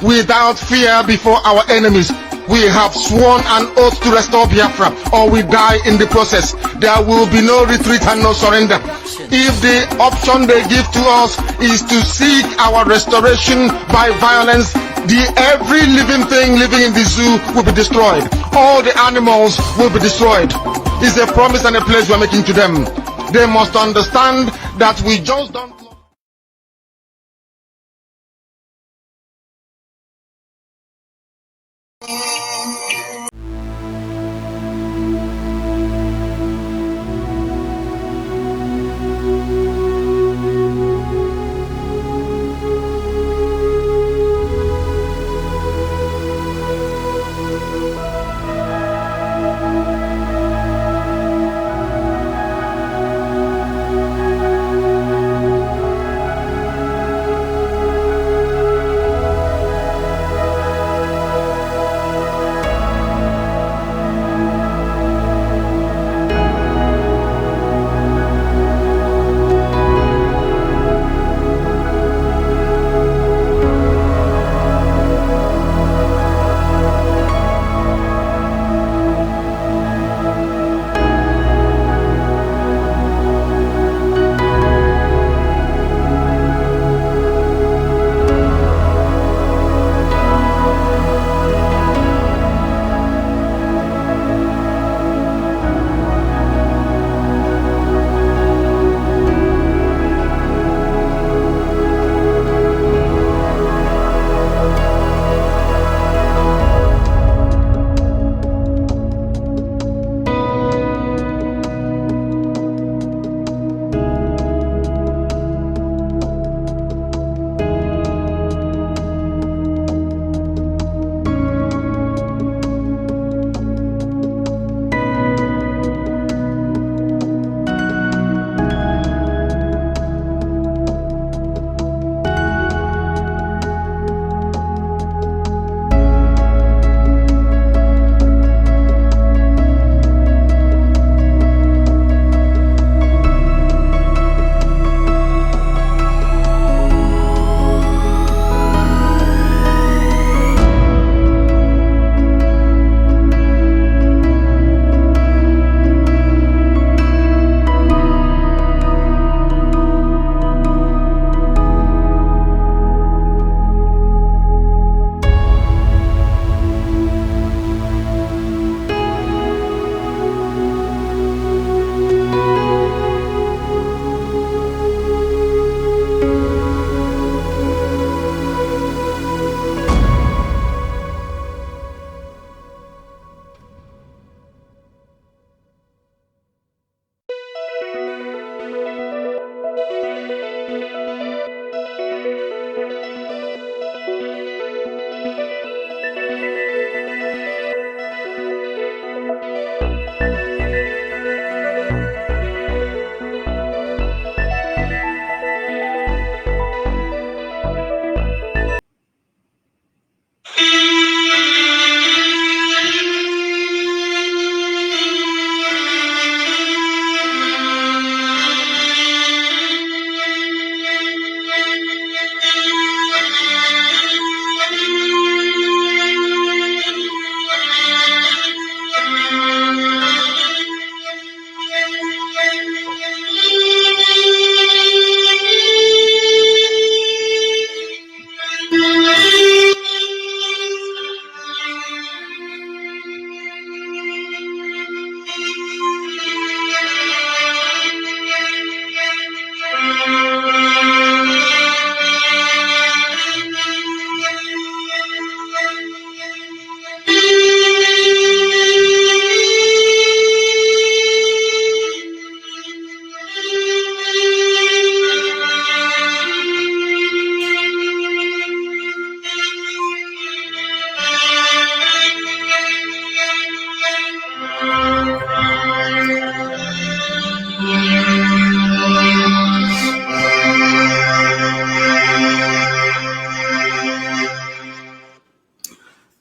without fear before our enemies. We have sworn an oath to restore Biafra, or we die in the process. There will be no retreat and no surrender. If the option they give to us is to seek our restoration by violence, every living thing living in the zoo will be destroyed. All the animals will be destroyed. It's a promise and a pledge we're making to them. They must understand that we just don't.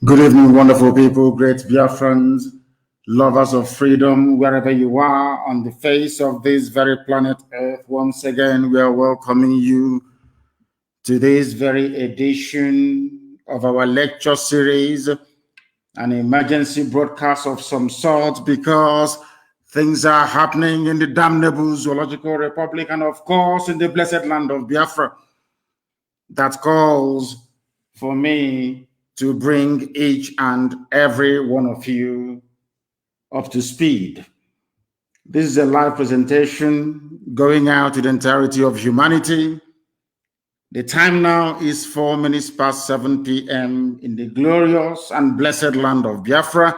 Good evening, wonderful people, great Biafrans, lovers of freedom, wherever you are on the face of this very planet Earth. Once again, we are welcoming you to this very edition of our lecture series, an emergency broadcast of some sort, because things are happening in the damnable Zoological Republic and, of course, in the blessed land of Biafra, that calls for me to bring each and every one of you up to speed. This is a live presentation going out to the entirety of humanity. The time now is 4 minutes past 7 p.m. in the glorious and blessed land of Biafra,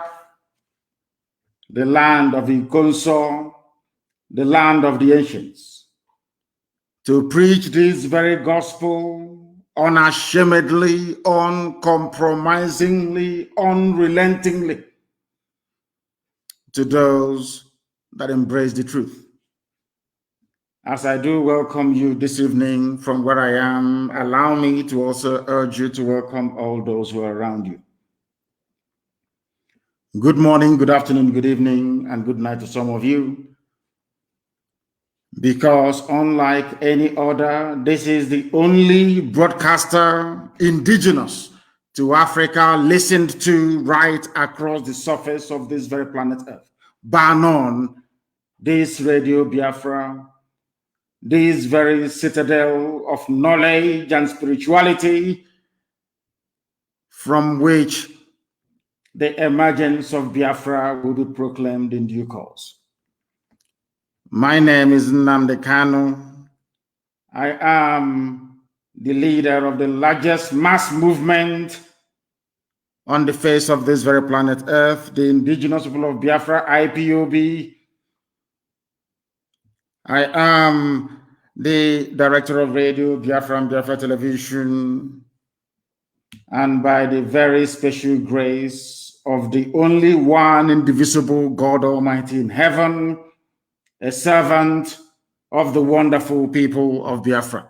the land of Ikonso, the land of the ancients, to preach this very gospel unashamedly, uncompromisingly, unrelentingly to those that embrace the truth. As I do welcome you this evening from where I am, allow me to also urge you to welcome all those who are around you. Good morning, good afternoon, good evening, and good night to some of you. Because unlike any other, this is the only broadcaster indigenous to Africa listened to right across the surface of this very planet Earth. Bar none, this Radio Biafra, this very citadel of knowledge and spirituality from which the emergence of Biafra will be proclaimed in due course. My name is Nnamdi Kanu. I am the leader of the largest mass movement on the face of this very planet Earth, the indigenous people of Biafra, IPOB. I am the director of radio, Biafra and Biafra Television, and by the very special grace of the only one indivisible God Almighty in heaven, a servant of the wonderful people of Biafra.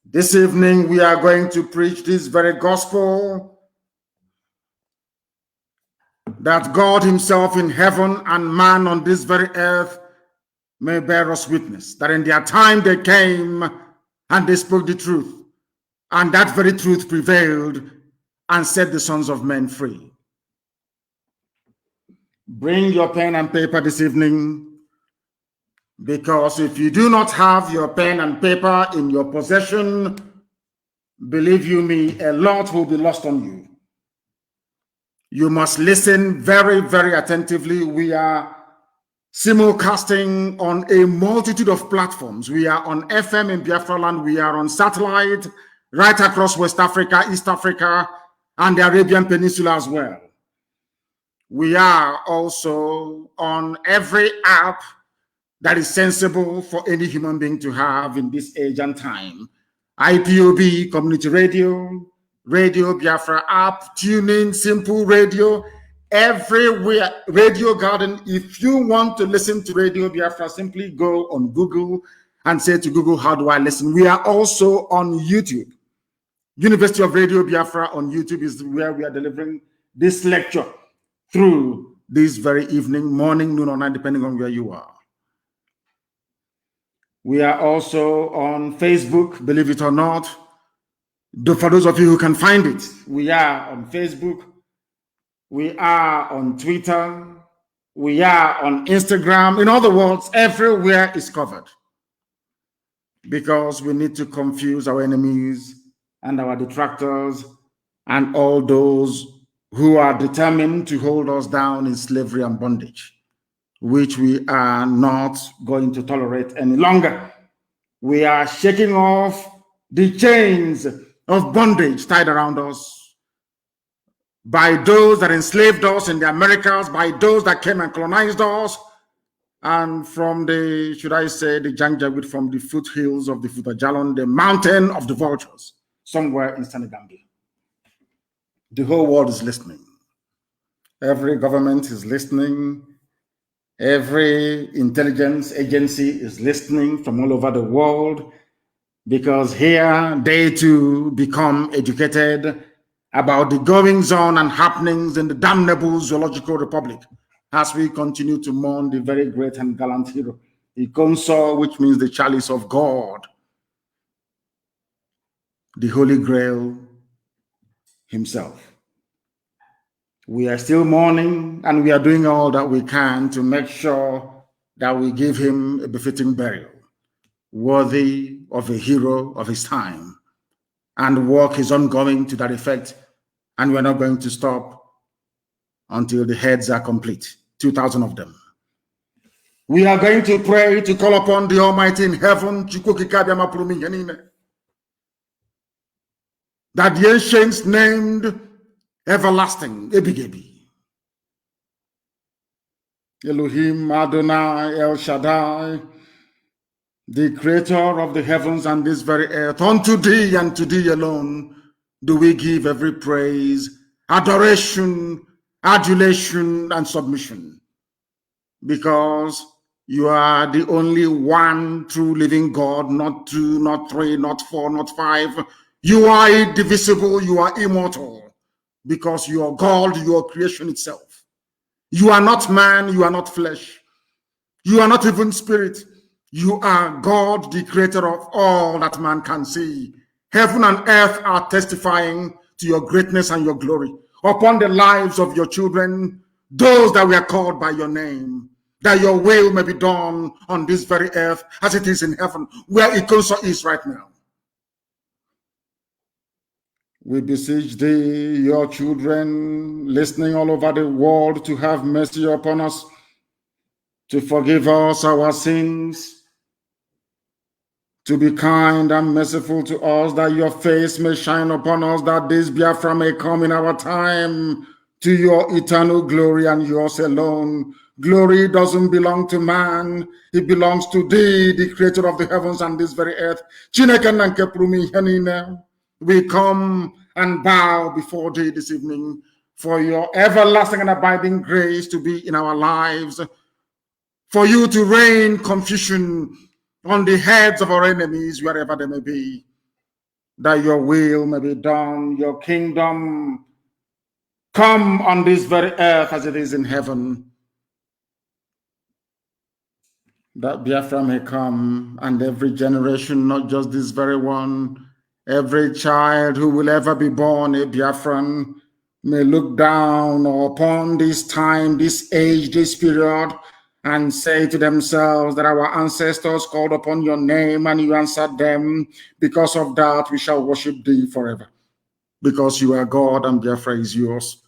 This evening, we are going to preach this very gospel that God himself in heaven and man on this very earth may bear us witness, that in their time they came and they spoke the truth, and that very truth prevailed and set the sons of men free. Bring your pen and paper this evening, because if you do not have your pen and paper in your possession, believe you me, a lot will be lost on you. You must listen very, very attentively. We are simulcasting on a multitude of platforms. We are on FM in Biafra land. We are on satellite right across West Africa, East Africa, and the Arabian Peninsula as well. We are also on every app that is sensible for any human being to have in this age and time. IPOB, Community Radio, Radio Biafra app, TuneIn, Simple Radio, everywhere, Radio Garden. If you want to listen to Radio Biafra, simply go on Google and say to Google, how do I listen? We are also on YouTube. University of Radio Biafra on YouTube is where we are delivering this lecture through this very evening, morning, noon, or night, depending on where you are. We are also on Facebook, believe it or not. For those of you who can find it, we are on Facebook. We are on Twitter. We are on Instagram. In other words, everywhere is covered. Because we need to confuse our enemies and our detractors and all those who are determined to hold us down in slavery and bondage, which we are not going to tolerate any longer. We are shaking off the chains of bondage tied around us by those that enslaved us in the Americas, by those that came and colonized us, and from the, should I say, the Janjaweed, from the foothills of the Futajalon, the mountain of the vultures, somewhere in Senegambia. The whole world is listening. Every government is listening. Every intelligence agency is listening from all over the world, because here they too become educated about the goings on and happenings in the damnable Zoological Republic as we continue to mourn the very great and gallant hero, Ikonso, which means the chalice of God, the Holy Grail himself. We are still mourning, and we are doing all that we can to make sure that we give him a befitting burial, worthy of a hero of his time. And work is ongoing to that effect, and we're not going to stop until the heads are complete, 2,000 of them. We are going to pray to call upon the Almighty in heaven, that the ancients named everlasting, Ebigebi, Elohim, Adonai, El Shaddai, the creator of the heavens and this very earth, unto thee and to thee alone do we give every praise, adoration, adulation, and submission, because you are the only one true living God, not two, not three, not four, not five. You are indivisible, you are immortal, because you are God, you are creation itself. You are not man, you are not flesh, you are not even spirit. You are God, the creator of all that man can see. Heaven and earth are testifying to your greatness and your glory upon the lives of your children, those that were called by your name, that your will may be done on this very earth as it is in heaven, where it also is right now. We beseech thee, your children, listening all over the world, to have mercy upon us, to forgive us our sins, to be kind and merciful to us, that your face may shine upon us, that this Biafra may come in our time to your eternal glory and yours alone. Glory doesn't belong to man, it belongs to thee, the creator of the heavens and this very earth. We come and bow before thee this evening for your everlasting and abiding grace to be in our lives, for you to rain confusion on the heads of our enemies, wherever they may be, that your will may be done, your kingdom come on this very earth as it is in heaven, that Biafra may come, and every generation, not just this very one, every child who will ever be born a Biafran may look down upon this time, this age, this period, and say to themselves that our ancestors called upon your name and you answered them. Because of that, we shall worship thee forever, because you are God and Biafra is yours.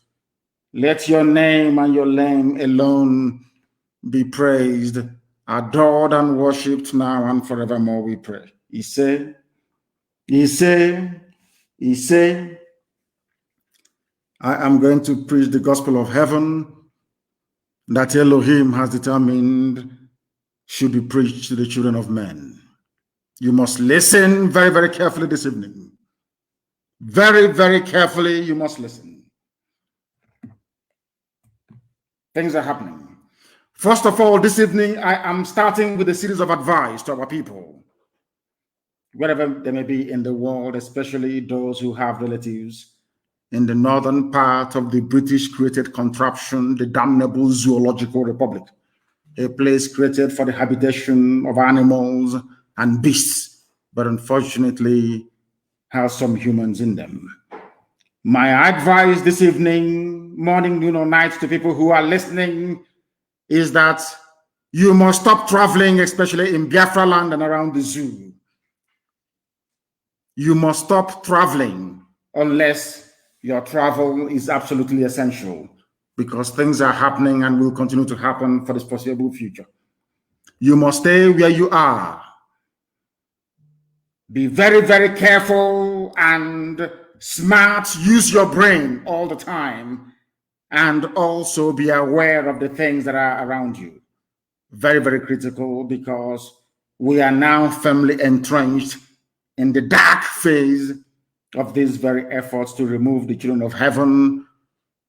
Let your name and your name alone be praised, adored, and worshipped now and forevermore, we pray. He said, I am going to preach the gospel of heaven that Elohim has determined should be preached to the children of men. You must listen very, very carefully this evening. Very, very carefully, you must listen. Things are happening. First of all, this evening, I am starting with a series of advice to our people, wherever they may be in the world, especially those who have relatives in the northern part of the British-created contraption, the damnable Zoological Republic, a place created for the habitation of animals and beasts, but unfortunately has some humans in them. My advice this evening, morning, noon, or night to people who are listening is that you must stop traveling, especially in Biafra land and around the zoo. You must stop traveling unless your travel is absolutely essential, because things are happening and will continue to happen for this foreseeable future. You must stay where you are. Be very, very careful and smart. Use your brain all the time, and also be aware of the things that are around you. Very, very critical, because we are now firmly entrenched in the dark phase of these very efforts to remove the children of heaven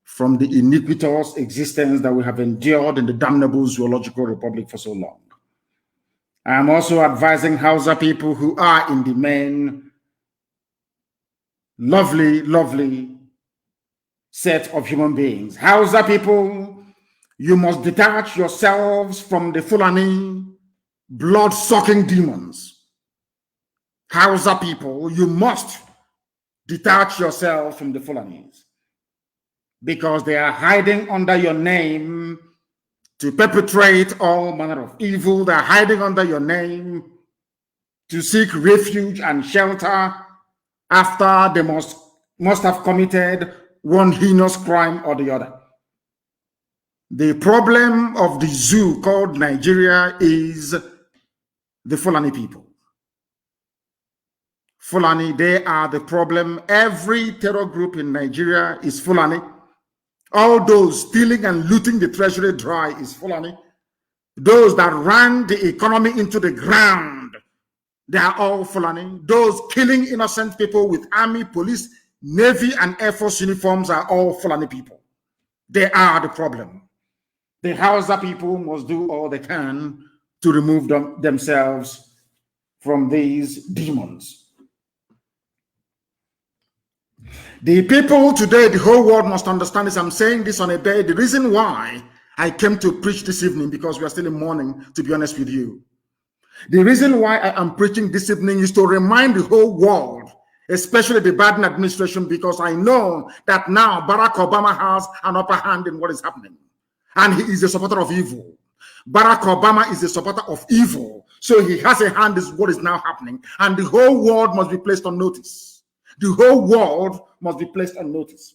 from the iniquitous existence that we have endured in the damnable Zoological Republic for so long. I am also advising Hausa people who are in the main lovely, lovely set of human beings. Hausa people, you must detach yourselves from the Fulani blood-sucking demons. Hausa people, you must detach yourself from the Fulanis, because they are hiding under your name to perpetrate all manner of evil. They are hiding under your name to seek refuge and shelter after they must have committed one heinous crime or the other. The problem of the zoo called Nigeria is the Fulani people. Fulani, they are the problem. Every terror group in Nigeria is Fulani. All those stealing and looting the treasury dry is Fulani. Those that ran the economy into the ground, they are all Fulani. Those killing innocent people with army, police, navy, and air force uniforms are all Fulani people. They are the problem. The Hausa people must do all they can to remove themselves from these demons. The people today, the whole world must understand this. I'm saying this on a day. The reason why I came to preach this evening, because we are still in mourning, to be honest with you. The reason why I am preaching this evening is to remind the whole world, especially the Biden administration, because I know that now Barack Obama has an upper hand in what is happening. And he is a supporter of evil. Barack Obama is a supporter of evil. So he has a hand in what is now happening. And the whole world must be placed on notice. The whole world must be placed on notice.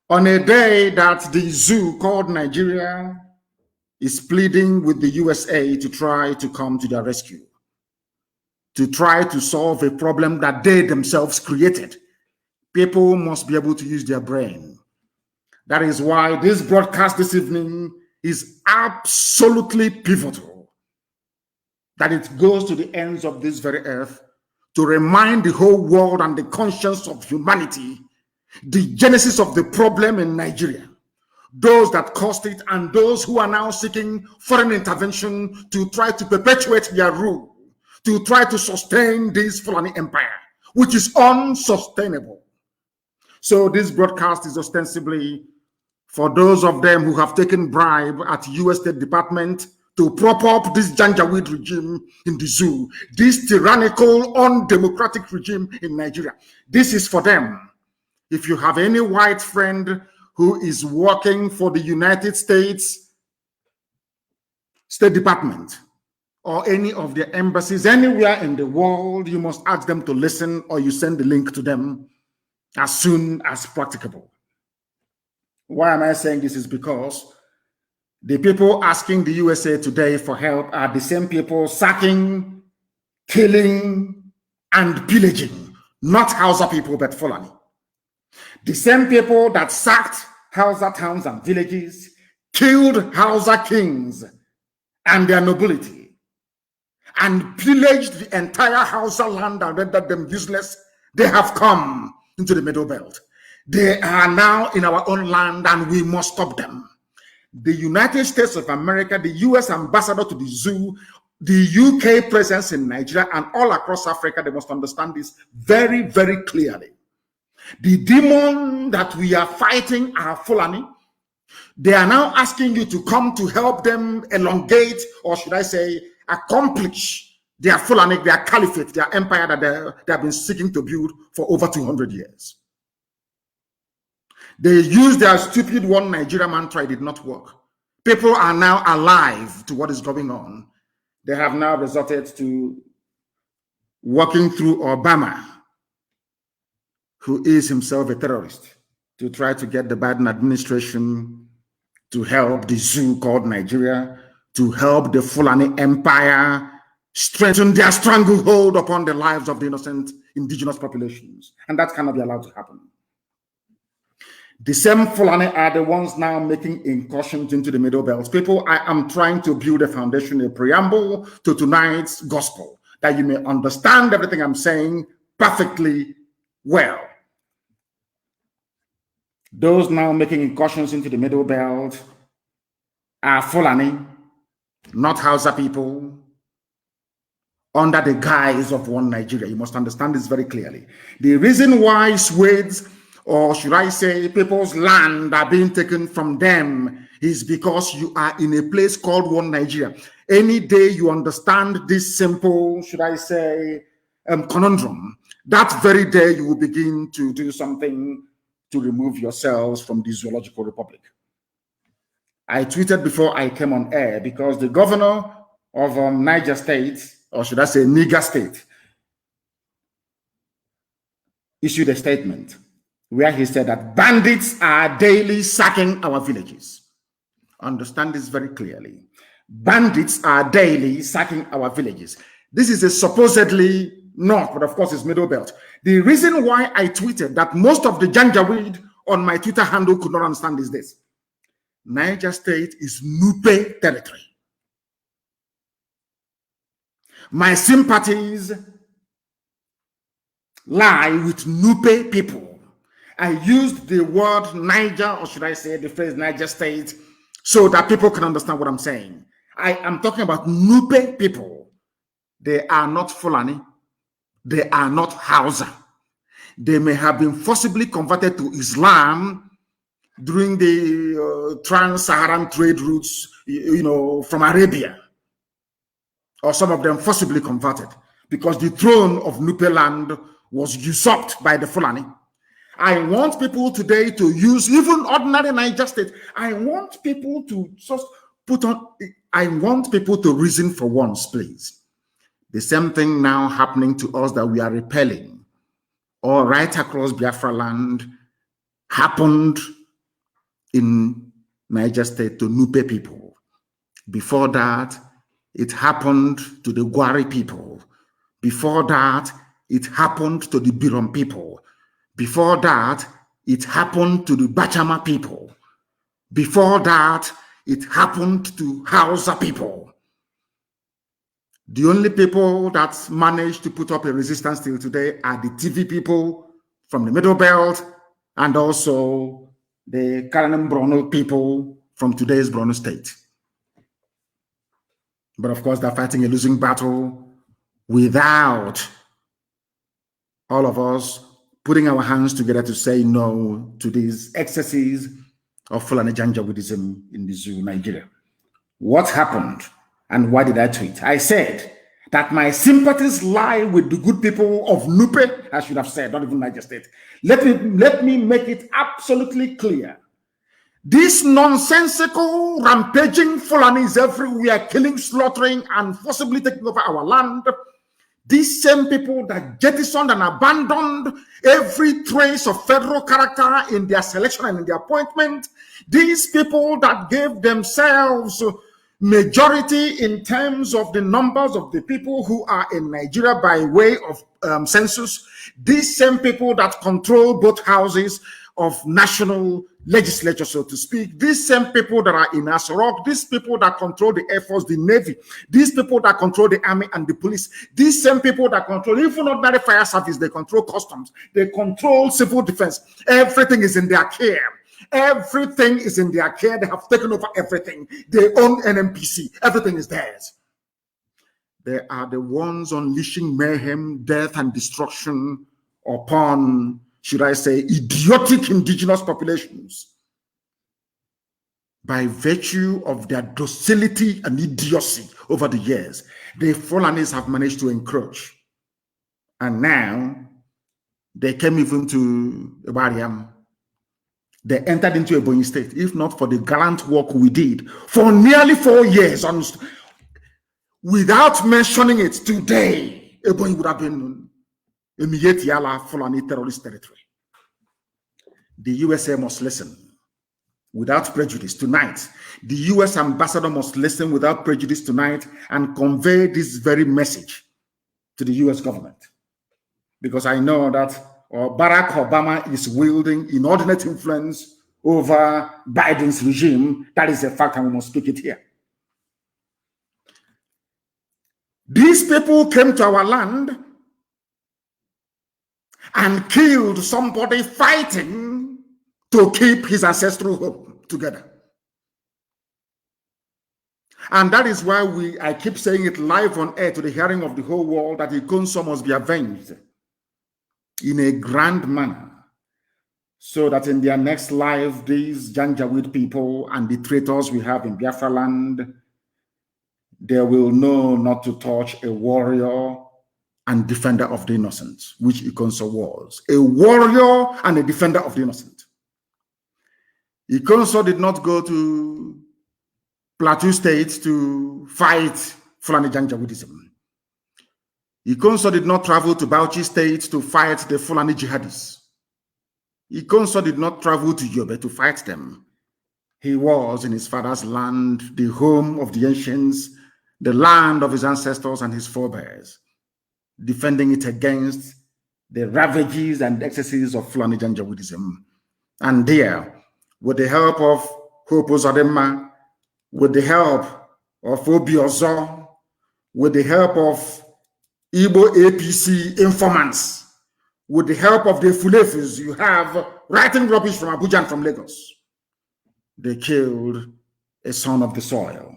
On a day that the zoo called Nigeria is pleading with the USA to try to come to their rescue, to try to solve a problem that they themselves created, people must be able to use their brain. That is why this broadcast this evening is absolutely pivotal, that it goes to the ends of this very earth to remind the whole world and the conscience of humanity the genesis of the problem in Nigeria, those that caused it, and those who are now seeking foreign intervention to try to perpetuate their rule, to try to sustain this Fulani empire, which is unsustainable. So this broadcast is ostensibly for those of them who have taken bribe at U.S. State Department to prop up this Janjaweed regime in the zoo, this tyrannical, undemocratic regime in Nigeria. This is for them. If you have any white friend who is working for the United States State Department or any of their embassies anywhere in the world, you must ask them to listen, or you send the link to them as soon as practicable. Why am I saying this? Is because the people asking the USA today for help are the same people sacking, killing, and pillaging, not Hausa people, but Fulani. The same people that sacked Hausa towns and villages, killed Hausa kings and their nobility, and pillaged the entire Hausa land and rendered them useless, they have come into the Middle Belt. They are now in our own land, and we must stop them. The United States of America, the U.S. ambassador to the zoo, the UK presence in Nigeria, and all across Africa, they must understand this very, very clearly. The demon that we are fighting are Fulani. They are now asking you to come to help them elongate, or should I say, accomplish their Fulani, their caliphate, their empire that they have been seeking to build for over 200 years. They used their stupid one Nigeria mantra, it did not work. People are now alive to what is going on. They have now resorted to working through Obama, who is himself a terrorist, to try to get the Biden administration to help the zoo called Nigeria, to help the Fulani empire strengthen their stranglehold upon the lives of the innocent indigenous populations. And that cannot be allowed to happen. The same Fulani are the ones now making incursions into the Middle Belt. People, I am trying to build a foundation, a preamble to tonight's gospel, that you may understand everything I'm saying perfectly well. Those now making incursions into the Middle Belt are Fulani, not Hausa people, under the guise of one Nigeria. You must understand this very clearly. The reason why Swedes, or should I say people's land, are being taken from them is because you are in a place called one Nigeria. Any day you understand this simple, should I say, conundrum, that very day you will begin to do something to remove yourselves from the Zoological Republic. I tweeted before I came on air because the governor of Niger State, or should I say Niger State, issued a statement where he said that bandits are daily sacking our villages. Understand this very clearly. Bandits are daily sacking our villages. This is a supposedly north, but of course it's middle belt. The reason why I tweeted that most of the Janjaweed on my Twitter handle could not understand is this. Niger State is Nupe territory. My sympathies lie with Nupe people. I used the word Niger, or should I say the phrase Niger State, so that people can understand what I'm saying. I am talking about Nupe people. They are not Fulani. They are not Hausa. They may have been forcibly converted to Islam during the trans-Saharan trade routes, from Arabia. Or some of them forcibly converted because the throne of Nupe land was usurped by the Fulani. I want people today to use even ordinary Niger State. I want people to just I want people to reason for once, please. The same thing now happening to us that we are repelling, or right across Biafra land, happened in Niger State to Nupe people. Before that, it happened to the Gwari people. Before that, it happened to the Birom people. Before that, it happened to the Bachama people. Before that, it happened to Hausa people. The only people that managed to put up a resistance till today are the TV people from the Middle Belt and also the Karanem Brono people from today's Brono State. But of course, they're fighting a losing battle without all of us putting our hands together to say no to these excesses of Fulani Janjaweedism in the zoo, Nigeria. What happened and why did I tweet? I said that my sympathies lie with the good people of Nupe, I should have said, not even Niger State. Let me make it absolutely clear. These nonsensical, rampaging Fulanis everywhere, killing, slaughtering, and forcibly taking over our land. These same people that jettisoned and abandoned every trace of federal character in their selection and in their appointment. These people that gave themselves majority in terms of the numbers of the people who are in Nigeria by way of census. These same people that control both houses of national legislature, so to speak. These same people that are in Asorok, these people that control the Air Force, the Navy, these people that control the Army and the police, these same people that control even ordinary fire service, they control customs, they control civil defense. Everything is in their care. Everything is in their care. They have taken over everything. They own NMPC. Everything is theirs. They are the ones unleashing mayhem, death, and destruction upon, should I say, idiotic indigenous populations by virtue of their docility and idiocy over the years. The Fulanis have managed to encroach. And now they came even to Ibariam. They entered into Ebonyi State. If not for the gallant work we did for nearly 4 years, without mentioning it today, Ebonyi would have been a Miyetiala Fulani terrorist territory. The USA must listen without prejudice tonight. The US ambassador must listen without prejudice tonight and convey this very message to the US government. Because I know that Barack Obama is wielding inordinate influence over Biden's regime. That is a fact, and we must speak it here. These people came to our land and killed somebody fighting to keep his ancestral home together. And that is why I keep saying it live on air to the hearing of the whole world that Ikonso must be avenged in a grand manner, so that in their next life, these Janjaweed people and the traitors we have in Biafra land, they will know not to touch a warrior and defender of the innocent, which Ikonso was. A warrior and a defender of the innocent. Ikonso did not go to Plateau State to fight Fulani Janjaweedism. Ikonso did not travel to Bauchi State to fight the Fulani jihadists. Ikonso did not travel to Yobe to fight them. He was in his father's land, the home of the ancients, the land of his ancestors and his forebears, defending it against the ravages and excesses of Fulani Janjaweedism. And there, with the help of Hopo Zadema, with the help of Obiozo, with the help of Igbo APC informants, with the help of the Fulefis you have writing rubbish from Abuja and from Lagos, they killed a son of the soil.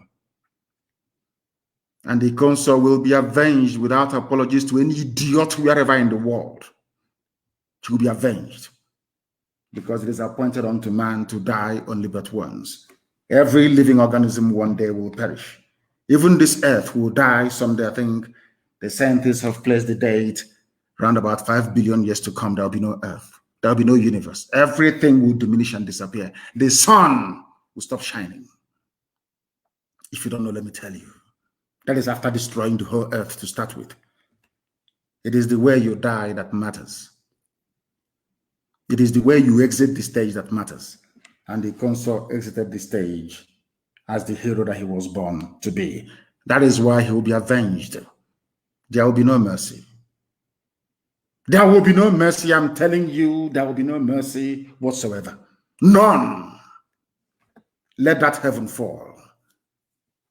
And the council will be avenged without apologies to any idiot wherever in the world. It will be avenged because it is appointed unto man to die only but once. Every living organism one day will perish. Even this earth will die someday. I think the scientists have placed the date around about 5 billion years to come. There will be no earth. There will be no universe. Everything will diminish and disappear. The sun will stop shining. If you don't know, let me tell you. That is after destroying the whole earth to start with. It is the way you die that matters. It is the way you exit the stage that matters. And the consul exited the stage as the hero that he was born to be. That is why he will be avenged. There will be no mercy. There will be no mercy. I'm telling you, there will be no mercy whatsoever. None. Let that heaven fall,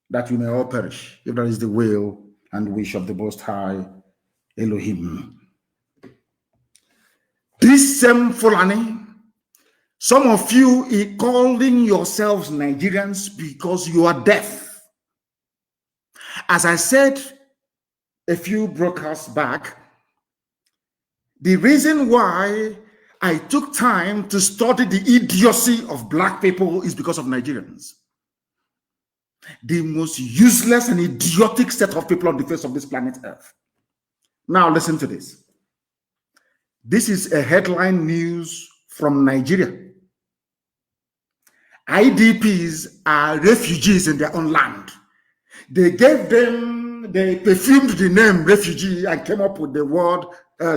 that we may all perish, if that is the will and wish of the Most High Elohim. This same Fulani, some of you are calling yourselves Nigerians because you are deaf. As I said a few broadcasts back, the reason why I took time to study the idiocy of black people is because of Nigerians. The most useless and idiotic set of people on the face of this planet Earth. Now listen to this. This is a headline news from Nigeria. IDPs are refugees in their own land. They perfumed the name refugee and came up with the word,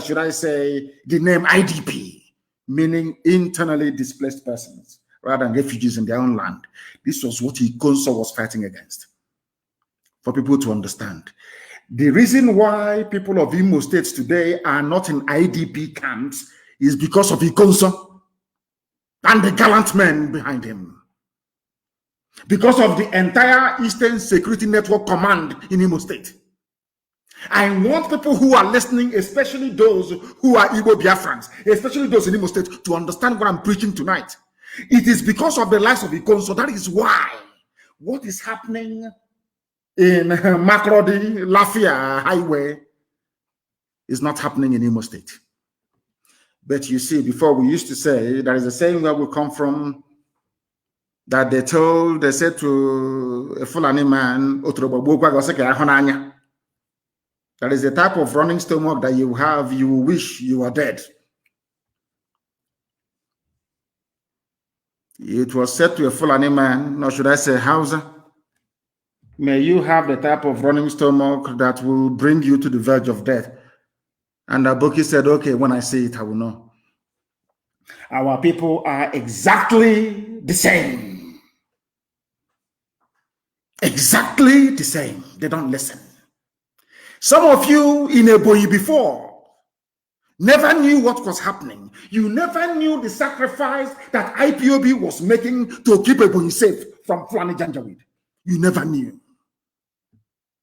should I say, the name IDP, meaning internally displaced persons, rather than refugees in their own land. This was what Ikonso was fighting against. For people to understand. The reason why people of Imo states today are not in IDP camps is because of Ikonso and the gallant men behind him. Because of the entire Eastern Security Network Command in Imo State. I want people who are listening, especially those who are Igbo Biafrans, especially those in Imo State, to understand what I'm preaching tonight. It is because of the lives of Ikonso. That is why what is happening in Makrodi, Lafia Highway is not happening in Imo State. But you see, before we used to say, there is a saying where we come from, that they said to a Fulani man, that is the type of running stomach that you have, you wish you were dead. It was said to a Fulani man, nor should I say Hausa, may you have the type of running stomach that will bring you to the verge of death. And Aboki said, okay, when I see it, I will know. Our people are exactly the same. Exactly the same. They don't listen. Some of you in Ebonyi before never knew what was happening. You never knew the sacrifice that IPOB was making to keep Ebonyi safe from Fulani Janjaweed. You never knew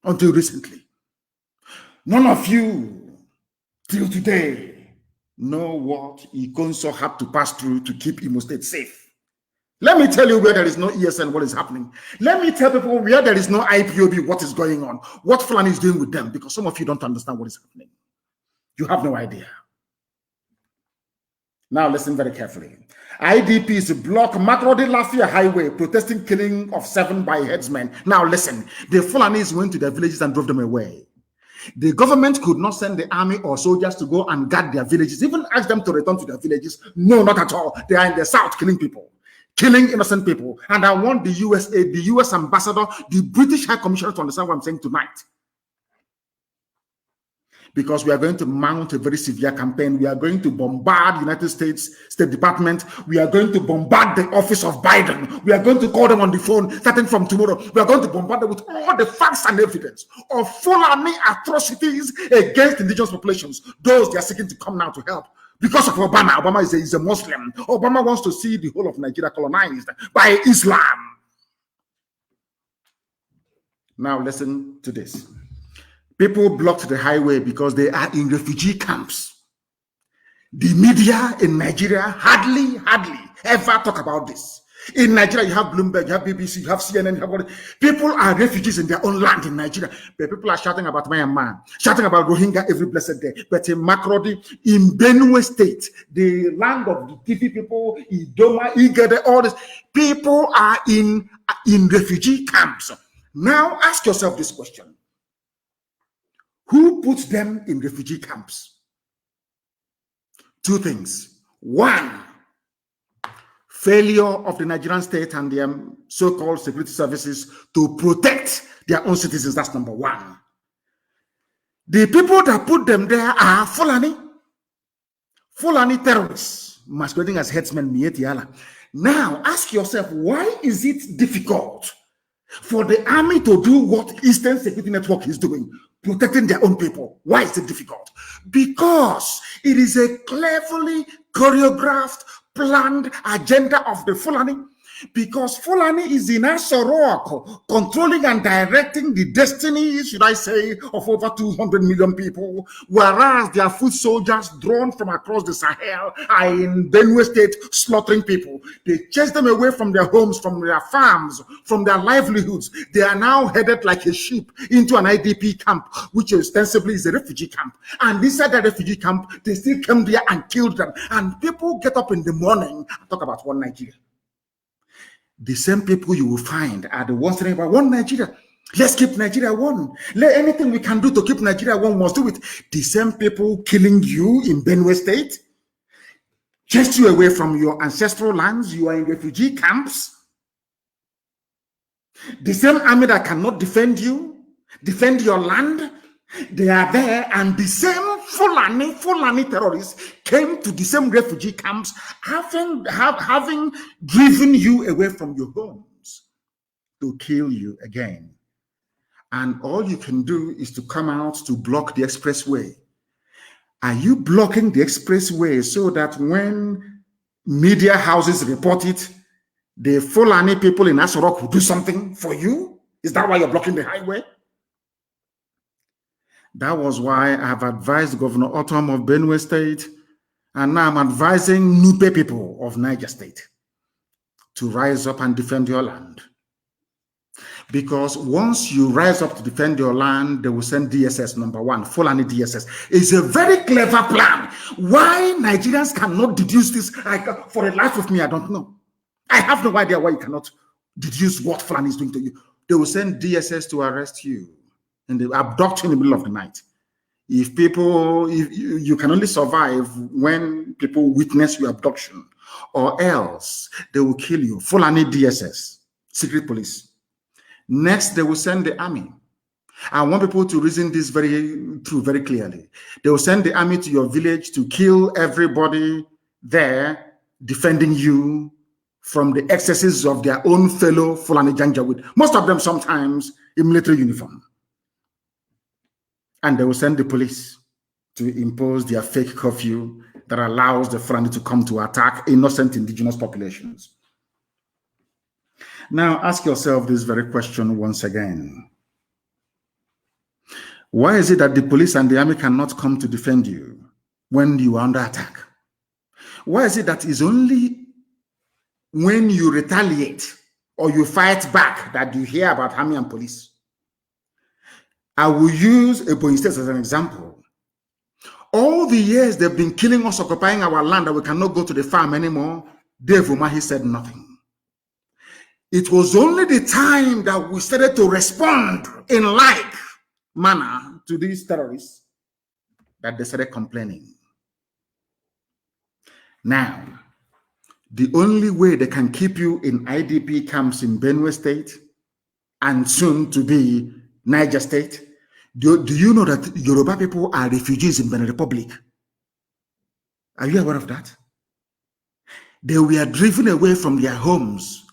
until recently. None of you till today know what Ikonso had to pass through to keep Imo State safe. Let me tell you where there is no ESN, what is happening. Let me tell people where there is no IPOB, what is going on, what Fulani is doing with them, because some of you don't understand what is happening. You have no idea. Now listen very carefully. IDPs block Makrodi Lafia Highway, protesting killing of 7 by headsmen. Now listen, the Fulanis went to their villages and drove them away. The government could not send the army or soldiers to go and guard their villages, even ask them to return to their villages. No, not at all. They are in the south killing people, killing innocent people. And I want the USA, the US ambassador, the British High Commissioner to understand what I'm saying tonight. Because we are going to mount a very severe campaign. We are going to bombard United States State Department. We are going to bombard the office of Biden. We are going to call them on the phone starting from tomorrow. We are going to bombard them with all the facts and evidence of Fulani atrocities against indigenous populations. Those they are seeking to come now to help. Because of Obama. Obama is a Muslim. Obama wants to see the whole of Nigeria colonized by Islam. Now listen to this. People blocked the highway because they are in refugee camps. The media in Nigeria hardly ever talk about this. In Nigeria, you have Bloomberg, you have BBC, you have CNN, you have people are refugees in their own land in Nigeria. But people are shouting about Myanmar, shouting about Rohingya every blessed day. But in Makurdi, in Benue State, the land of the TV people, Idoma, Igede, all this, people are in refugee camps. Now ask yourself this question. Who put them in refugee camps? Two things. One, failure of the Nigerian state and their so-called security services to protect their own citizens. That's number one. The people that put them there are Fulani terrorists, masquerading as headsmen. Now, ask yourself, why is it difficult for the army to do what Eastern Security Network is doing? Protecting their own people. Why is it difficult? Because it is a cleverly choreographed, planned agenda of the Fulani. Because Fulani is in Asorok, controlling and directing the destiny, should I say, of over 200 million people, whereas their foot soldiers drawn from across the Sahel are in Benue State slaughtering people. They chase them away from their homes, from their farms, from their livelihoods. They are now headed like a sheep into an IDP camp, which ostensibly is a refugee camp. And inside that refugee camp, they still came there and killed them. And people get up in the morning and talk about one Nigeria. The same people you will find are the ones saying about one Nigeria. Let's keep Nigeria one. Let anything we can do to keep Nigeria one, must do it. The same people killing you in Benue State, chased you away from your ancestral lands. You are in refugee camps. The same army that cannot defend you, defend your land, they are there, and the same Fulani terrorists came to the same refugee camps, having driven you away from your homes to kill you again. And all you can do is to come out to block the expressway. Are you blocking the expressway so that when media houses report it, the Fulani people in Asorok will do something for you? Is that why you're blocking the highway? That was why I have advised Governor Otom of Benue State, and now I'm advising Nupe people of Niger State to rise up and defend your land. Because once you rise up to defend your land, they will send DSS, number one, Fulani DSS. It's a very clever plan. Why Nigerians cannot deduce this, for the life of me, I don't know. I have no idea why you cannot deduce what Fulani is doing to you. They will send DSS to arrest you. And they abduct you in the middle of the night. If you can only survive when people witness your abduction, or else they will kill you. Fulani DSS, secret police. Next, they will send the army. I want people to reason this very clearly. They will send the army to your village to kill everybody there, defending you from the excesses of their own fellow Fulani Janjaweed. Most of them sometimes in military uniform. And they will send the police to impose their fake curfew that allows the Fulani to come to attack innocent indigenous populations. Now, ask yourself this very question once again. Why is it that the police and the army cannot come to defend you when you are under attack? Why is it that it's only when you retaliate or you fight back that you hear about army and police? I will use Ebonyi State as an example. All the years they've been killing us, occupying our land, that we cannot go to the farm anymore, Dave Umahi said nothing. It was only the time that we started to respond in like manner to these terrorists that they started complaining. Now, the only way they can keep you in IDP camps in Benue State and soon to be Niger State, do you know that Yoruba people are refugees in Benin Republic? Are you aware of that? They were driven away from their homes.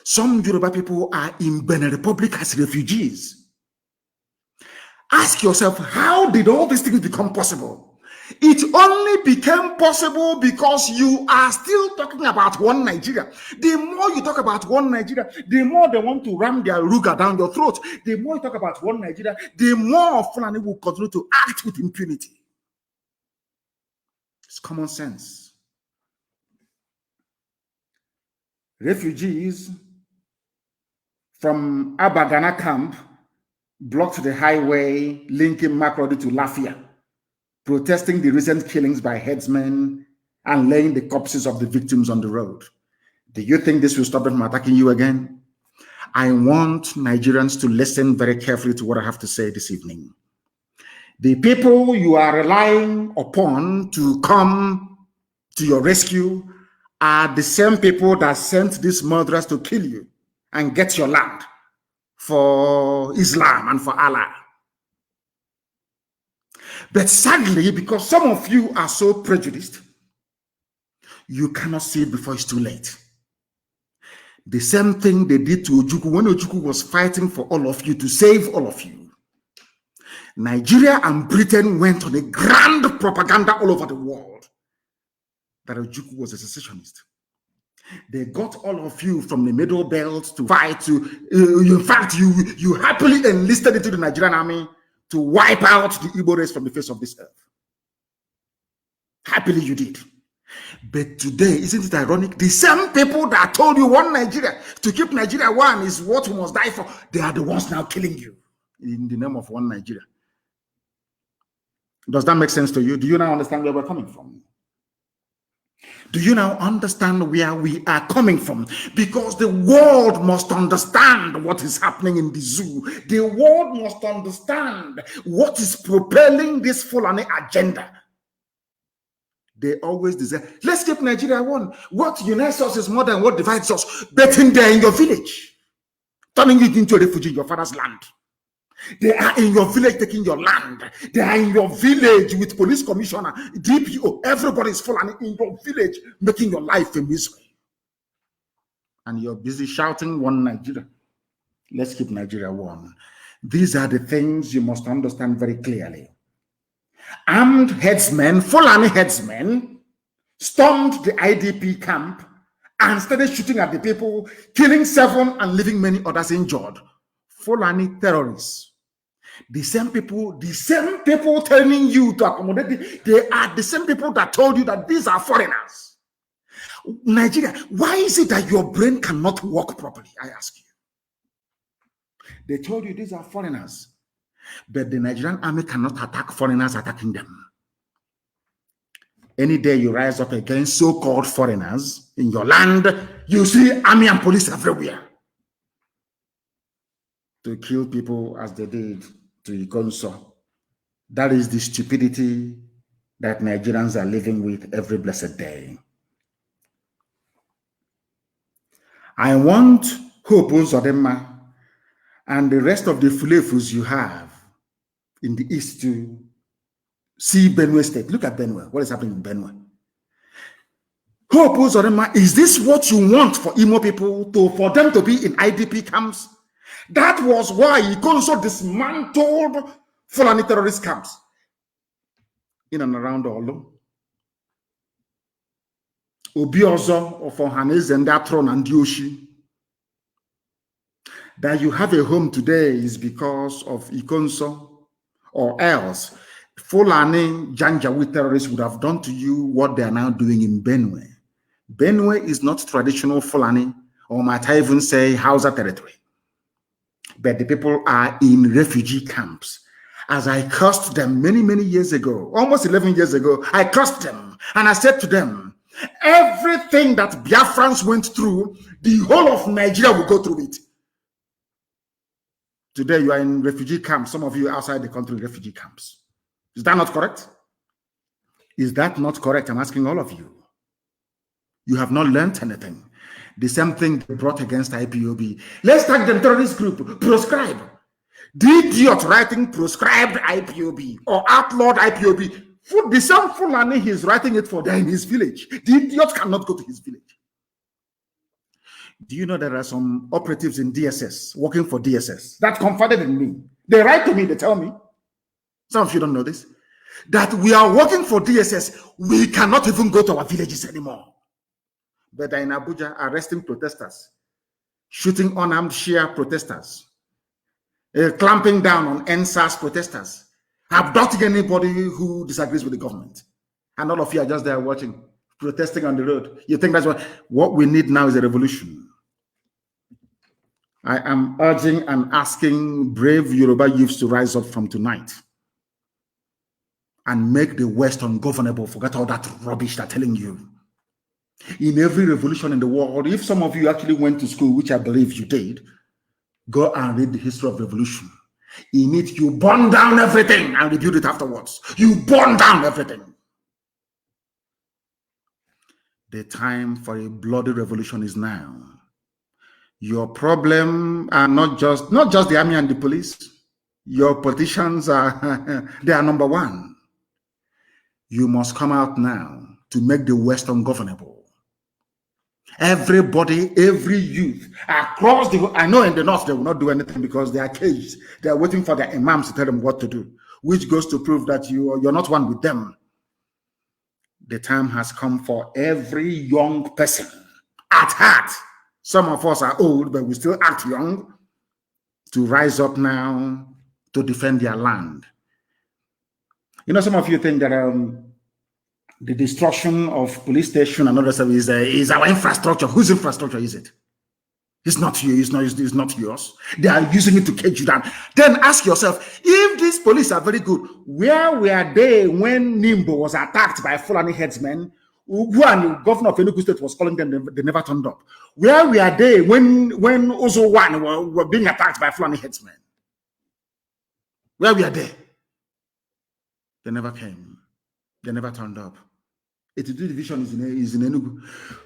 Some Yoruba people are in Benin Republic as refugees. Ask yourself, how did all these things become possible? It only became possible because you are still talking about one Nigeria. The more you talk about one Nigeria, the more they want to ram their ruga down your throat. The more you talk about one Nigeria, the more Fulani will continue to act with impunity. It's common sense. Refugees from Abagana camp blocked the highway linking Makurdi to Lafia, protesting the recent killings by headsmen and laying the corpses of the victims on the road. Do you think this will stop them from attacking you again? I want Nigerians to listen very carefully to what I have to say this evening. The people you are relying upon to come to your rescue are the same people that sent these murderers to kill you and get your land for Islam and for Allah. But sadly, because some of you are so prejudiced, you cannot see it before it's too late. The same thing they did to Ojukwu when Ojukwu was fighting for all of you, to save all of you. Nigeria and Britain went on a grand propaganda all over the world that Ojukwu was a secessionist. They got all of you from the Middle Belt to fight. In fact, you happily enlisted into the Nigerian army to wipe out the Igbo race from the face of this earth. Happily you did. But today, isn't it ironic? The same people that told you one Nigeria, to keep Nigeria one is what we must die for, they are the ones now killing you in the name of one Nigeria. Does that make sense to you? Do you now understand where we're coming from? Do you now understand where we are coming from? Because the world must understand what is happening in the zoo. The world must understand what is propelling this Fulani agenda. They always desire, let's keep Nigeria one. What unites us is more than what divides us. But in there in your village, turning it into a refugee in your father's land. They are in your village taking your land. They are in your village with police commissioner, DPO. Everybody is Fulani in your village making your life a misery. And you're busy shouting one Nigeria. Let's keep Nigeria one. These are the things you must understand very clearly. Armed headsmen, Fulani headsmen, stormed the IDP camp and started shooting at the people, killing 7 and leaving many others injured. Fulani terrorists. The same people telling you to accommodate, they are the same people that told you that these are foreigners. Nigeria, why is it that your brain cannot work properly? I ask you. They told you these are foreigners, but the Nigerian army cannot attack foreigners attacking them. Any day you rise up against so-called foreigners in your land, you see army and police everywhere to kill people as they did to Ikonso. That is the stupidity that Nigerians are living with every blessed day. I want Hope Uzodinma and the rest of the Fulefus you have in the east to see Benue State. Look at Benue. What is happening in Benue? Hope Uzodinma, is this what you want for Imo people, for them to be in IDP camps? That was why Ikonso dismantled Fulani terrorist camps in and around Olu. Obiozo of Ohanese and Datron and Yoshi. That you have a home today is because of Ikonso, or else Fulani Janjaweed terrorists would have done to you what they are now doing in Benue. Benue is not traditional Fulani, or might I even say Hausa territory. But the people are in refugee camps. As I cursed them many, many years ago, almost 11 years ago, I cursed them and I said to them, everything that Biafrans went through, the whole of Nigeria will go through it. Today you are in refugee camps. Some of you outside the country, refugee camps. Is that not correct? Is that not correct? I'm asking all of you. You have not learned anything. The same thing they brought against IPOB. Let's tag them terrorist group. Proscribe. The idiot writing proscribed IPOB or outlawed IPOB. For the same Fulani he's writing it for there in his village. The idiot cannot go to his village. Do you know there are some operatives in DSS working for DSS that confided in me? They write to me, they tell me. Some of you don't know this. That we are working for DSS. We cannot even go to our villages anymore. But they're in Abuja arresting protesters, shooting unarmed Shia protesters, clamping down on NSAS protesters, abducting anybody who disagrees with the government. And all of you are just there watching, protesting on the road. You think that's what we need now is a revolution. I am urging and asking brave Yoruba youths to rise up from tonight and make the West ungovernable. Forget all that rubbish they're telling you. In every revolution in the world, if some of you actually went to school, which I believe you did, go and read the history of revolution. In it, you burn down everything and rebuild it afterwards. You burn down everything. The time for a bloody revolution is now. Your problem are not just the army and the police. Your politicians are they are number one. You must come out now to make the West ungovernable. Everybody, every youth across the, I know in the north they will not do anything because they are caged. They are waiting for their imams to tell them what to do, which goes to prove that you're not one with them. The time has come for every young person at heart. Some of us are old, but we still act young, to rise up now to defend their land. You know, some of you think that the destruction of police station and other stuff is our infrastructure. Whose infrastructure is it? It's not you. It's not yours. They are using it to cage you down. Then ask yourself, if these police are very good, where were they when Nimbo was attacked by Fulani headsmen? Who the governor of Enugu State was calling them, they never turned up. Where were they when Ozo One were being attacked by Fulani headsmen? Where were they? They never came. They never turned up. 82 division is in Enugu.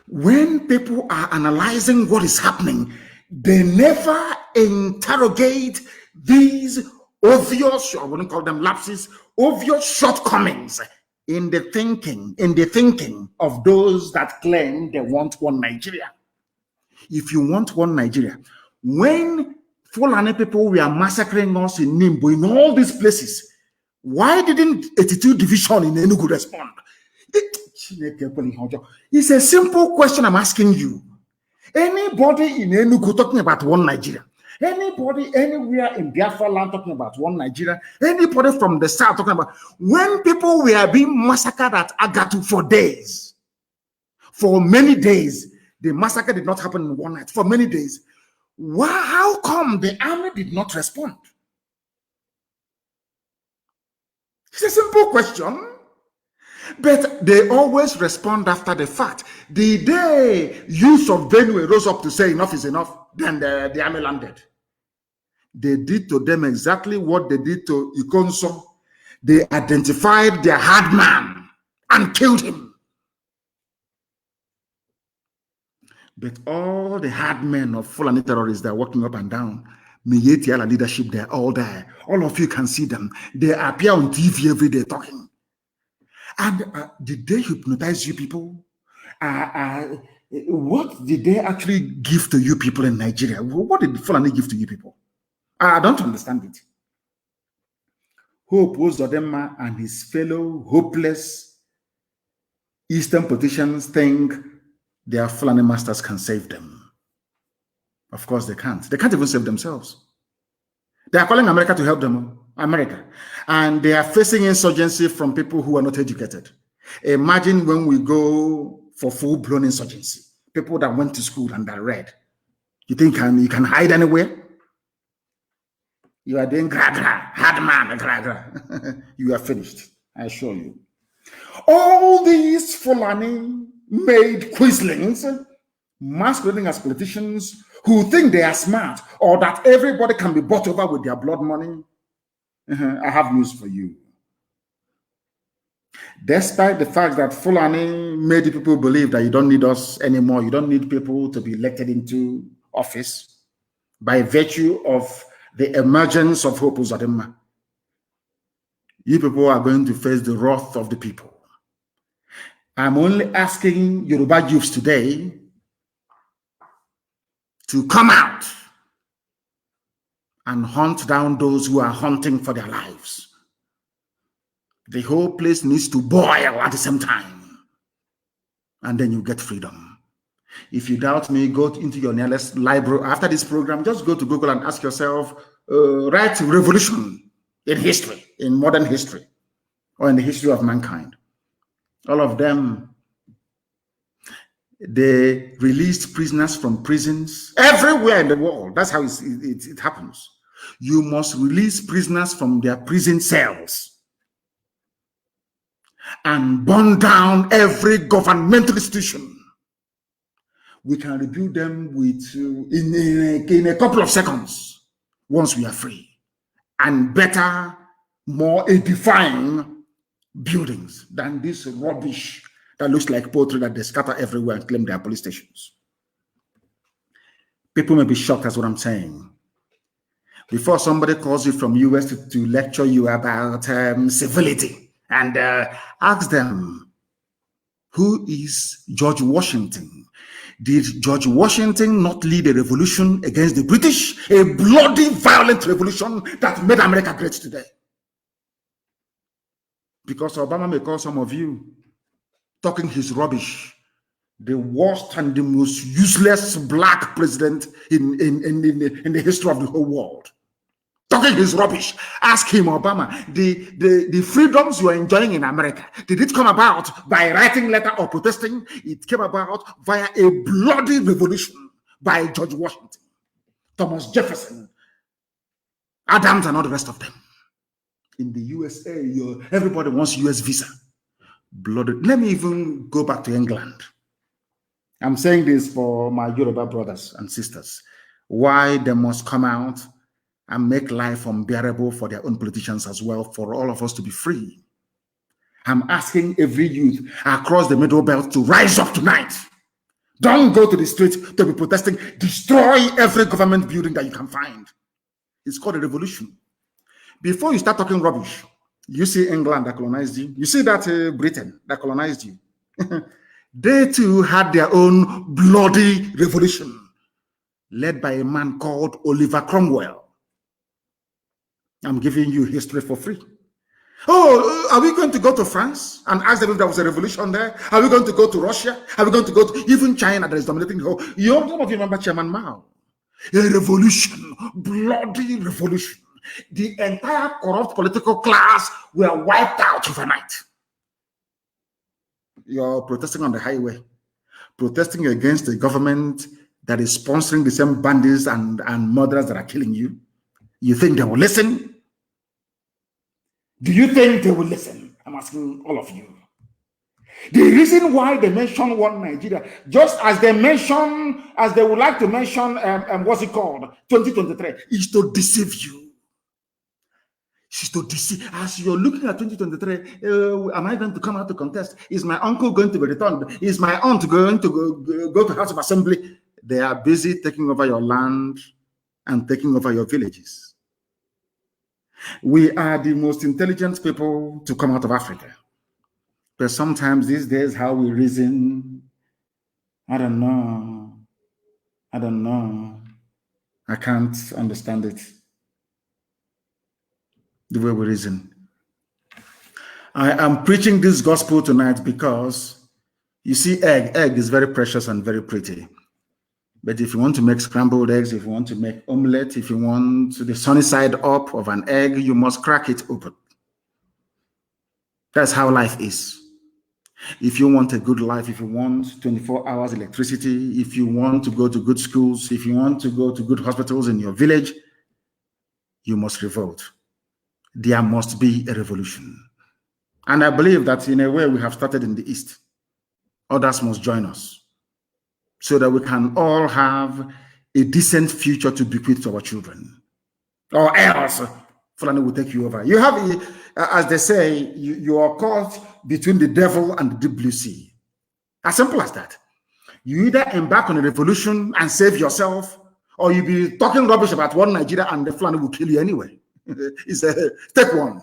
When people are analyzing what is happening, they never interrogate these obvious, I wouldn't call them lapses, obvious shortcomings in the thinking of those that claim they want one Nigeria. If you want one Nigeria, when Fulani people were massacring us in Nimbo, in all these places, why didn't 82 division in Enugu respond? It's a simple question I'm asking you. Anybody in Enugu talking about one Nigeria? Anybody anywhere in Biafra land talking about one Nigeria? Anybody from the south talking about when people were being massacred at Agatu for days? For many days, the massacre did not happen in one night. For many days. How come the army did not respond? It's a simple question. But they always respond after the fact. The day youth of Benue rose up to say enough is enough, then the army landed. They did to them exactly what they did to Ikonso. They identified their hard man and killed him. But all the hard men of Fulani terrorists that are walking up and down, Miyetiala leadership, they're all there. All of you can see them. They appear on TV every day talking. And did they hypnotize you people? What did they actually give to you people in Nigeria? What did Fulani give to you people? I don't understand it. Hope Uzodinma and his fellow hopeless Eastern politicians think their Fulani masters can save them. Of course they can't. They can't even save themselves. They are calling America to help them. America. And they are facing insurgency from people who are not educated. Imagine when we go for full-blown insurgency. People that went to school and that read. You think you can hide anywhere? You are doing gra-gra, hard man, gra-gra. You are finished, I assure you. All these Fulani made quislings, masquerading as politicians, who think they are smart or that everybody can be bought over with their blood money, I have news for you. Despite the fact that Fulani made people believe that you don't need us anymore, you don't need people to be elected into office by virtue of the emergence of Hope Uzodinma, you people are going to face the wrath of the people. I'm only asking Yoruba youths today to come out and hunt down those who are hunting for their lives. The whole place needs to boil at the same time, and then you get freedom. If you doubt me, go into your nearest library after this program. Just go to Google and ask yourself, write revolution in history, in modern history, or in the history of mankind. All of them, they released prisoners from prisons everywhere in the world. That's how it happens. You must release prisoners from their prison cells and burn down every governmental institution. We can rebuild them with in a couple of seconds once we are free, and better, more edifying buildings than this rubbish that looks like poetry that they scatter everywhere and claim they are police stations. People may be shocked at what I'm saying. Before somebody calls you from US to lecture you about civility, and ask them, who is George Washington? Did George Washington not lead a revolution against the British? A bloody, violent revolution that made America great today? Because Obama may call some of you talking his rubbish the worst and the most useless black president in the history of the whole world. Talking his rubbish. Ask him, Obama, the freedoms you are enjoying in America, did it come about by writing letter or protesting? It came about via a bloody revolution by George Washington, Thomas Jefferson, Adams, and all the rest of them. In the USA, everybody wants US visa. Blooded. Let me even go back to England. I'm saying this for my Yoruba brothers and sisters. Why they must come out and make life unbearable for their own politicians as well, for all of us to be free. I'm asking every youth across the Middle Belt to rise up tonight. Don't go to the streets to be protesting. Destroy every government building that you can find. It's called a revolution. Before you start talking rubbish, you see England that colonized you. You see that Britain that colonized you. They too had their own bloody revolution led by a man called Oliver Cromwell. I'm giving you history for free. Oh, are we going to go to France and ask them if there was a revolution there? Are we going to go to Russia? Are we going to go to even China that is dominating the whole? Some of you remember Chairman Mao. A revolution, bloody revolution. The entire corrupt political class were wiped out overnight. You're protesting on the highway, protesting against the government that is sponsoring the same bandits and murderers that are killing you. You think they will listen? Do you think they will listen? I'm asking all of you. The reason why they mention one Nigeria, just as they would like to mention, what's it called, 2023, is to deceive you. It's to deceive. As you're looking at 2023, am I going to come out to contest? Is my uncle going to be returned? Is my aunt going to go to House of Assembly? They are busy taking over your land and taking over your villages. We are the most intelligent people to come out of Africa. But sometimes these days, how we reason, I don't know. I can't understand it. The way we reason. I am preaching this gospel tonight because you see, egg is very precious and very pretty. But if you want to make scrambled eggs, if you want to make omelette, if you want the sunny side up of an egg, you must crack it open. That's how life is. If you want a good life, if you want 24 hours electricity, if you want to go to good schools, if you want to go to good hospitals in your village, you must revolt. There must be a revolution. And I believe that in a way we have started in the East. Others must join us so that we can all have a decent future to bequeath to our children, or else Fulani will take you over. You have, as they say, you are caught between the devil and the deep blue sea. As simple as that. You either embark on a revolution and save yourself, or you be talking rubbish about one Nigeria and the Fulani will kill you anyway. Take one.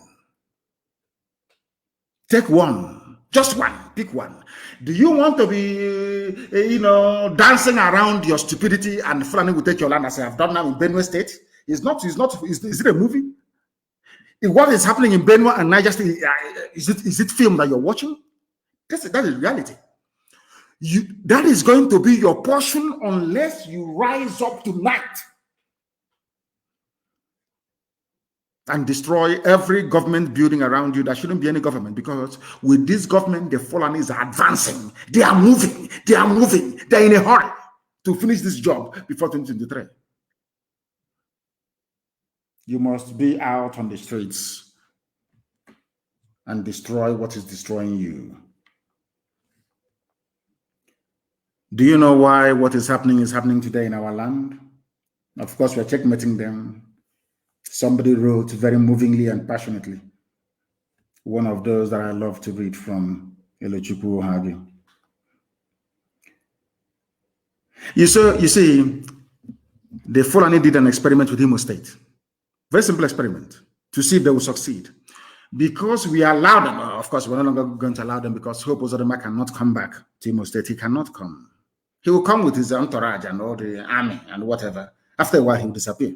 Take one. Just one. Pick one. Do you want to be, dancing around your stupidity and Fulani will take your land as I have done now in Benue State? Is it a movie? What is happening in Benue and Niger State, is it film that you're watching? That is reality. That is going to be your portion unless you rise up tonight and destroy every government building around you. There shouldn't be any government, because with this government, the Fulanis are advancing. They are moving. They are moving. They're in a hurry to finish this job before 2023. You must be out on the streets and destroy what is destroying you. Do you know why what is happening today in our land? Of course, we're checkmating them. Somebody wrote very movingly and passionately, one of those that I love to read from Elochukwu Ohagi. You see, the Fulani did an experiment with Imo State. Very simple experiment to see if they will succeed. Because we allowed them, of course, we're no longer going to allow them, because Hope Uzodinma cannot come back to Imo State. He cannot come. He will come with his entourage and all the army and whatever. After a while, he will disappear.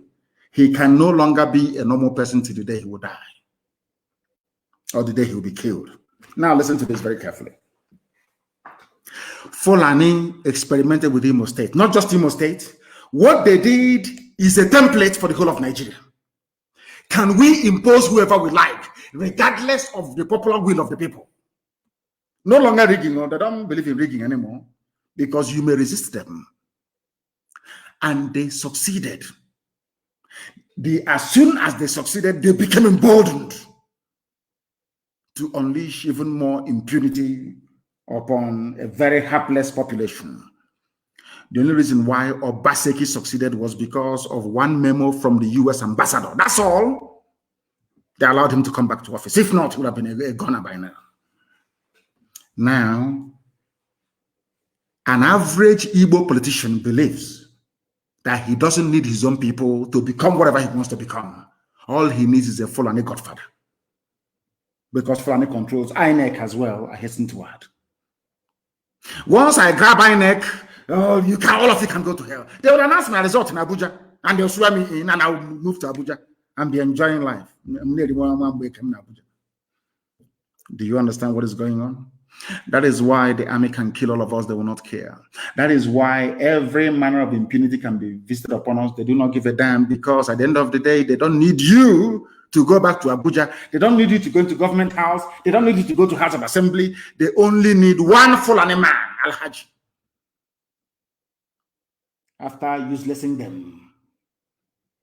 He can no longer be a normal person till the day he will die, or the day he will be killed. Now, listen to this very carefully. Fulani experimented with Imo State, not just Imo State. What they did is a template for the whole of Nigeria. Can we impose whoever we like, regardless of the popular will of the people? No longer rigging, no, they don't believe in rigging anymore, because you may resist them. And they succeeded. As soon as they succeeded, they became emboldened to unleash even more impunity upon a very hapless population. The only reason why Obaseki succeeded was because of one memo from the US ambassador. That's all. They allowed him to come back to office. If not, he would have been a goner by now. Now, an average Igbo politician believes that he doesn't need his own people to become whatever he wants to become. All he needs is a Fulani godfather. Because Fulani controls INEC as well, I hasten to add. Once I grab INEC, all of you can go to hell. They will announce my result in Abuja, and they'll swear me in, and I will move to Abuja and be enjoying life. Do you understand what is going on? That is why the army can kill all of us. They will not care. That is why every manner of impunity can be visited upon us. They do not give a damn, because at the end of the day, they don't need you to go back to Abuja. They don't need you to go into government house. They don't need you to go to House of Assembly. They only need one Fulani man, Al-Haji. After uselessing them,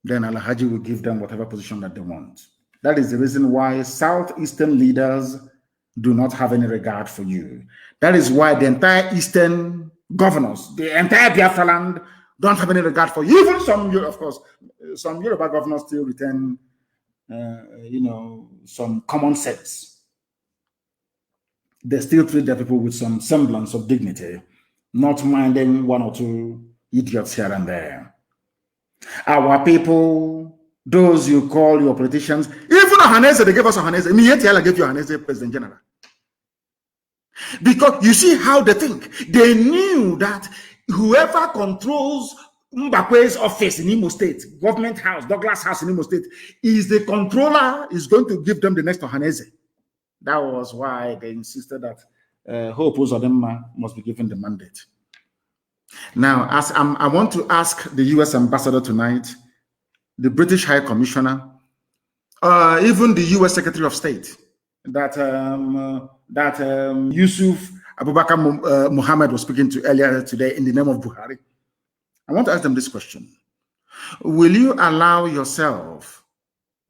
then Al-Haji will give them whatever position that they want. That is the reason why Southeastern leaders do not have any regard for you. That is why the entire Eastern governors, the entire Biafra land, don't have any regard for you. Even some, of course, some Yoruba governors still retain, some common sense. They still treat their people with some semblance of dignity, not minding one or two idiots here and there. Our people, those you call your politicians, even Ohaneze, they gave us Ohaneze. Mietiala gave you Ohaneze President General. Because you see how they think. They knew that whoever controls Mbakwe's office in Imo State, government house, Douglas House in Imo State, is the controller, is going to give them the next Ohaneze. That was why they insisted that Hope Uzodinma must be given the mandate. Now, as I want to ask the US ambassador tonight, the British High Commissioner, even the US Secretary of State, that Yusuf Abubakar Muhammad was speaking to earlier today in the name of Buhari. I want to ask them this question. Will you allow yourself,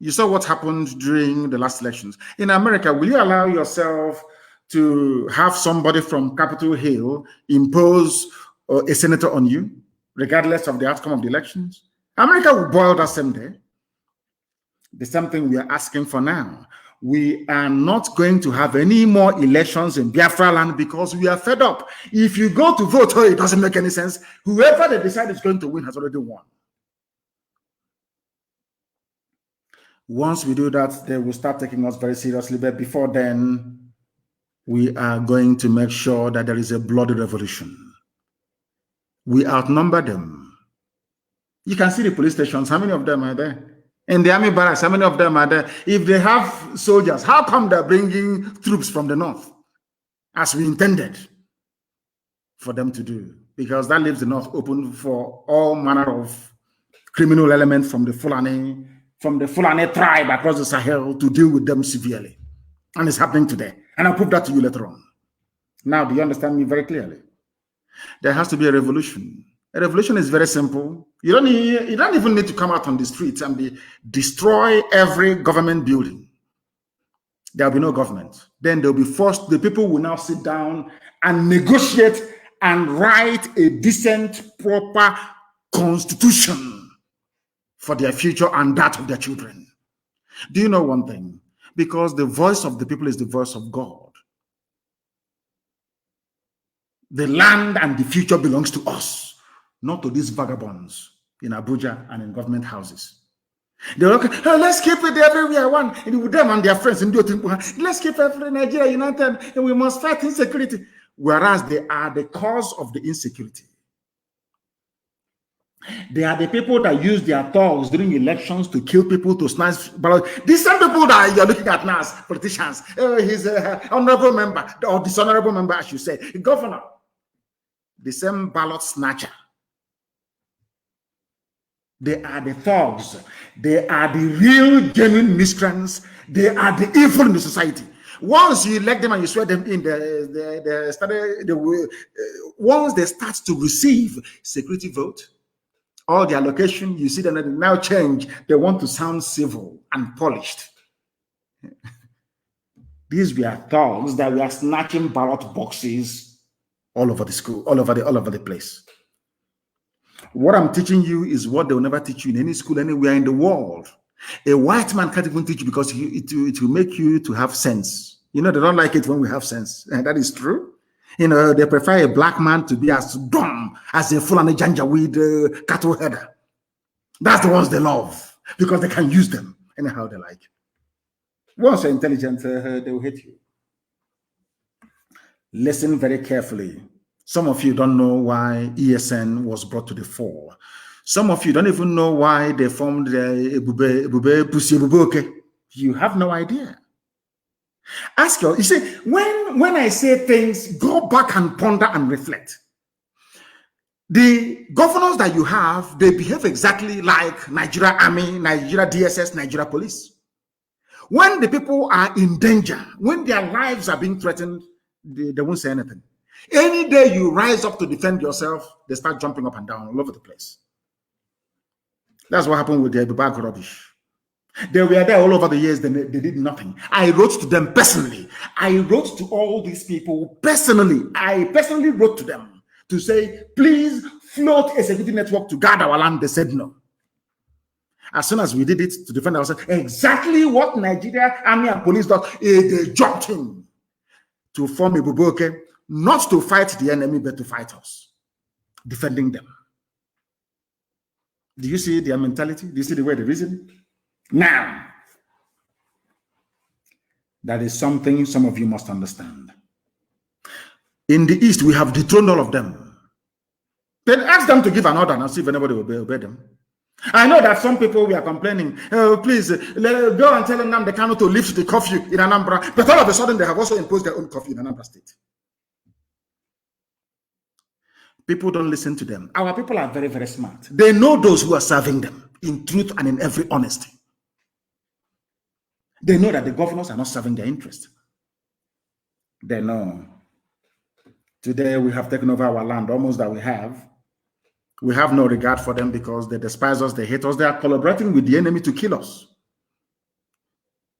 you saw what happened during the last elections. In America, will you allow yourself to have somebody from Capitol Hill impose a senator on you? regardless of the outcome of the elections. America will boil that same day. The same thing we are asking for now. We are not going to have any more elections in Biafra land because we are fed up. If you go to vote, it doesn't make any sense. Whoever they decide is going to win has already won. Once we do that, they will start taking us very seriously. But before then, we are going to make sure that there is a bloody revolution. We outnumber them. You can see the police stations. How many of them are there? In the army barracks, how many of them are there? If they have soldiers, how come they're bringing troops from the north, as we intended for them to do? Because that leaves the north open for all manner of criminal elements from the Fulani tribe across the Sahel to deal with them severely. And it's happening today. And I'll prove that to you later on. Now, do you understand me very clearly? There has to be a revolution. A revolution is very simple. You don't even need to come out on the streets and destroy every government building. There will be no government. Then they'll be forced, the people will now sit down and negotiate and write a decent, proper constitution for their future and that of their children. Do you know one thing? Because the voice of the people is the voice of God. The land and the future belongs to us, not to these vagabonds in Abuja and in government houses. They're like, oh, let's keep it everywhere one. And with them and their friends, let's keep every Nigeria united, and we must fight insecurity. Whereas they are the cause of the insecurity. They are the people that use their thugs during elections to kill people, to snatch ballots. These same people that you're looking at now as politicians. He's an honorable member, or dishonorable member, as you say, governor. The same ballot snatcher. They are the thugs. They are the real genuine miscreants. They are the evil in the society. Once you elect them and you swear them in, once they start to receive security vote, all their location, you see them now change. They want to sound civil and polished. These were thugs that were snatching ballot boxes all over the school, all over the place. What I'm teaching you is what they will never teach you in any school anywhere in the world. A white man can't even teach you because it will make you to have sense. You know, they don't like it when we have sense. And that is true. You know, they prefer a black man to be as dumb as a Fulani Janjaweed cattle header. That's the ones they love because they can use them anyhow they like. Once you're intelligent, they will hate you. Listen very carefully. Some of you don't know why ESN was brought to the fore. Some of you don't even know why they formed the Ebube Pussy Ebuboke. You have no idea. Ask you see, when I say things, go back and ponder and reflect. The governors that you have, they behave exactly like Nigeria Army, Nigeria DSS, Nigeria Police. When the people are in danger, when their lives are being threatened, they won't say anything. Any day you rise up to defend yourself, they start jumping up and down all over the place. That's what happened with the bag rubbish. They were there all over the years, they did nothing. I wrote to them personally. I wrote to all these people personally. I personally wrote to them to say, please float a security network to guard our land. They said no. As soon as we did it to defend ourselves, exactly what Nigeria Army and Police did, they jumped in to form a Buboke, not to fight the enemy, but to fight us, defending them. Do you see their mentality? Do you see the way they reason? Now, that is something some of you must understand. In the East, we have dethroned all of them. Then ask them to give an order and see if anybody will obey them. I know that some people we are complaining, oh, please go and tell Nnamdi Kanu to lift the curfew in Anambra, but all of a sudden they have also imposed their own curfew in Anambra State. People don't listen to them. Our people are very, very smart. They know those who are serving them in truth and in every honesty. They know that the governors are not serving their interest. They know. Today we have taken over our land, almost that we have. We have no regard for them because they despise us, they hate us, they are collaborating with the enemy to kill us.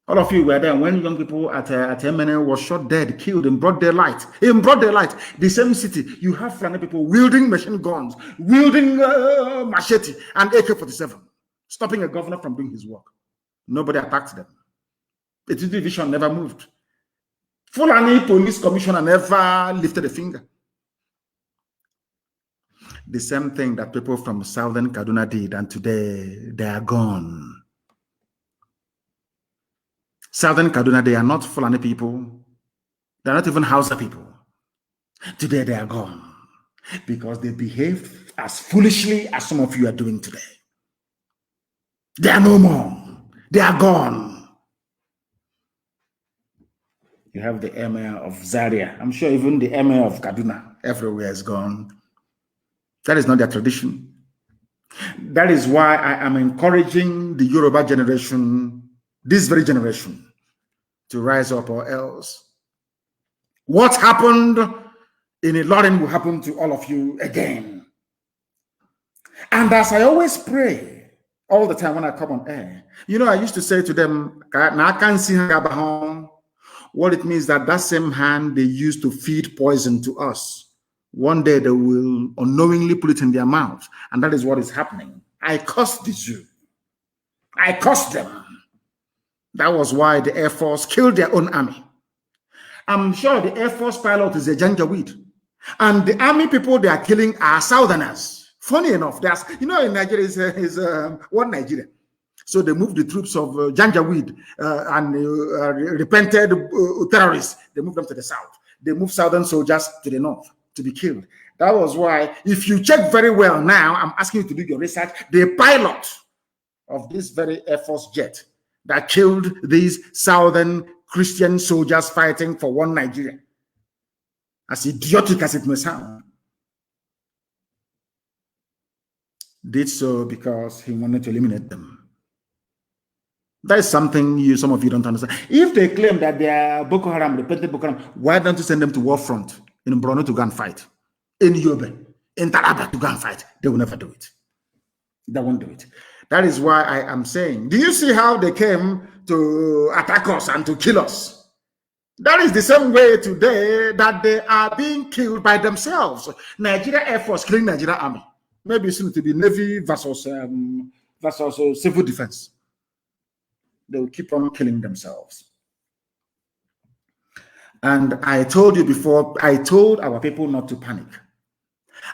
All of you were there when young people at MNL was shot dead, killed in broad daylight. In broad daylight, the same city, you have Fulani people wielding machine guns, wielding machete and AK-47, stopping a governor from doing his work. Nobody attacked them. The division never moved. Fulani police commissioner never lifted a finger. The same thing that people from southern Kaduna did, and today they are gone. Southern Kaduna, they are not Fulani people. They are not even Hausa people. Today they are gone because they behave as foolishly as some of you are doing today. They are no more. They are gone. You have the emir of Zaria. I'm sure even the emir of Kaduna, everywhere is gone. That is not their tradition. That is why I am encouraging the Yoruba generation, this very generation, to rise up, or else what happened in Ilorin will happen to all of you again. And as I always pray all the time when I come on air, you know, I used to say to them, what it means that that same hand they used to feed poison to us, one day they will unknowingly put it in their mouth. And that is what is happening. I cursed the Jew. I cursed them. That was why the Air Force killed their own army. I'm sure the Air Force pilot is a Janjaweed. And the army people they are killing are Southerners. Funny enough, there's, you know, in Nigeria is one Nigeria. So they moved the troops of Janjaweed and repented terrorists. They moved them to the south. They moved Southern soldiers to the north to be killed. That was why, if you check very well now, I'm asking you to do your research, the pilot of this very Air Force jet that killed these Southern Christian soldiers fighting for one Nigeria, as idiotic as it may sound, did so because he wanted to eliminate them. That is something some of you don't understand. If they claim that they are Boko Haram, repentant Boko Haram, why don't you send them to war front in Borno to go and fight? In Yobe, in Taraba to go and fight? They will never do it. They won't do it. That is why I am saying, do you see how they came to attack us and to kill us? That is the same way today that they are being killed by themselves. Nigeria Air Force killing Nigeria Army. Maybe soon to be Navy versus civil defense. They will keep on killing themselves. And I told you before, I told our people not to panic.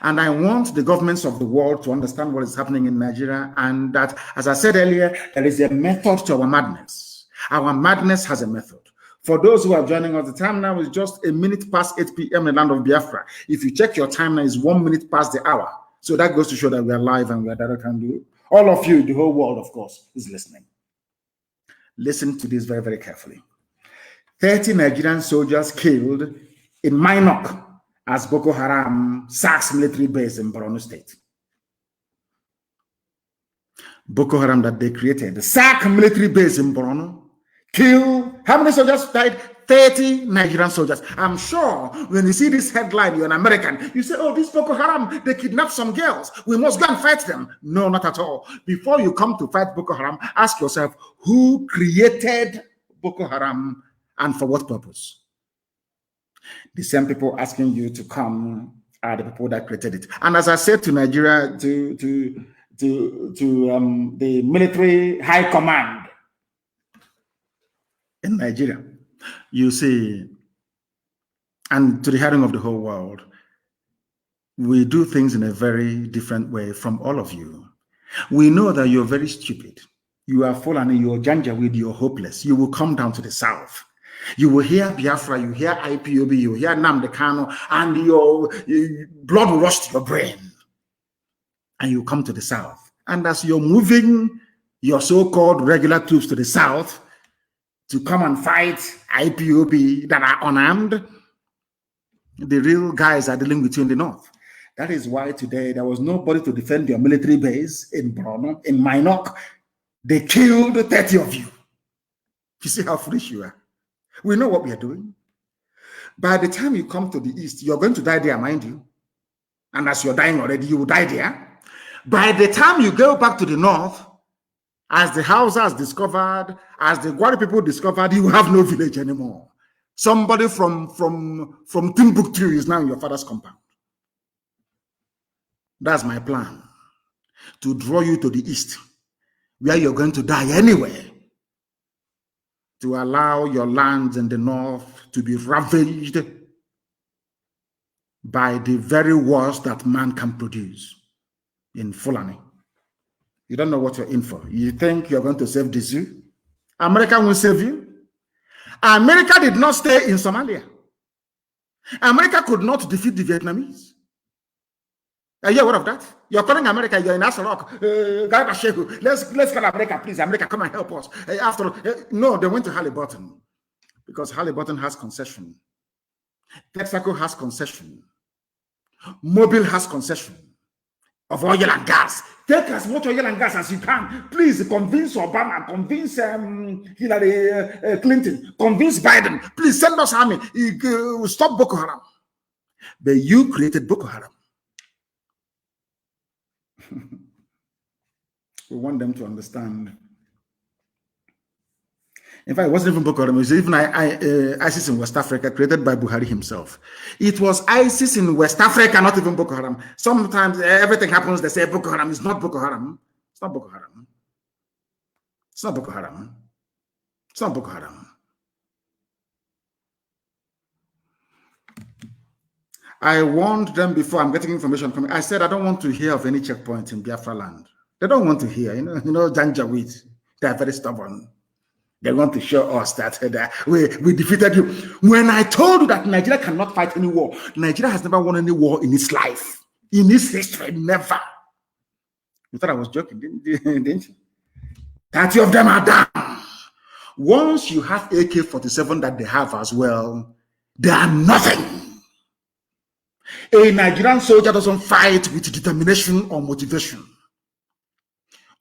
And I want the governments of the world to understand what is happening in Nigeria, and that, as I said earlier, there is a method to our madness. Our madness has a method. For those who are joining us, the time now is just a minute past 8 p.m. in the land of Biafra. If you check your time now, it's 1 minute past the hour. So that goes to show that we are live and we are direct. And all of you, the whole world, of course, is listening. Listen to this very, very carefully. 30 Nigerian soldiers killed in Minok as Boko Haram sacks military base in Borno State. Boko Haram that they created, the sack military base in Borno, kill, how many soldiers died? 30 Nigerian soldiers. I'm sure when you see this headline, you're an American, you say, oh, this Boko Haram, they kidnapped some girls. We must go and fight them. No, not at all. Before you come to fight Boko Haram, ask yourself, who created Boko Haram and for what purpose? The same people asking you to come are the people that created it. And as I said to Nigeria, to the military high command in Nigeria, you see, and to the hearing of the whole world, we do things in a very different way from all of you. We know that you're very stupid. You are fallen, you're Janjaweed, you're hopeless. You will come down to the south. You will hear Biafra, you hear IPOB, you hear Nnamdi Kanu, and your blood will rush to your brain. And you come to the south. And as you're moving your so-called regular troops to the south to come and fight IPOB that are unarmed, the real guys are dealing with you in the north. That is why today there was nobody to defend your military base in Borno, in Minok. They killed 30 of you. You see how foolish you are. We know what we are doing. By the time you come to the east, you're going to die there, mind you. And as you're dying already, you will die there. By the time you go back to the north, As the Hausas discovered, as the Gwari people discovered, you have no village anymore. Somebody from Timbuktu is now in your father's compound. That's my plan. To draw you to the east, where you're going to die anyway. To allow your lands in the north to be ravaged by the very worst that man can produce in Fulani. You don't know what you're in for. You think you're going to save the zoo? America will save you. America did not stay in Somalia. America could not defeat the Vietnamese. Are you aware of that? You're calling America, you're in Asarok. Let's call America, please. America, come and help us. After all, no, they went to Halliburton because Halliburton has concession. Texaco has concession. Mobile has concession of oil and gas. Take as much oil and gas as you can. Please convince Obama, convince Hillary Clinton, convince Biden. Please send us army. Stop Boko Haram. But you created Boko Haram. We want them to understand. In fact, it wasn't even Boko Haram. It was even ISIS in West Africa, created by Buhari himself. It was ISIS in West Africa, not even Boko Haram. Sometimes everything happens, they say Boko Haram. It's not Boko Haram. It's not Boko Haram. It's not Boko Haram. It's not Boko Haram. I warned them before. I'm getting information coming. I said I don't want to hear of any checkpoint in Biafra land. They don't want to hear. You know, Janjaweed. They are very stubborn. They want to show us that we defeated you. When I told you that Nigeria cannot fight any war, Nigeria has never won any war in its life, in its history, never. You thought I was joking, didn't you? 30 of them are down. Once you have AK-47 that they have as well, they are nothing. A Nigerian soldier doesn't fight with determination or motivation.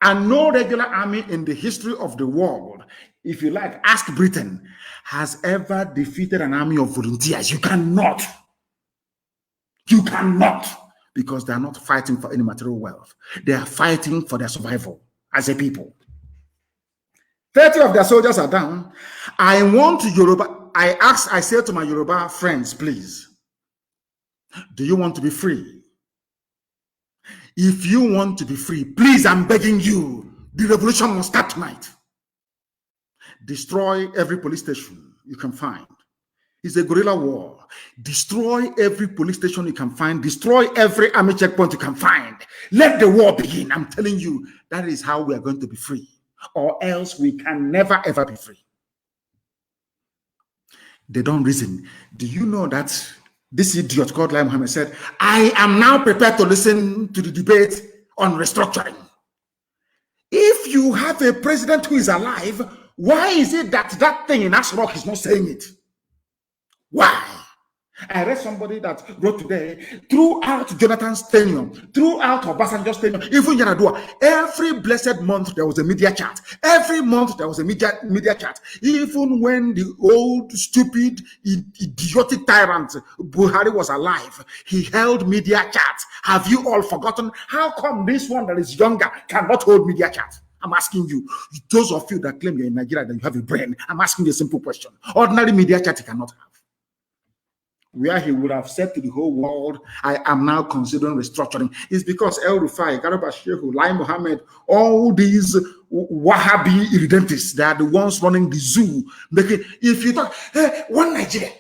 And no regular army in the history of the world, if you like, ask Britain, has ever defeated an army of volunteers. You cannot. You cannot. Because they are not fighting for any material wealth. They are fighting for their survival as a people. 30 of their soldiers are down. I want Yoruba. I say to my Yoruba friends, please, do you want to be free? If you want to be free, please, I'm begging you, the revolution must start tonight. Destroy every police station you can find. It's a guerrilla war. Destroy every police station you can find. Destroy every army checkpoint you can find. Let the war begin. I'm telling you, that is how we are going to be free. Or else we can never, ever be free. They don't reason. Do you know that this idiot called Lai Mohammed said, I am now prepared to listen to the debate on restructuring. If you have a president who is alive, why is it that that thing in Asrock is not saying it? Why? I read somebody that wrote today, throughout Jonathan's tenure, throughout Obasanjo's tenure, even Yaradua, every blessed month there was a media chat. Every month there was a media chat. Even when the old, stupid, idiotic tyrant Buhari was alive, he held media chats. Have you all forgotten? How come this one that is younger cannot hold media chat? I'm asking you, those of you that claim you're in Nigeria, that you have a brain, I'm asking you a simple question. Ordinary media chat he cannot have. Where he would have said to the whole world, I am now considering restructuring, is because El Rufai, Garba Shehu, Lai Mohammed, all these Wahhabi irredentists, they are the ones running the zoo. If you talk, hey, one Nigeria,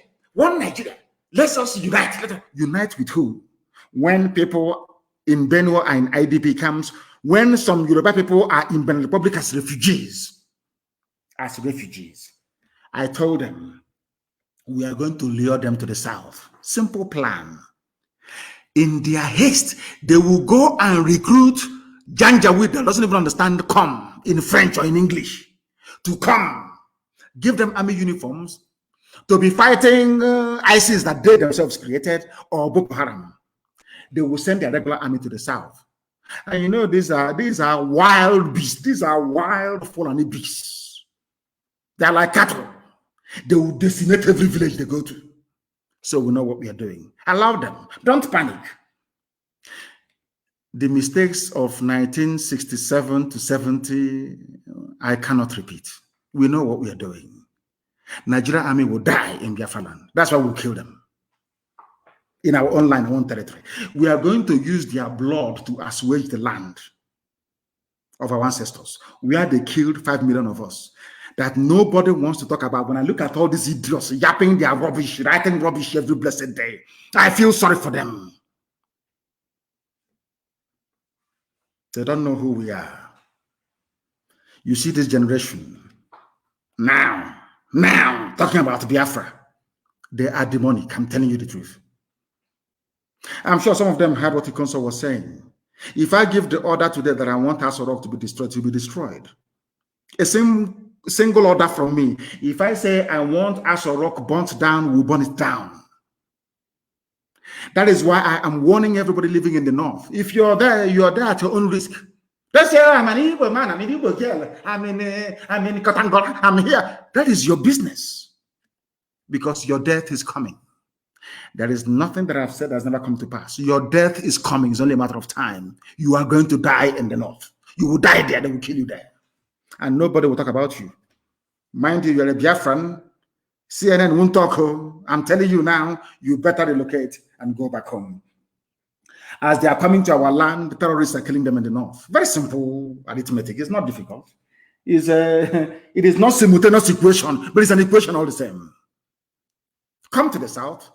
let us unite. Let us unite with who? When people in Benue are in IDP camps, when some Yoruba people are in Benin Republic as refugees, I told them, we are going to lure them to the south. Simple plan. In their haste, they will go and recruit Janjaweed that doesn't even understand come in French or in English to come. Give them army uniforms to be fighting ISIS that they themselves created or Boko Haram. They will send their regular army to the south. And you know, these are wild beasts. These are wild Fulani beasts. They are like cattle. They will decimate every village they go to. So we know what we are doing. Allow them. Don't panic. The mistakes of 1967 to 70, I cannot repeat. We know what we are doing. Nigerian army will die in Biafra land. That's why we'll kill them. In our own land, our own territory. We are going to use their blood to assuage the land of our ancestors, where they killed 5 million of us, that nobody wants to talk about. When I look at all these idiots yapping their rubbish, writing rubbish every blessed day, I feel sorry for them. They don't know who we are. You see this generation now talking about Biafra. They are demonic. I'm telling you the truth. I'm sure some of them heard what Ikonso was saying. If I give the order today that I want Aso Rock to be destroyed, to be destroyed. A single order from me. If I say I want Aso Rock burnt down, we'll burn it down. That is why I am warning everybody living in the north. If you're there at your own risk. Let's say, I'm an Igbo man, I'm an Igbo girl, I'm in Katangora, I'm here. That is your business. Because your death is coming. There is nothing that I've said that has never come to pass. Your death is coming. It's only a matter of time. You are going to die in the north. You will die there. They will kill you there. And nobody will talk about you. Mind you, you're a Biafran. CNN won't talk. I'm telling you now, you better relocate and go back home. As they are coming to our land, the terrorists are killing them in the north. Very simple arithmetic. It's not difficult. It is not simultaneous equation, but it's an equation all the same. Come to the south.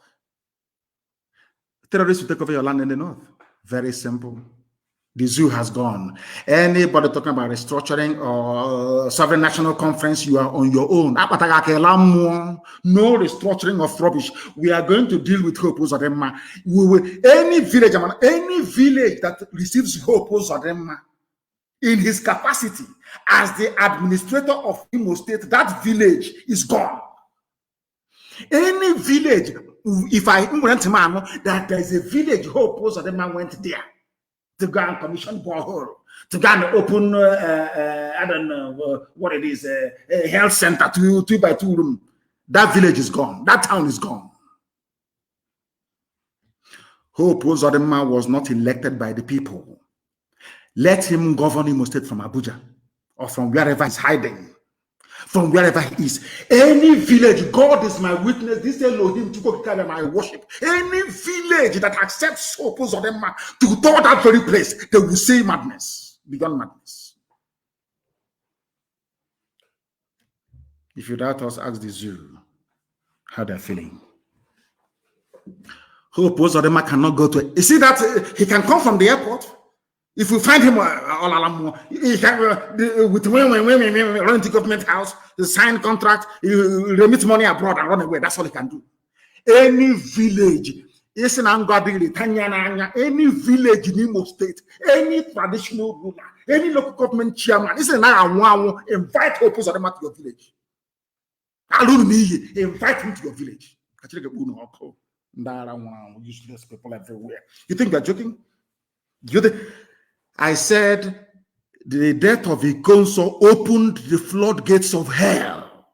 Terrorists will take over your land in the north. Very simple. The zoo has gone. Anybody talking about restructuring or sovereign national conference, you are on your own. No restructuring of rubbish. We are going to deal with Hope Uzodinma. Any village that receives Hope Uzodinma in his capacity as the administrator of Imo State, that village is gone. Any village, if I went to Mamo, that there is a village Hope Uzodinma went there to go and commission borehole, to go and open, I don't know what it is, a health center, 2x2 room. That village is gone. That town is gone. Hope Uzodinma was not elected by the people. Let him govern Imo State from Abuja or from wherever he's hiding. From wherever he is. Any village, God is my witness, this Elohim to go carry my worship. Any village that accepts Hope Uzodinma to go to that very place, they will say madness, beyond madness. If you doubt us, ask the zoo how they're feeling. Hope Uzodinma cannot go to. You see that he can come from the airport. If we find him he can with run to government house, sign contract, remit money abroad and run away. That's all he can do. Any village, any village in Imo State, any traditional ruler, any local government chairman, invite Hope Uzodinma to your village. Invite him to your village. Useless people everywhere. You think they're joking? I said the death of Ikonso opened the floodgates of hell.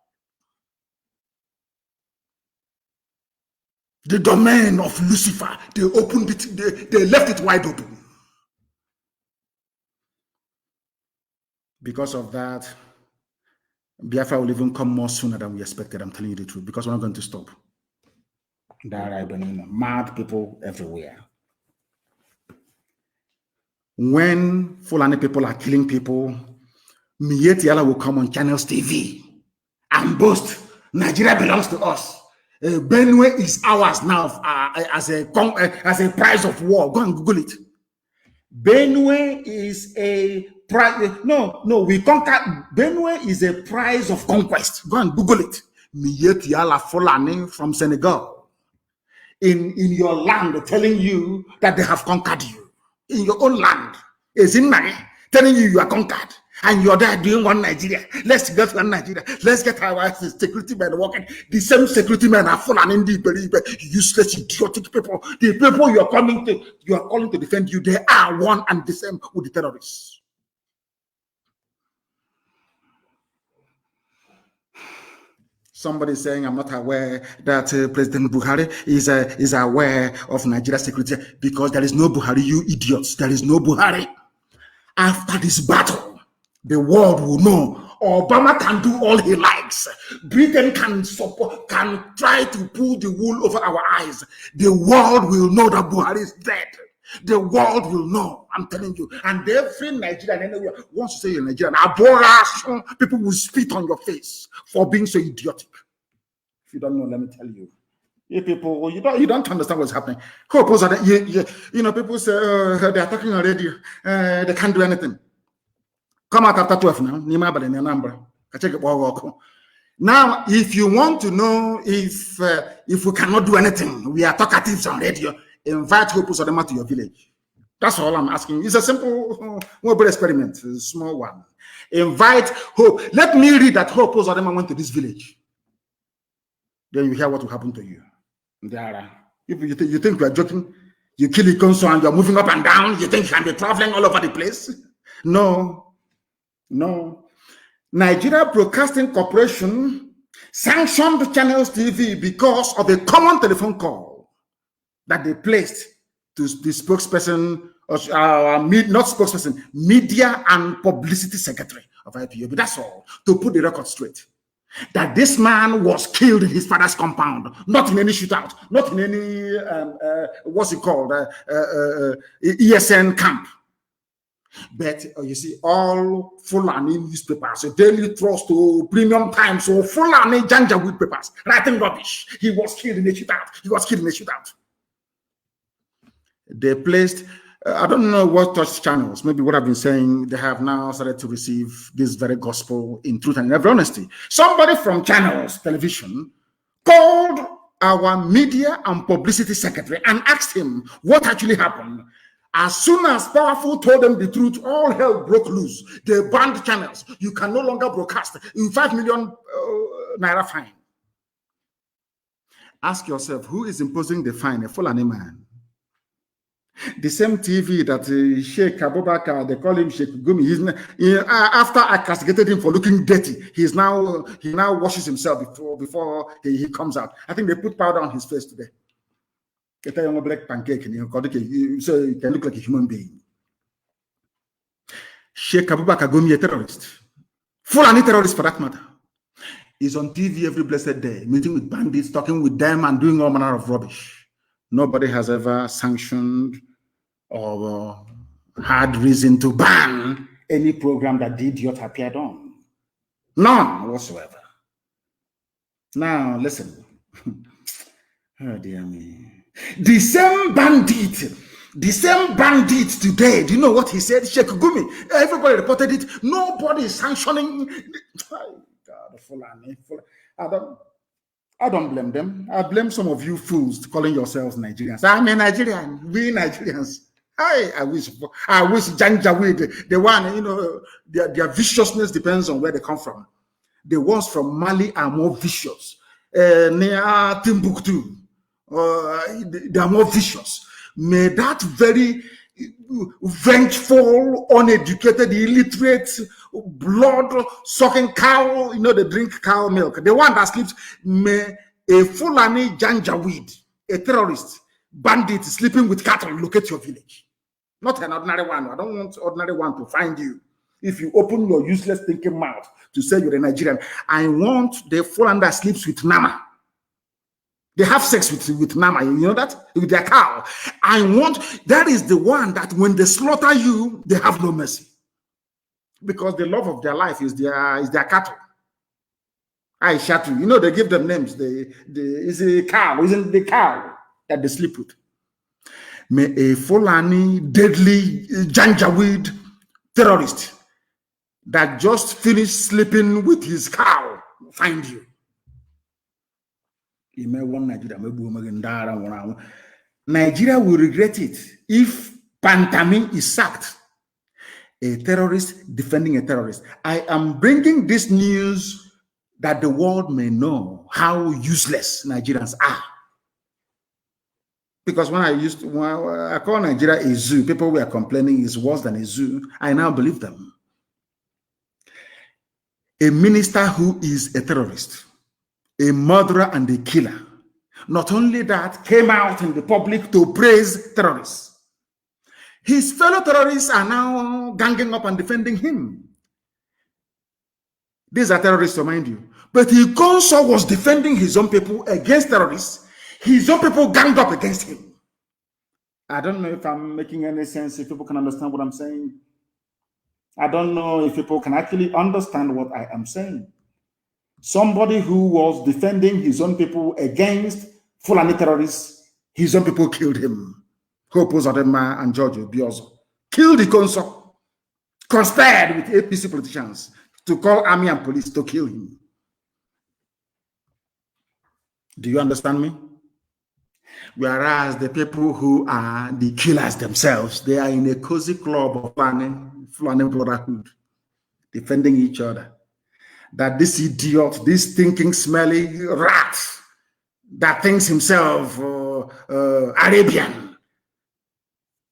The domain of Lucifer, they opened it, they left it wide open. Because of that, Biafra will even come more sooner than we expected. I'm telling you the truth, because we're not going to stop. Mad people everywhere. When Fulani people are killing people, Miyetti Allah will come on Channels TV and boast, Nigeria belongs to us. Benue is ours now as a prize of war. Go and Google it. Benue is a prize. No, we conquered. Benue is a prize of conquest. Go and Google it. Miyetti Allah Fulani from Senegal in your land telling you that they have conquered you. In your own land, is in Mali, telling you are conquered, and you're there doing one Nigeria. Let's get one Nigeria. Let's get our security men working. The same security men are full and useless, idiotic people. The people you are calling to defend you, they are one and the same with the terrorists. Somebody saying I'm not aware that President Buhari is aware of Nigeria's security because there is no Buhari, you idiots. There is no Buhari. After this battle, the world will know Obama can do all he likes. Britain can try to pull the wool over our eyes. The world will know that Buhari is dead. The world will know. I'm telling you. And every Nigerian anywhere wants to say you're Nigerian. People will spit on your face for being so idiotic. If you don't know, let me tell you. You people, you don't understand what's happening. People say they are talking already. They can't do anything. Come out after 12 now. Now, if you want to know if we cannot do anything, we are talkatives on radio. Invite Hope Uzodinma to your village. That's all I'm asking. It's a simple mobile experiment, a small one. Invite Hope. Let me read that Hope Uzodinma went to this village. Then you hear what will happen to you. If you think we are joking, you kill a console and you're moving up and down, you think you can be traveling all over the place? No. Nigeria Broadcasting Corporation sanctioned Channels TV because of a common telephone call that they placed to the spokesperson, not spokesperson, media and publicity secretary of IPOB. That's all, to put the record straight. That this man was killed in his father's compound, not in any shootout, not in any, what's it called, ESN camp. But you see, all Fulani newspapers, Daily Trust to Premium Times, so Fulani Janjaweed papers, writing rubbish. He was killed in a shootout. They placed, I don't know what touch channels, maybe what I've been saying, they have now started to receive this very gospel in truth and in every honesty. Somebody from Channels Television called our media and publicity secretary and asked him what actually happened. As soon as Powerful told them the truth, all hell broke loose. They banned Channels. You can no longer broadcast. In 5 million naira fine. Ask yourself, who is imposing the fine? A Fulani man. The same TV that Sheikh Abubakar, they call him Sheikh Gumi. After I castigated him for looking dirty, he now washes himself before he comes out. I think they put powder on his face today. Get a young black pancake, so he can look like a human being. Sheikh Abubakar Gumi, a terrorist, Fulani terrorist for that matter, is on TV every blessed day, meeting with bandits, talking with them, and doing all manner of rubbish. Nobody has ever sanctioned or had reason to ban any program that the idiot appeared on. None whatsoever. Now, listen. Oh, dear me. The same bandit today, do you know what he said? Sheikh Gumi, everybody reported it. Nobody is sanctioning. Oh, God, Fulani. I don't blame them. I blame some of you fools calling yourselves Nigerians. I'm a Nigerian. We Nigerians. I wish Janjaweed, the one, their viciousness depends on where they come from. The ones from Mali are more vicious. Near Timbuktu, they are more vicious. May that very vengeful, uneducated, illiterate, blood-sucking cow, they drink cow milk. The one that sleeps, may a Fulani Janjaweed, a terrorist, bandit sleeping with cattle, locate your village. Not an ordinary one. I don't want ordinary one to find you. If you open your useless thinking mouth to say you're a Nigerian, I want the Fulani that sleeps with Nama. They have sex with Nama, you know that? With their cow. That is the one that when they slaughter you, they have no mercy. Because the love of their life is their cattle. I shatu. They give them names. It's a cow, isn't the cow that they sleep with. May a Fulani, deadly Janjaweed terrorist that just finished sleeping with his cow find you. Nigeria will regret it if Pantami is sacked. A terrorist defending a terrorist. I am bringing this news that the world may know how useless Nigerians are. Because when I call Nigeria a zoo, people were complaining it's worse than a zoo. I now believe them. A minister who is a terrorist, a murderer and a killer. Not only that, came out in the public to praise terrorists. His fellow terrorists are now ganging up and defending him. These are terrorists, to mind you. But Ikonso was defending his own people against terrorists. His own people ganged up against him. I don't know if I'm making any sense, if people can understand what I'm saying. I don't know if people can actually understand what I am saying. Somebody who was defending his own people against Fulani terrorists, his own people killed him. Hope Uzodinma and George Obiozo killed Ikonso, conspired with APC politicians to call army and police to kill him. Do you understand me? Whereas the people who are the killers themselves, they are in a cozy club of Fulani brotherhood, defending each other. That this idiot, this thinking, smelly rat that thinks himself Arabian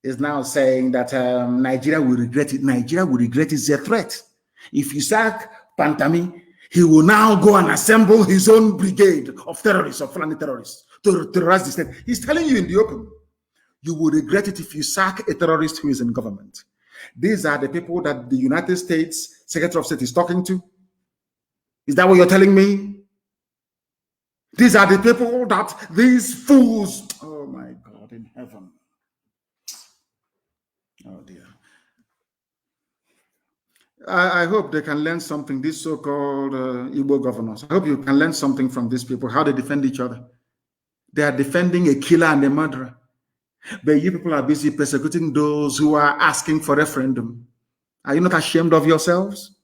is now saying that Nigeria will regret it. Nigeria will regret it. It's a threat. If you sack Pantami, he will now go and assemble his own brigade of terrorists, of Fulani terrorists, to terrorize the state. He's telling you in the open, you will regret it if you sack a terrorist who is in government. These are the people that the United States Secretary of State is talking to. Is that what you're telling me? These are the people that these fools, oh my God in heaven. Oh dear. I hope they can learn something, these so-called Igbo governors. I hope you can learn something from these people, how they defend each other. They are defending a killer and a murderer. But you people are busy persecuting those who are asking for referendum. Are you not ashamed of yourselves?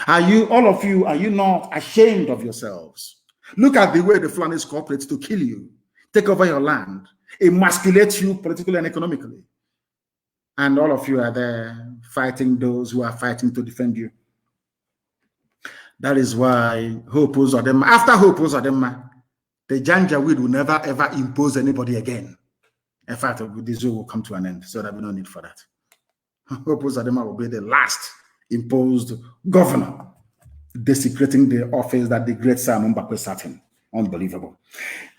Are you, all of you, are you not ashamed of yourselves? Look at the way the Fulanis cooperate to kill you, take over your land, emasculate you politically and economically. And all of you are there fighting those who are fighting to defend you. That is why Hope Uzodinma, after Hope Uzodinma, the Janjaweed will never ever impose anybody again. In fact, this will come to an end, so that we don't need for that. Hope Uzodinma will be the last imposed governor, desecrating the office that the great Simon Mbakwe sat in. Unbelievable.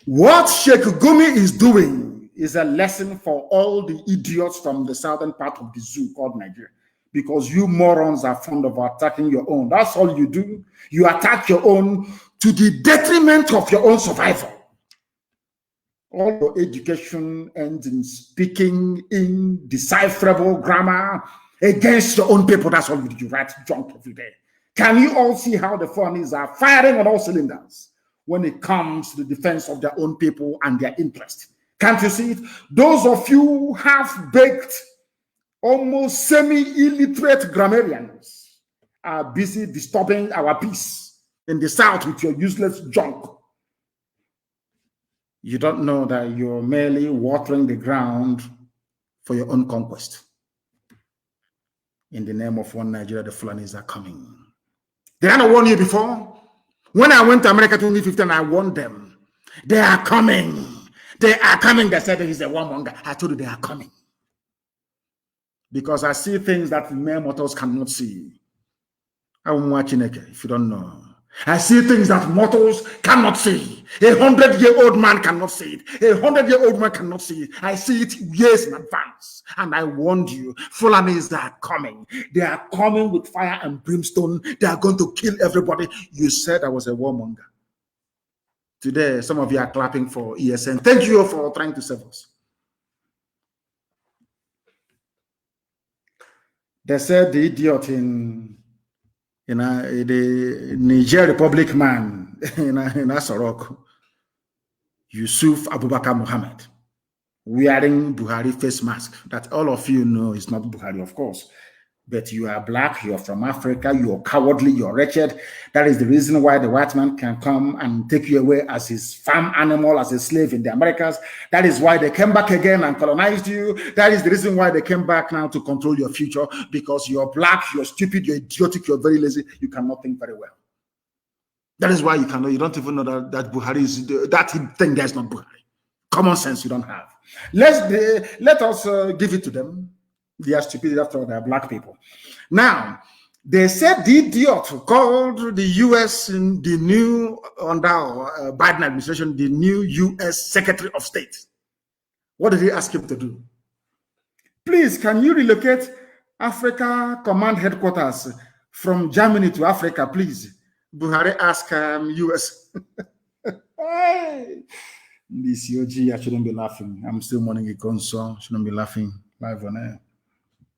What Sheikh Gumi is doing is a lesson for all the idiots from the southern part of the zoo called Nigeria, because you morons are fond of attacking your own. That's all you do. You attack your own to the detriment of your own survival. All your education ends in speaking indecipherable grammar against your own people. That's all you do. You write junk every day. Can you all see how the foreigners are firing on all cylinders when it comes to the defense of their own people and their interest? Can't you see it? Those of you half-baked, almost semi-illiterate grammarians are busy disturbing our peace in the South with your useless junk. You don't know that you're merely watering the ground for your own conquest. In the name of one Nigeria, the Fulanis are coming. Did I not warn you before? When I went to America 2015, I warned them. They are coming. They are coming. They said he's a warmonger. I told you they are coming. Because I see things that mere mortals cannot see. I'm watching it, if you don't know. I see things that mortals cannot see. 100-year-old man cannot see it. 100-year-old man cannot see it. I see it years in advance. And I warned you, Fulanis are coming. They are coming with fire and brimstone. They are going to kill everybody. You said I was a warmonger. Today, some of you are clapping for ESN. Thank you for trying to save us. They said the idiot in the Niger Republic man in Asorok, Yusuf Abubakar Muhammad, wearing Buhari face mask. That all of you know is not Buhari, of course. But you are black, you're from Africa, you're cowardly, you're wretched. That is the reason why the white man can come and take you away as his farm animal, as a slave in the Americas. That is why they came back again and colonized you. That is the reason why they came back now to control your future, because you're black, you're stupid, you're idiotic, you're very lazy, you cannot think very well. That is why you don't even know that Buhari is, that thing there is not Buhari. Common sense you don't have. Let us give it to them. They are stupid, after all, they are black people. Now, They said the idiot called the U.S. in the new, under Biden administration, the new U.S. Secretary of State. What did he ask him to do? Please, can you relocate Africa Command Headquarters from Germany to Africa, please? Buhari asked U.S. Hey, this COG, I shouldn't be laughing. I'm still mourning a console. Shouldn't be laughing live on air.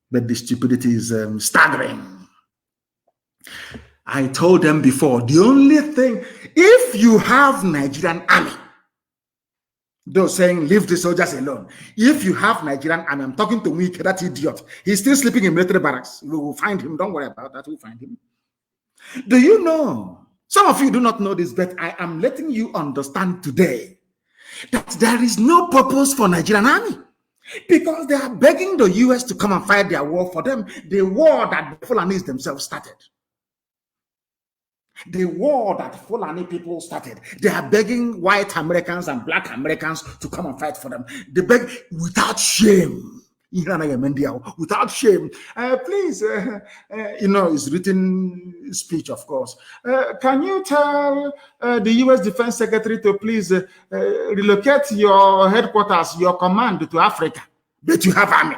But the stupidity is staggering. I told them before, the only thing, if you have Nigerian army, those saying leave the soldiers alone. If you have Nigerian army, I'm talking to Wike, that idiot. He's still sleeping in military barracks. We will find him. Don't worry about that. We'll find him. Do you know? Some of you do not know this, but I am letting you understand today that there is no purpose for Nigerian army, because they are begging the US to come and fight their war for them, the war that the Fulanis themselves started. The war that Fulani people started. They are begging white Americans and black Americans to come and fight for them. They beg without shame. Without shame. Please, it's written speech, of course. Can you tell the U.S. Defense Secretary to please relocate your headquarters, your command to Africa? But you have army.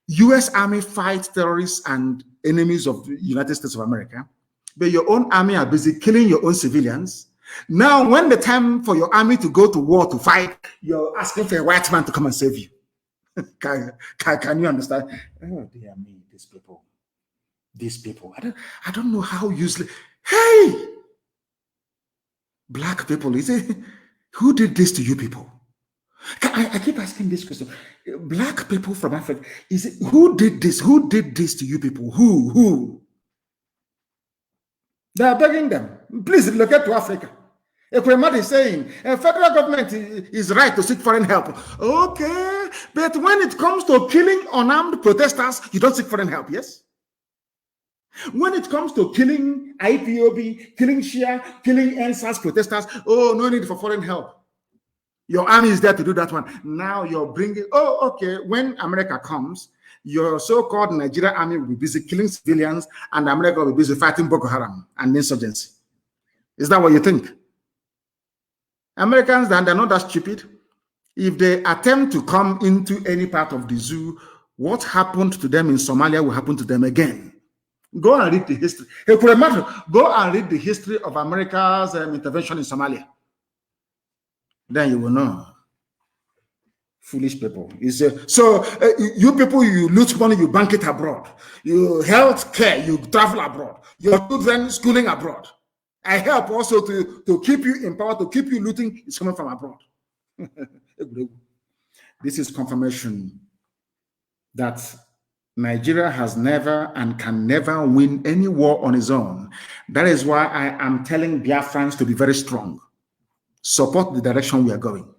U.S. Army fights terrorists and enemies of the United States of America. But your own army are busy killing your own civilians. Now, when the time for your army to go to war to fight, you're asking for a white man to come and save you. Can you understand? Oh, dear me, these people. I don't know how useless. Hey, black people, is it? Who did this to you people? I keep asking this question. Black people from Africa, is it who did this? Who did this to you people? Who? They are begging them, please relocate to Africa. Ekwemad is saying, federal government is right to seek foreign help. Okay, but when it comes to killing unarmed protesters, you don't seek foreign help, yes? When it comes to killing IPOB, killing Shia, killing NSAS protesters, oh, no need for foreign help. Your army is there to do that one. Now you're bringing, okay, when America comes, your so-called Nigerian army will be busy killing civilians, and America will be busy fighting Boko Haram and insurgency. Is that what you think? Americans, they're not that stupid. If they attempt to come into any part of the zoo, what happened to them in Somalia will happen to them again. Go and read the history. Go and read the history of America's intervention in Somalia. Then you will know. Foolish people. You people, you loot money, you bank it abroad. You health care, you travel abroad. Your children schooling abroad. I help also to keep you in power, to keep you looting. It's coming from abroad. This is confirmation that Nigeria has never and can never win any war on its own. That is why I am telling Biafrans to be very strong. Support the direction we are going.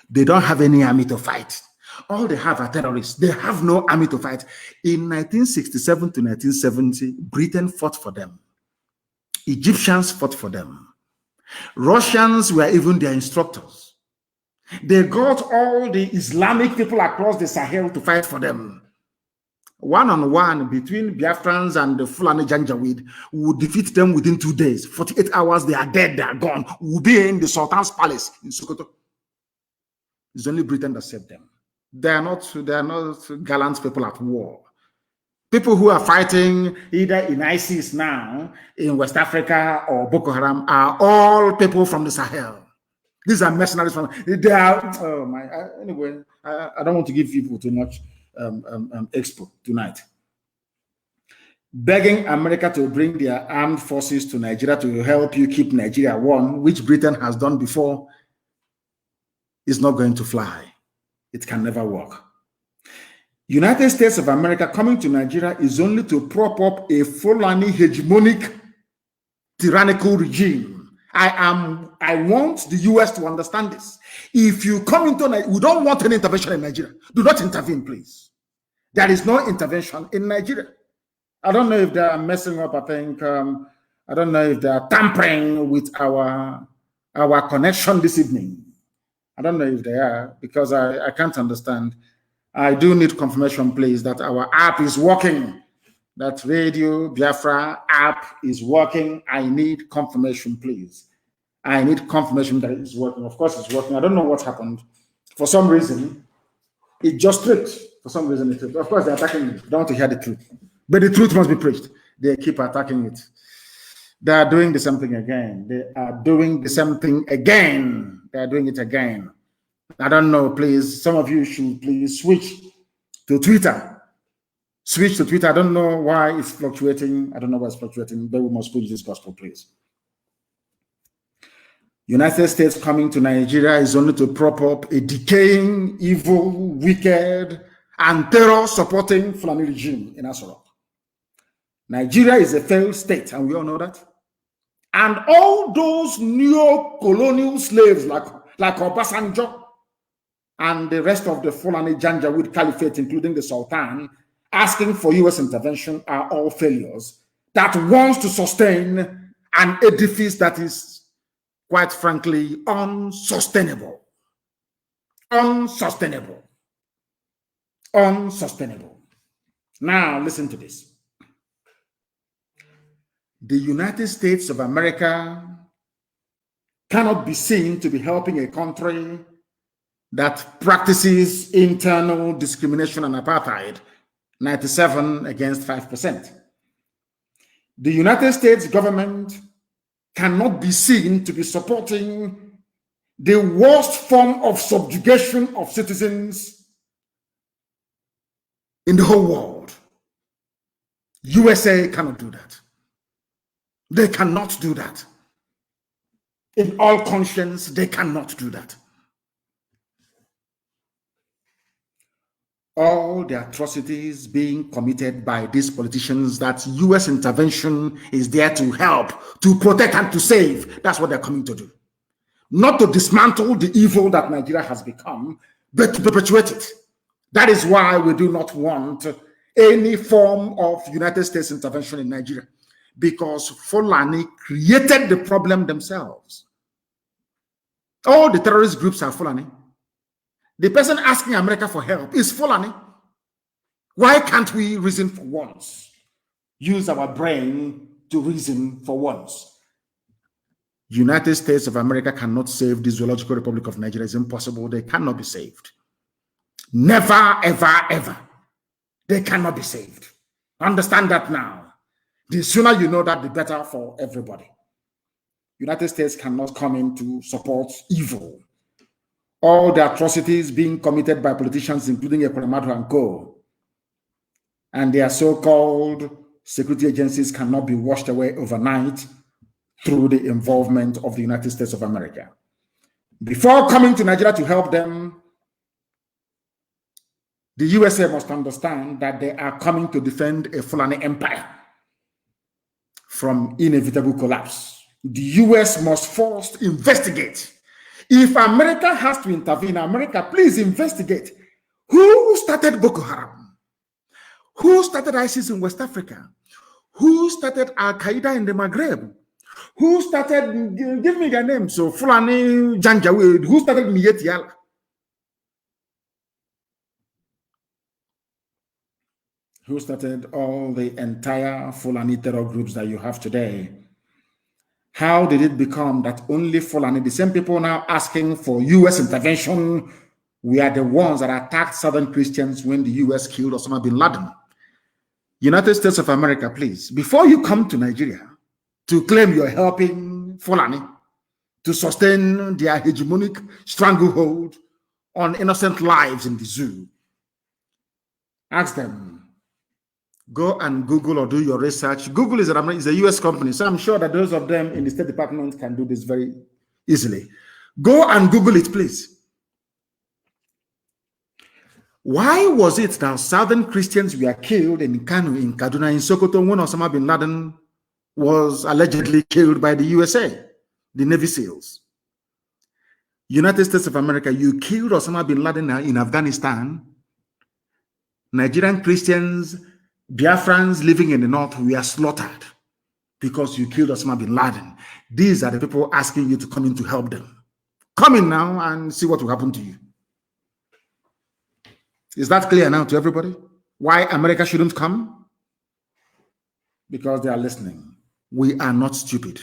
They don't have any army to fight. All they have are terrorists. They have no army to fight. In 1967 to 1970, Britain fought for them. Egyptians fought for them. Russians were even their instructors. They got all the Islamic people across the Sahel to fight for them. One-on-one between Biafrans and the Fulani Janjaweed would defeat them within 2 days. 48 hours, they are dead, they are gone. We'll be in the Sultan's palace in Sokoto. It's only Britain that saved them. They are not gallant people at war. People who are fighting either in ISIS now, in West Africa, or Boko Haram are all people from the Sahel. These are mercenaries from, they are, anyway, I don't want to give people too much expo tonight. Begging America to bring their armed forces to Nigeria to help you keep Nigeria warm, which Britain has done before, is not going to fly. It can never work. United States of America coming to Nigeria is only to prop up a Fulani hegemonic tyrannical regime. I want the US to understand this. If you come into Nigeria, we don't want any intervention in Nigeria. Do not intervene, please. There is no intervention in Nigeria. I don't know if they are messing up. I think I don't know if they are tampering with our connection this evening. I don't know if they are, because I can't understand. I do need confirmation, please, that our app is working. that Radio Biafra app is working. I need confirmation, please. I need confirmation that it's working. Of course, it's working. I don't know what happened. For some reason, it just tripped. For some reason, it tripped. Of course, they're attacking me. They don't want to hear the truth. But the truth must be preached. They keep attacking it. They are doing the same thing again. They are doing the same thing again. They are doing it again. I don't know, please. Some of you should please switch to Twitter. Switch to Twitter. I don't know why it's fluctuating. I don't know why it's fluctuating, but we must preach this gospel, please. United States coming to Nigeria is only to prop up a decaying, evil, wicked, and terror-supporting Fulani regime in Asarok. Nigeria is a failed state, and we all know that. And all those neo-colonial slaves like Obasanjo and the rest of the Fulani Janjaweed Caliphate, including the Sultan, asking for U.S. intervention are all failures that wants to sustain an edifice that is, quite frankly, unsustainable. Unsustainable. Unsustainable. Now, listen to this. The United States of America cannot be seen to be helping a country that practices internal discrimination and apartheid, 97 against 5%. The United States government cannot be seen to be supporting the worst form of subjugation of citizens in the whole world. USA cannot do that. They cannot do that. In all conscience, they cannot do that. All the atrocities being committed by these politicians that U.S. intervention is there to help, to protect and to save. That's what they're coming to do. Not to dismantle the evil that Nigeria has become, but to perpetuate it. That is why we do not want any form of United States intervention in Nigeria, because Fulani created the problem themselves. All the terrorist groups are Fulani. The person asking America for help is Fulani. Why can't we reason for once? Use our brain to reason for once. United States of America cannot save the Zoological Republic of Nigeria. It's impossible. They cannot be saved. Never, ever, ever. They cannot be saved. Understand that now. The sooner you know that, the better for everybody. United States cannot come in to support evil. All the atrocities being committed by politicians, including Ekweremadu and co. And their so-called security agencies cannot be washed away overnight through the involvement of the United States of America. Before coming to Nigeria to help them, the USA must understand that they are coming to defend a Fulani empire from inevitable collapse. The US must first investigate. If America has to intervene, America, please investigate. Who started Boko Haram? Who started ISIS in West Africa? Who started Al-Qaeda in the Maghreb? Who started, give me their name, so Fulani Janjaweed, who started Miyeti Allah? Who started all the entire Fulani terror groups that you have today? How did it become that only Fulani, the same people now asking for U.S. intervention, we are the ones that attacked Southern Christians when the U.S. killed Osama bin Laden? United States of America, please, before you come to Nigeria to claim you're helping Fulani to sustain their hegemonic stranglehold on innocent lives in the zoo, ask them. Go and Google or do your research. Google is a US company, so I'm sure that those of them in the State Department can do this very easily. Go and Google it, please. Why was it that Southern Christians were killed in Kanu, in Kaduna, in Sokoto, when Osama bin Laden was allegedly killed by the USA, the Navy SEALs? United States of America, you killed Osama bin Laden in Afghanistan. Nigerian Christians, Biafrans living in the north, we are slaughtered because you killed Osama bin Laden. These are the people asking you to come in to help them. Come in now and see what will happen to you. Is that clear now to everybody? Why America shouldn't come? because they are listening. We are not stupid.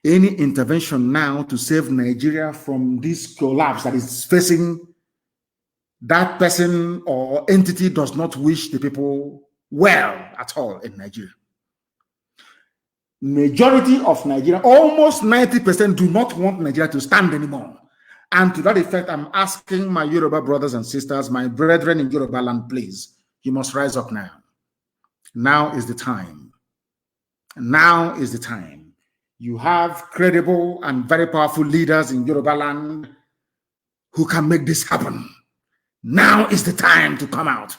Any intervention now to save Nigeria from this collapse that is facing that person or entity does not wish the people well at all in Nigeria. Majority of Nigeria, almost 90%, do not want Nigeria to stand anymore. And to that effect, I'm asking my Yoruba brothers and sisters, my brethren in Yoruba land, please, you must rise up now. Now is the time. Now is the time. You have credible and very powerful leaders in Yoruba land who can make this happen. Now is the time to come out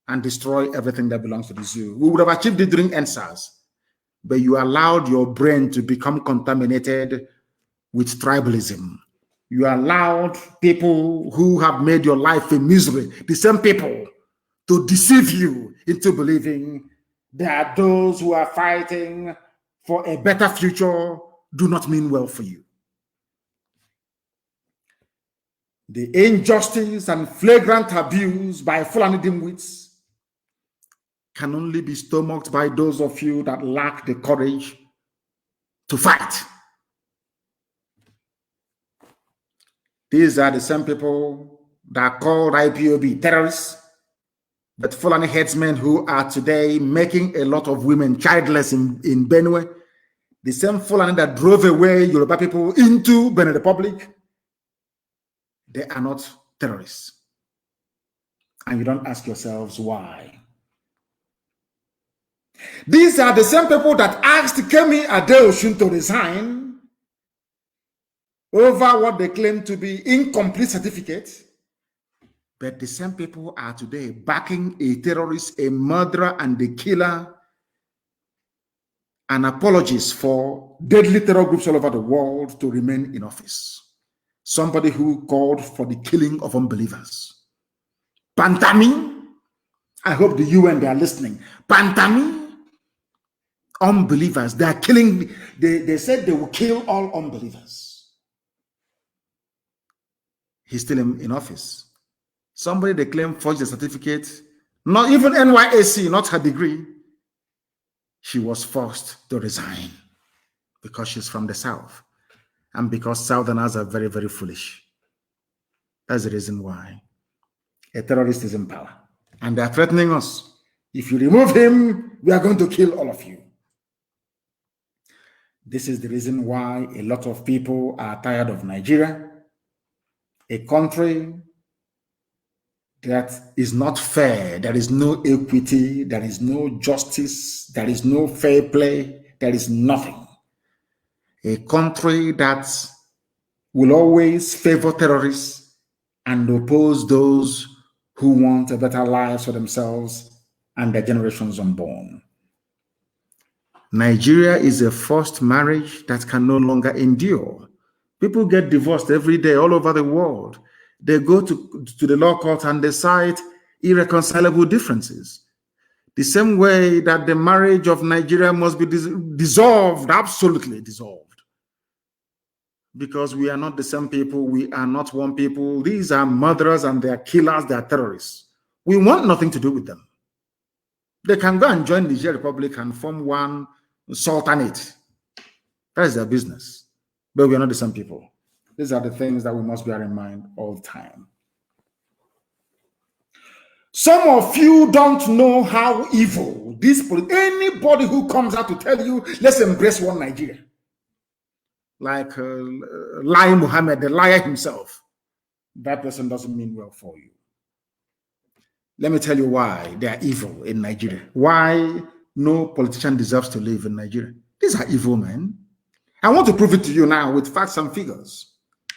and destroy everything that belongs to this zoo. We would have achieved it during NSAS, but you allowed your brain to become contaminated with tribalism. You allowed people who have made your life a misery, the same people, to deceive you into believing that those who are fighting for a better future do not mean well for you. The injustice and flagrant abuse by Fulani dimwits can only be stomached by those of you that lack the courage to fight. These are the same people that called IPOB terrorists, but Fulani headsmen who are today making a lot of women childless in Benue, the same Fulani that drove away Yoruba people into Benin Republic, they are not terrorists. And you don't ask yourselves why. These are the same people that asked Kemi Adeosun to resign over what they claim to be incomplete certificate. But the same people are today backing a terrorist, a murderer, and a killer, and apologists for deadly terror groups all over the world to remain in office. Somebody who called for the killing of unbelievers. Pantami, I hope the UN, they are listening. Pantami, unbelievers, they are killing, they said they will kill all unbelievers. He's still in office. Somebody they claim forged a certificate, not even NYSC, not her degree. She was forced to resign because she's from the South and because Southerners are very, very foolish. That's the reason why a terrorist is in power. And they're threatening us. If you remove him, we are going to kill all of you. This is the reason why a lot of people are tired of Nigeria, a country that is not fair. There is no equity, there is no justice, there is no fair play, there is nothing. A country that will always favor terrorists and oppose those who want a better life for themselves and their generations unborn. Nigeria is a forced marriage that can no longer endure. People get divorced every day all over the world. They go to the law court and they cite irreconcilable differences. The same way that the marriage of Nigeria must be dissolved, absolutely dissolved. Because we are not the same people, we are not one people. These are murderers and they are killers, they are terrorists. We want nothing to do with them. They can go and join the Niger Republic and form one sultanate. That is their business. But we are not the same people. These are the things that we must bear in mind all the time. Some of you don't know how evil this anybody who comes out to tell you, let's embrace one Nigeria. Like Lai Muhammad, the liar himself. That person doesn't mean well for you. Let me tell you why they are evil in Nigeria. Why no politician deserves to live in Nigeria. These are evil men. I want to prove it to you now with facts and figures.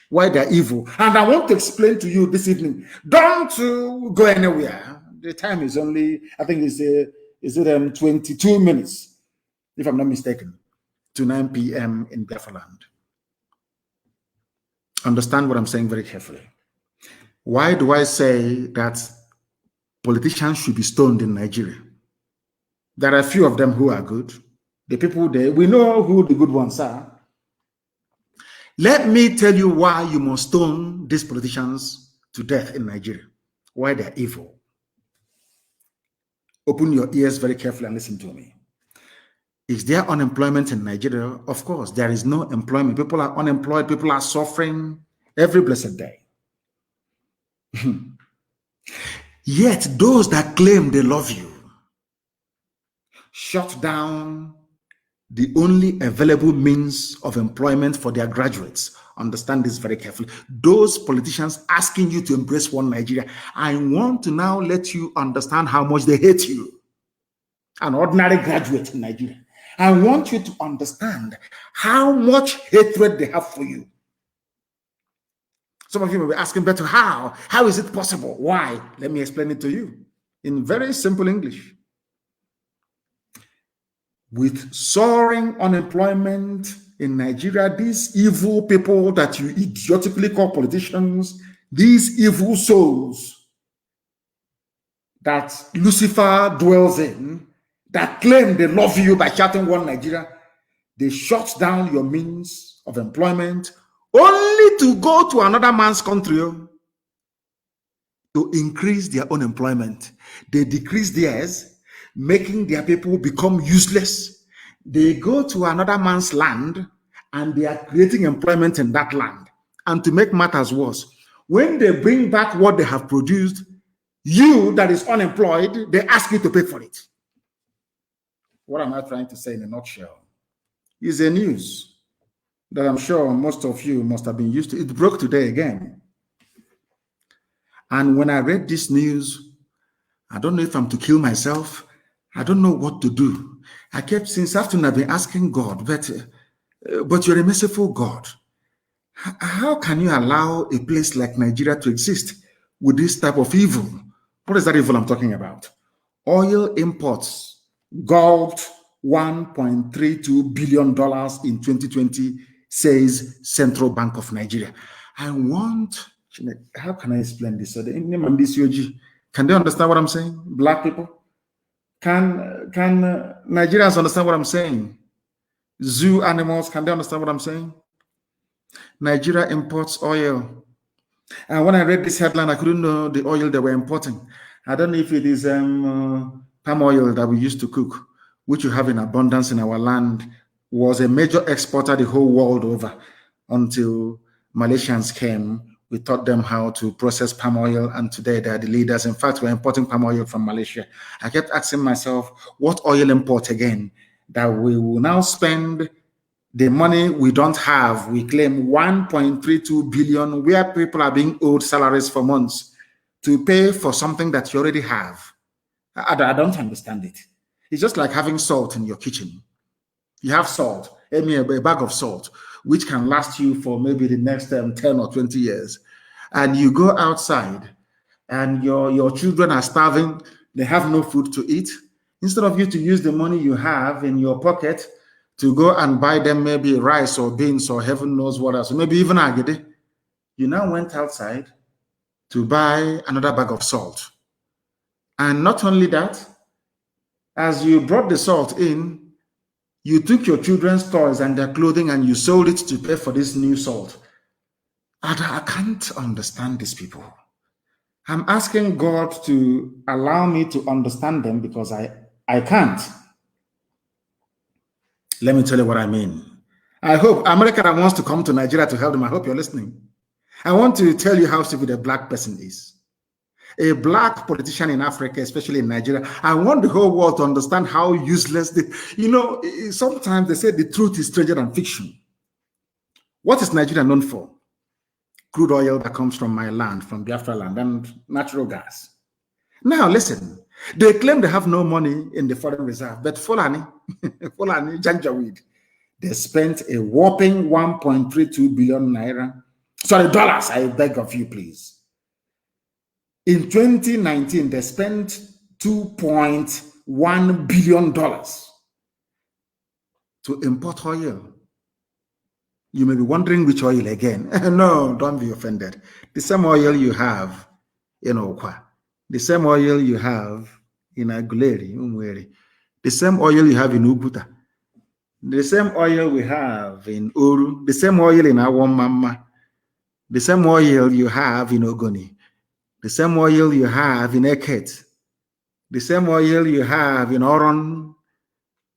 Why they're evil. And I want to explain to you this evening. Don't go anywhere. The time is only, I think it's 22 minutes, if I'm not mistaken, to 9 p.m. in Biafra land. Understand what I'm saying very carefully. Why do I say that politicians should be stoned in Nigeria? There are a few of them who are good. The people there, we know who the good ones are. Let me tell you why you must stone these politicians to death in Nigeria. Why they're evil. Open your ears very carefully and listen to me. Is there unemployment in Nigeria? Of course, there is no employment. People are unemployed. People are suffering every blessed day. Yet those that claim they love you shut down the only available means of employment for their graduates. Understand this very carefully. Those politicians asking you to embrace one Nigeria, I want to now let you understand how much they hate you. An ordinary graduate in Nigeria. I want you to understand how much hatred they have for you. Some of you may be asking, but how? How is it possible? Why? Let me explain it to you in very simple English. With soaring unemployment in Nigeria, these evil people that you idiotically call politicians, these evil souls that Lucifer dwells in, that claim they love you by shouting one Nigeria, they shut down your means of employment only to go to another man's country to increase their own employment. They decrease theirs, making their people become useless. They go to another man's land and they are creating employment in that land. And to make matters worse, when they bring back what they have produced, you that is unemployed, they ask you to pay for it. What am I trying to say in a nutshell? Is a news that I'm sure most of you must have been used to. It broke today again. And when I read this news, I don't know if I'm to kill myself. I don't know what to do. I kept, since afternoon, I've been asking God, but you're a merciful God. How can you allow a place like Nigeria to exist with this type of evil? What is that evil I'm talking about? Oil imports gulped $1.32 billion in 2020, says Central Bank of Nigeria. I want, how can I explain this? Can they understand what I'm saying? Black people? Can Nigerians understand what I'm saying? Zoo animals, can they understand what I'm saying? Nigeria imports oil. And when I read this headline, I couldn't know the oil they were importing. I don't know if it is palm oil that we used to cook, which we have in abundance in our land, was a major exporter the whole world over until Malaysians came. We taught them how to process palm oil, and today they are the leaders. In fact, we're importing palm oil from Malaysia. I kept asking myself, what oil import again that we will now spend the money we don't have? We claim 1.32 billion, where people are being owed salaries for months, to pay for something that you already have. I don't understand it. It's just like having salt in your kitchen. You have salt, a bag of salt, which can last you for maybe the next 10 or 20 years. And you go outside and your children are starving. They have no food to eat. Instead of you to use the money you have in your pocket to go and buy them maybe rice or beans or heaven knows what else, maybe even agede, you now went outside to buy another bag of salt. And not only that, as you brought the salt in, you took your children's toys and their clothing and you sold it to pay for this new salt. I can't understand these people. I'm asking God to allow me to understand them because I can't. Let me tell you what I mean. I hope America that wants to come to Nigeria to help them, I hope you're listening. I want to tell you how stupid a black person is. A black politician in Africa, especially in Nigeria. I want the whole world to understand how useless sometimes they say the truth is stranger than fiction. What is Nigeria known for? Crude oil that comes from my land, from Biafra land, and natural gas. Now listen, they claim they have no money in the foreign reserve, but Fulani, Janjaweed, they spent a whopping 1.32 billion naira. Sorry, dollars, I beg of you, please. In 2019, they spent $2.1 billion to import oil. You may be wondering which oil again. No, don't be offended. The same oil you have in Okwa, the same oil you have in Aguleri, Umweri, the same oil you have in Ubuta, the same oil we have in Uru, the same oil in Awamama, the same oil you have in Ogoni, the same oil you have in Eket, the same oil you have in Oron,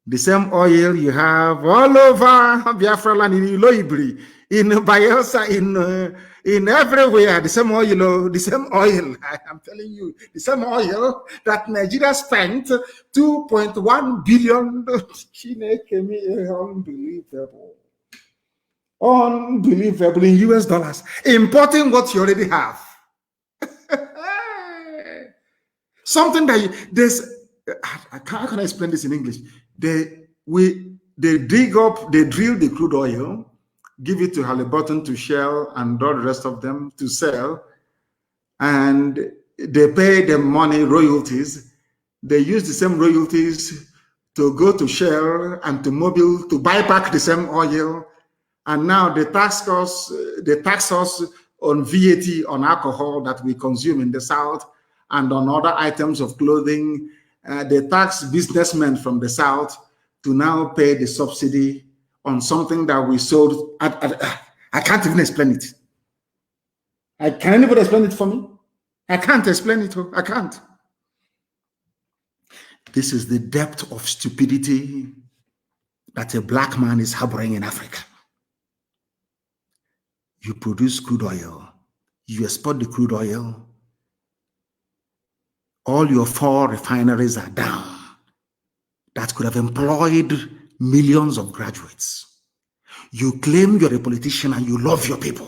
The same oil you have all over Biafra land, in Iloibri, in Bayelsa, in everywhere. The same oil, the same oil. I'm telling you, the same oil that Nigeria spent 2.1 billion. Unbelievable. Unbelievable in US dollars. Importing what you already have. Something that there's, how can I explain this in English? They drill the crude oil, give it to Halliburton, to Shell, and all the rest of them to sell, and they pay them money, royalties. They use the same royalties to go to Shell and to Mobil to buy back the same oil, and now they tax us on VAT on alcohol that we consume in the South, and on other items of clothing. They tax businessmen from the South to now pay the subsidy on something that we sold. I can't even explain it. Can anybody explain it for me? I can't explain it. I can't. This is the depth of stupidity that a black man is harboring in Africa. You produce crude oil. You export the crude oil. All your 4 refineries are down. That could have employed millions of graduates. You claim you're a politician and you love your people.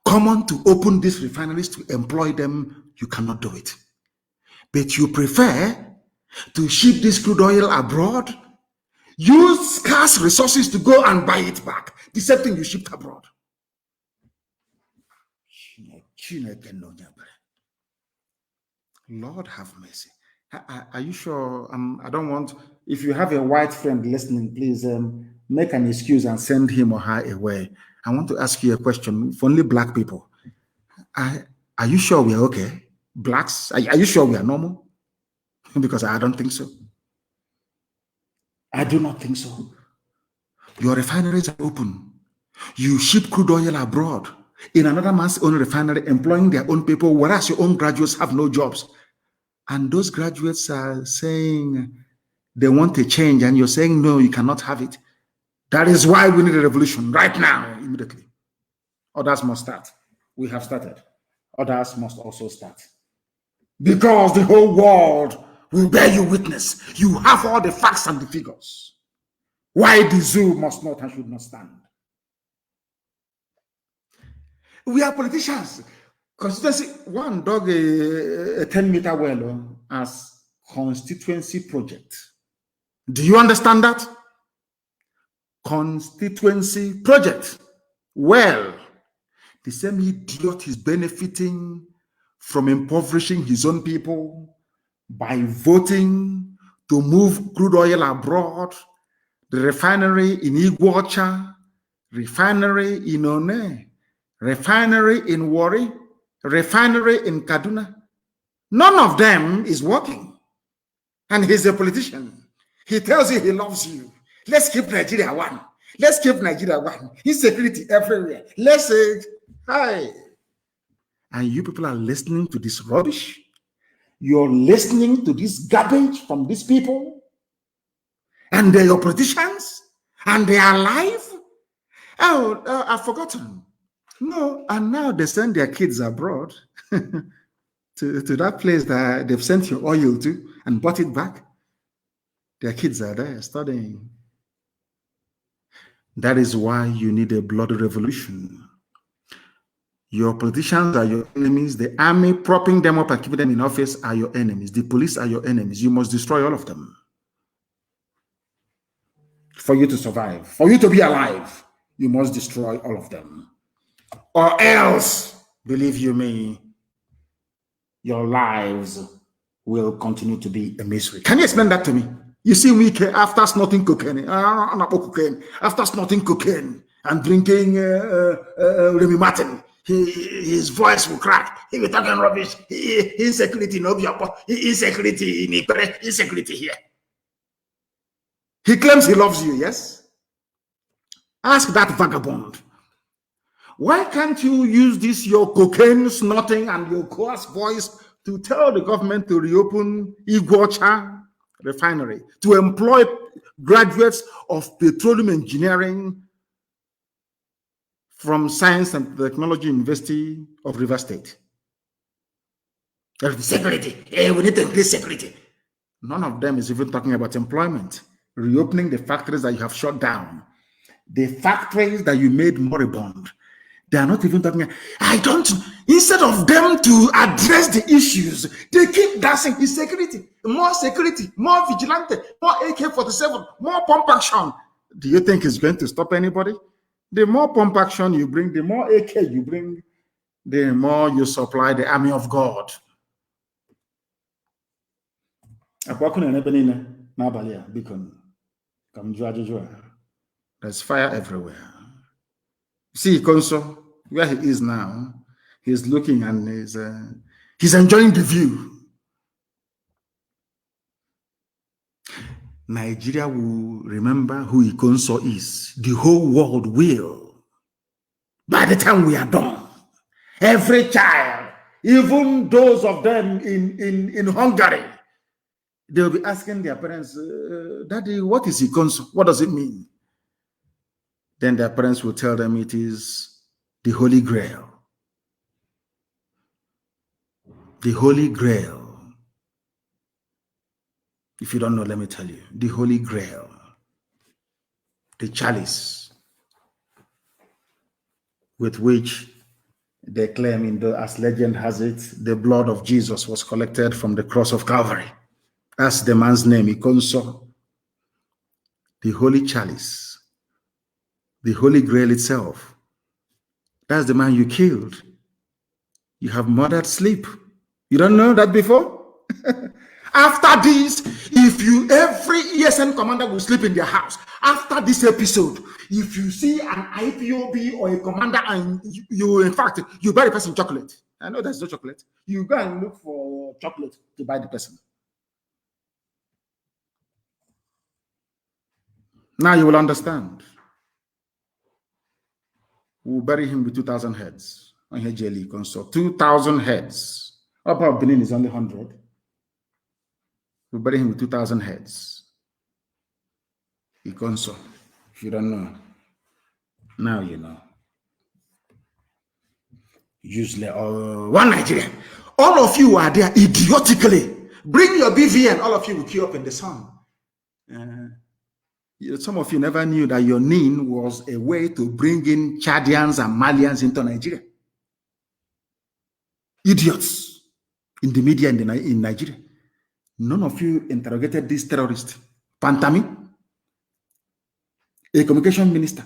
Come on to open these refineries to employ them. You cannot do it. But you prefer to ship this crude oil abroad, use scarce resources to go and buy it back. The same thing you shipped abroad. Lord have mercy. Are you sure? I don't want, if you have a white friend listening, please make an excuse and send him or her away. I want to ask you a question for only black people. Are you sure we are okay? Blacks, are you sure we are normal? Because I don't think so. I do not think so. Your refineries are open. You ship crude oil abroad in another man's own refinery, employing their own people, whereas your own graduates have no jobs. And those graduates are saying they want a change, and you're saying, no, you cannot have it. That is why we need a revolution right now, immediately. Others must start. We have started. Others must also start. Because the whole world will bear you witness. You have all the facts and the figures. Why the zoo must not and should not stand. We are politicians. Constituency, one dug a 10-meter well as constituency project. Do you understand that? Constituency project. Well, the same idiot is benefiting from impoverishing his own people by voting to move crude oil abroad, the refinery in Iguacha, refinery in One, refinery in Warri, refinery in Kaduna. None of them is working. And he's a politician. He tells you he loves you. Let's keep Nigeria one. Let's keep Nigeria one. Insecurity everywhere. Let's say, hi. And you people are listening to this rubbish. You're listening to this garbage from these people. And they're your politicians. And they are alive. Oh, I've forgotten. No, and now they send their kids abroad to that place that they've sent your oil to and bought it back. Their kids are there studying. That is why you need a bloody revolution. Your politicians are your enemies. The army propping them up and keeping them in office are your enemies. The police are your enemies. You must destroy all of them for you to survive. For you to be alive, you must destroy all of them. Or else, believe you me, your lives will continue to be a mystery. Can you explain that to me? You see me after snorting cocaine, after snorting cocaine and drinking Remy Martin, his voice will crack. He will talk rubbish. Insecurity in Obiapo, insecurity in Ipere, insecurity here. He claims he loves you, yes? Ask that vagabond. Why can't you use this, your cocaine snorting and your coarse voice, to tell the government to reopen Iguacha refinery to employ graduates of petroleum engineering from Science and Technology University of River State. Security. Hey, we need to increase security. None of them is even talking about employment, reopening the factories that you have shut down, the factories that you made moribund. They are not even talking. Instead of them to address the issues, they keep dancing in security, more vigilante, more AK-47, more pump action. Do you think it's going to stop anybody? The more pump action you bring, the more AK you bring, the more you supply the army of God. There's fire everywhere. See, Konso, where he is now, he's looking and he's enjoying the view. Nigeria will remember who Ikonso is. The whole world will. By the time we are done, every child, even those of them in Hungary, they'll be asking their parents, Daddy, what is Ikonso? What does it mean? Then their parents will tell them it is the Holy Grail. The Holy Grail. If you don't know, let me tell you. The Holy Grail. The chalice with which they claim, as legend has it, the blood of Jesus was collected from the cross of Calvary. That's the man's name, Ikonso. The Holy Chalice. The Holy Grail itself. That's the man you killed. You have murdered sleep. You don't know that before? After this, every ESN commander will sleep in their house. After this episode, if you see an IPOB or a commander and you buy the person chocolate. I know there's no chocolate. You go and look for chocolate to buy the person. Now you will understand. We'll bury him with 2,000 heads. On here, Jelly Consort. 2,000 heads. Upper Benin is only 100. We'll bury him with 2,000 heads. Ikonso. If you don't know, now you know. Usually, one Nigerian. All of you are there idiotically. Bring your BVN. All of you will queue up in the sun. Some of you never knew that your NIN was a way to bring in Chadians and Malians into Nigeria. Idiots in the media in Nigeria. None of you interrogated this terrorist. Pantami, a communication minister.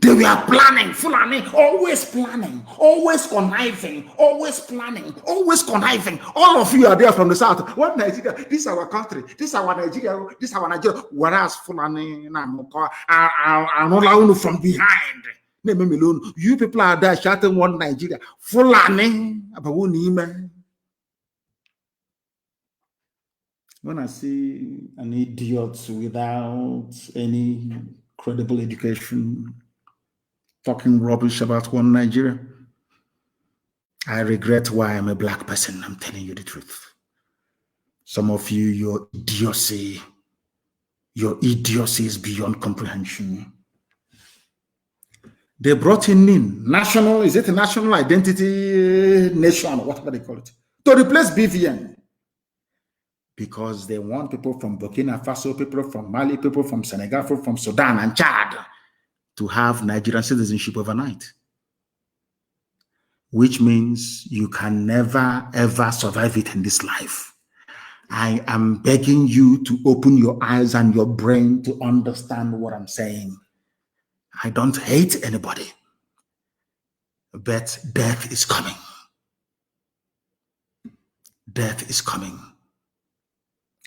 They were planning, Fulani, always planning, always conniving, always planning, always conniving. All of you are there from the south. What Nigeria? This is our country. This is our Nigeria. This is our Nigeria. Whereas Fulani are from behind. You people are there shouting one Nigeria. Fulani. When I see an idiot without any credible education talking rubbish about one Nigeria, I regret why I'm a black person. I'm telling you the truth. Some of you, your idiocy is beyond comprehension. They brought in national, is it a national identity nation, or whatever they call it, to replace BVN. Because they want people from Burkina Faso, people from Mali, people from Senegal, people from Sudan and Chad to have Nigerian citizenship overnight. Which means you can never, ever survive it in this life. I am begging you to open your eyes and your brain to understand what I'm saying. I don't hate anybody, but death is coming. Death is coming.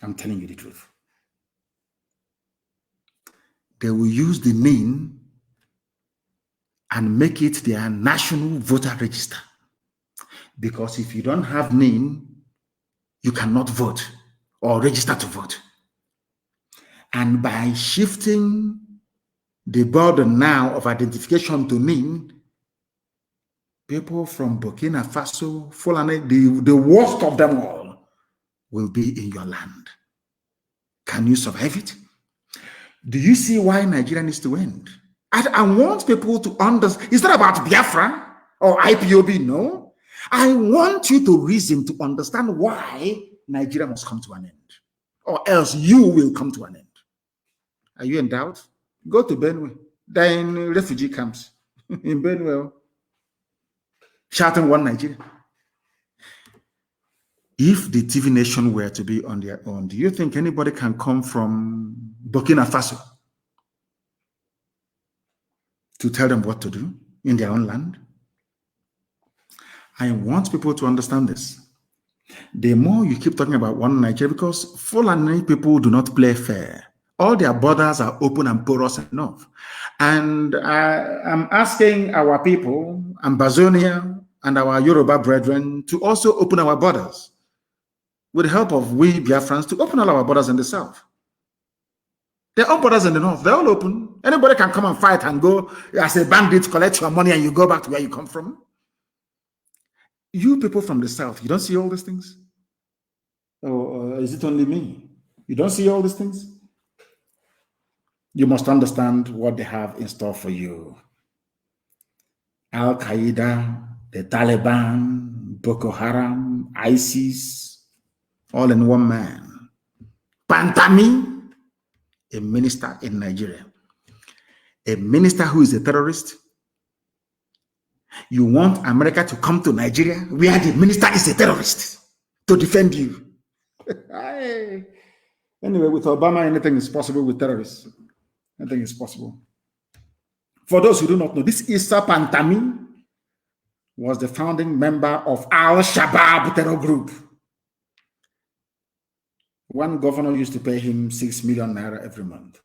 I'm telling you the truth. They will use the name and make it their national voter register. Because if you don't have name, you cannot vote or register to vote. And by shifting the burden now of identification to name, people from Burkina Faso, Fulani, the worst of them all, will be in your land. Can you survive it? Do you see why Nigeria needs to end? I want people to understand. It's not about Biafra or IPOB, no. I want you to reason to understand why Nigeria must come to an end, or else you will come to an end. Are you in doubt? Go to Benue. They're in refugee camps in Benue, shouting one Nigeria. If the TV nation were to be on their own, do you think anybody can come from Burkina Faso to tell them what to do in their own land? I want people to understand this. The more you keep talking about one Nigeria, because Fulani people do not play fair. All their borders are open and porous enough. And I'm asking our people, Ambazonia and our Yoruba brethren, to also open our borders with the help of we Biafrans to open all our borders in the south. Their own borders in the north, they're all open. Anybody can come and fight and go as a bandit, collect your money, and you go back to where you come from. You people from the south, you don't see all these things? Or is it only me? You don't see all these things? You must understand what they have in store for you. Al-Qaeda, the Taliban, Boko Haram, ISIS, all in one man. Pantami, a minister in Nigeria. A minister who is a terrorist. You want America to come to Nigeria where the minister is a terrorist to defend you. Anyway, with Obama, anything is possible with terrorists. Anything is possible. For those who do not know, this Issa Pantami was the founding member of Al-Shabaab terror group. One governor used to pay him 6 million naira every month.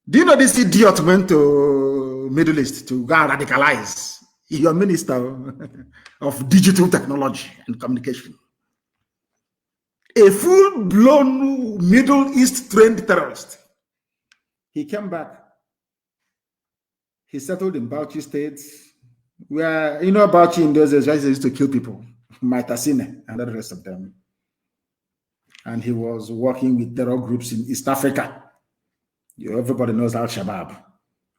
Do you know this idiot went to Middle East to go and radicalize? Your minister of digital technology and communication. A full-blown Middle East trained terrorist. He came back. He settled in Bauchi State, where, you know, Bauchi in those days, they used to kill people, Maitasine and the rest of them. And he was working with terror groups in East Africa. Everybody knows Al-Shabaab,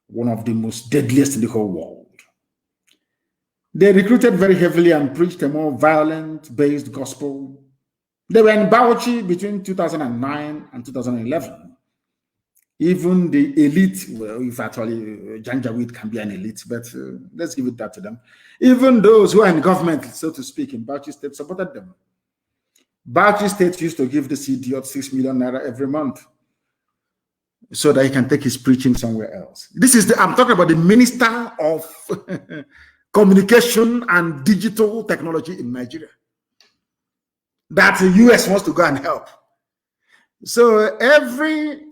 one of the most deadliest in the whole world. They recruited very heavily and preached a more violent-based gospel. They were in Bauchi between 2009 and 2011. Even the elite, well, if actually Janjaweed can be an elite, but let's give it that to them. Even those who are in government, so to speak, in Bauchi State supported them. Bauchi State used to give this idiot 6 million naira every month so that he can take his preaching somewhere else. This is I'm talking about the Minister of Communication and Digital Technology in Nigeria. That the US wants to go and help. So every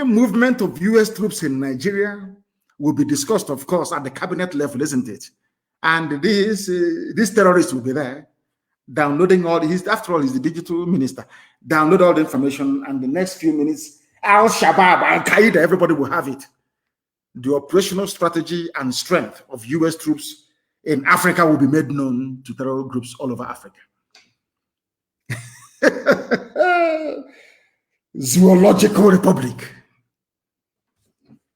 movement of US troops in Nigeria will be discussed, of course, at the cabinet level, isn't it? And this terrorist will be there, downloading all his, after all, he's the digital minister, download all the information, and the next few minutes, Al-Shabaab, Al-Qaeda, everybody will have it. The operational strategy and strength of US troops in Africa will be made known to terror groups all over Africa. Zoological Republic,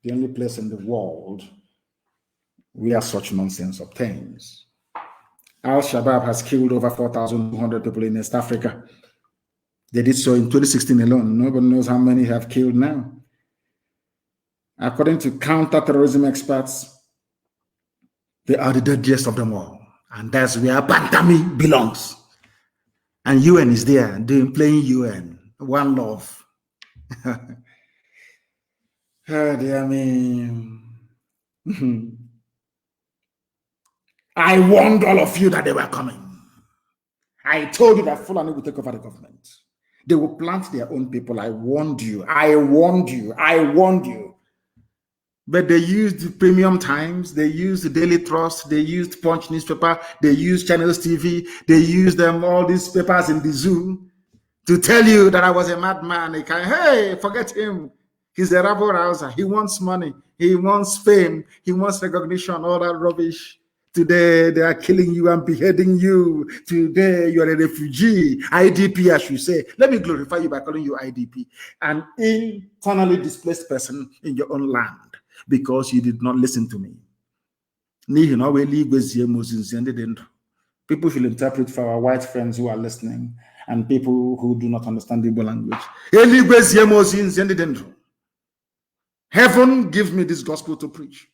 the only place in the world where such nonsense obtains. Al-Shabaab has killed over 4,200 people in East Africa. They did so in 2016 alone. Nobody knows how many have killed now. According to counter-terrorism experts, they are the deadliest of them all. And that's where Pantami belongs. And UN is there, playing UN. One love. Oh, dear me. I warned all of you that they were coming. I told you that Fulani will take over the government. They will plant their own people. I warned you. I warned you. I warned you. But they used Premium Times. They used the Daily Trust. They used Punch newspaper. They used Channels TV. They used all these papers in the zoo to tell you that I was a madman. Hey, forget him. He's a rabble rouser. He wants money. He wants fame. He wants recognition, all that rubbish. Today, they are killing you and beheading you. Today, you are a refugee, IDP, I should say. Let me glorify you by calling you IDP, an internally displaced person in your own land, because you did not listen to me. People should interpret for our white friends who are listening and people who do not understand the Igbo language. Heaven gives me this gospel to preach,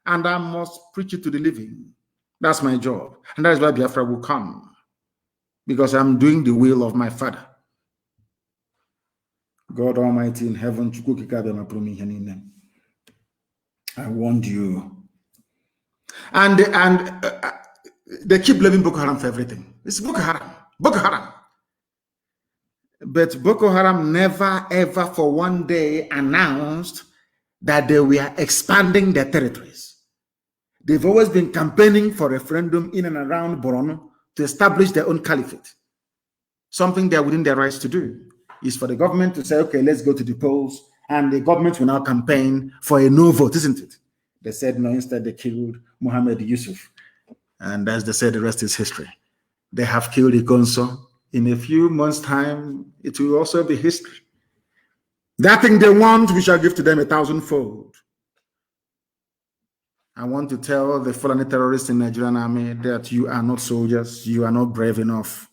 and I must preach it to the living. That's my job. And that is why Biafra will come, because I'm doing the will of my Father. God Almighty in heaven, I warned you. And they keep blaming Boko Haram for everything. It's Boko Haram. Boko Haram. But Boko Haram never, ever for one day announced that they were expanding their territories. They've always been campaigning for referendum in and around Borno to establish their own caliphate. Something they're within their rights to do is for the government to say, okay, let's go to the polls, and the government will now campaign for a no vote, isn't it? They said no, instead they killed Mohammed Yusuf. And as they said, the rest is history. They have killed Ikonso. In a few months' time, it will also be history. That thing they want, we shall give to them 1,000-fold. I want to tell the Fulani terrorists in the Nigerian army that you are not soldiers, you are not brave enough.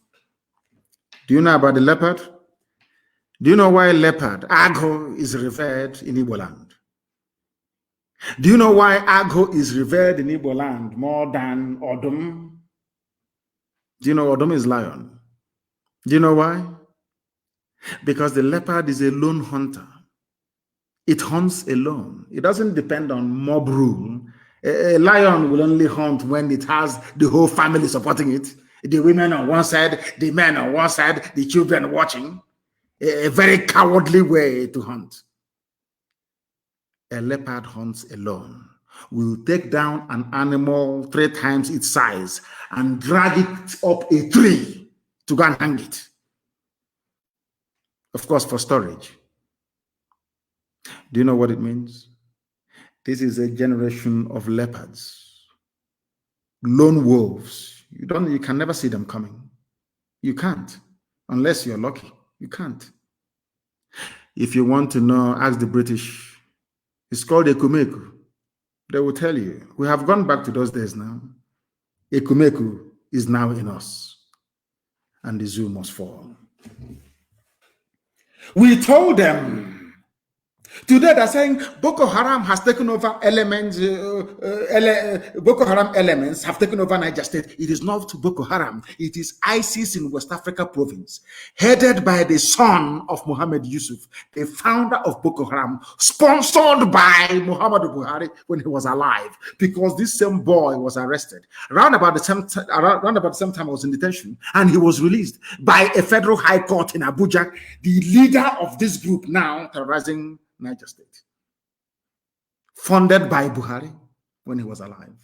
Do you know about the leopard? Do you know why leopard, Agho, is revered in Igbo land? Do you know why Agho is revered in Igbo land more than Odom? Do you know Odom is lion? Do you know why? Because the leopard is a lone hunter. It hunts alone. It doesn't depend on mob rule. A lion will only hunt when it has the whole family supporting it. The women on one side, the men on one side, the children watching. A very cowardly way to hunt. A leopard hunts alone. Will take down an animal 3 times its size and drag it up a tree to go and hang it. Of course, for storage. Do you know what it means? This is a generation of leopards, lone wolves. You can never see them coming. You can't, unless you're lucky. You can't. If you want to know, ask the British. It's called Ekumeku. They will tell you. We have gone back to those days now. Ekumeku is now in us, and the zoo must fall. We told them. Today they're saying Boko Haram has taken over elements. Boko Haram elements have taken over Niger State. It is not Boko Haram. It is ISIS in West Africa province, headed by the son of Mohammed Yusuf, the founder of Boko Haram, sponsored by Muhammadu Buhari when he was alive. Because this same boy was arrested around about the same time I was in detention, and he was released by a federal high court in Abuja. The leader of this group now terrorizing Niger State, funded by Buhari when he was alive.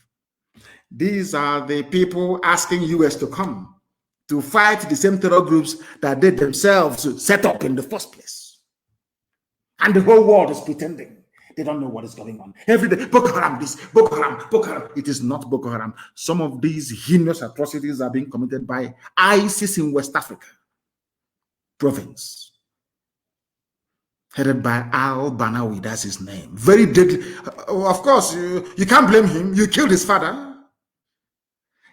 These are the people asking US to come to fight the same terror groups that they themselves set up in the first place. And the whole world is pretending they don't know what is going on. Every day, Boko Haram this, Boko Haram, Boko Haram. It is not Boko Haram. Some of these heinous atrocities are being committed by ISIS in West Africa province, headed by al-Banawi, that's his name. Very deadly. Of course, you can't blame him. You killed his father.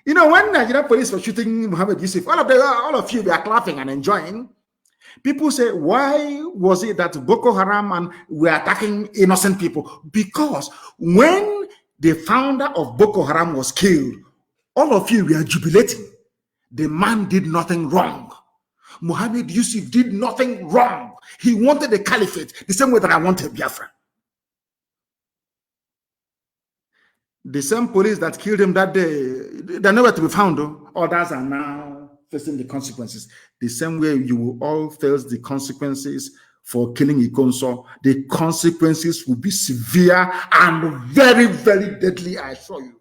You know, when Nigerian police were shooting Mohammed Yusuf, all of you were clapping and enjoying. People say, why was it that Boko Haram and were attacking innocent people? Because when the founder of Boko Haram was killed, all of you were jubilating. The man did nothing wrong. Mohammed Yusuf did nothing wrong. He wanted a caliphate the same way that I wanted Biafra. The same police that killed him that day, they're nowhere to be found, though. Others are now facing the consequences. The same way you will all face the consequences for killing Ikonso. The consequences will be severe and very, very deadly, I assure you.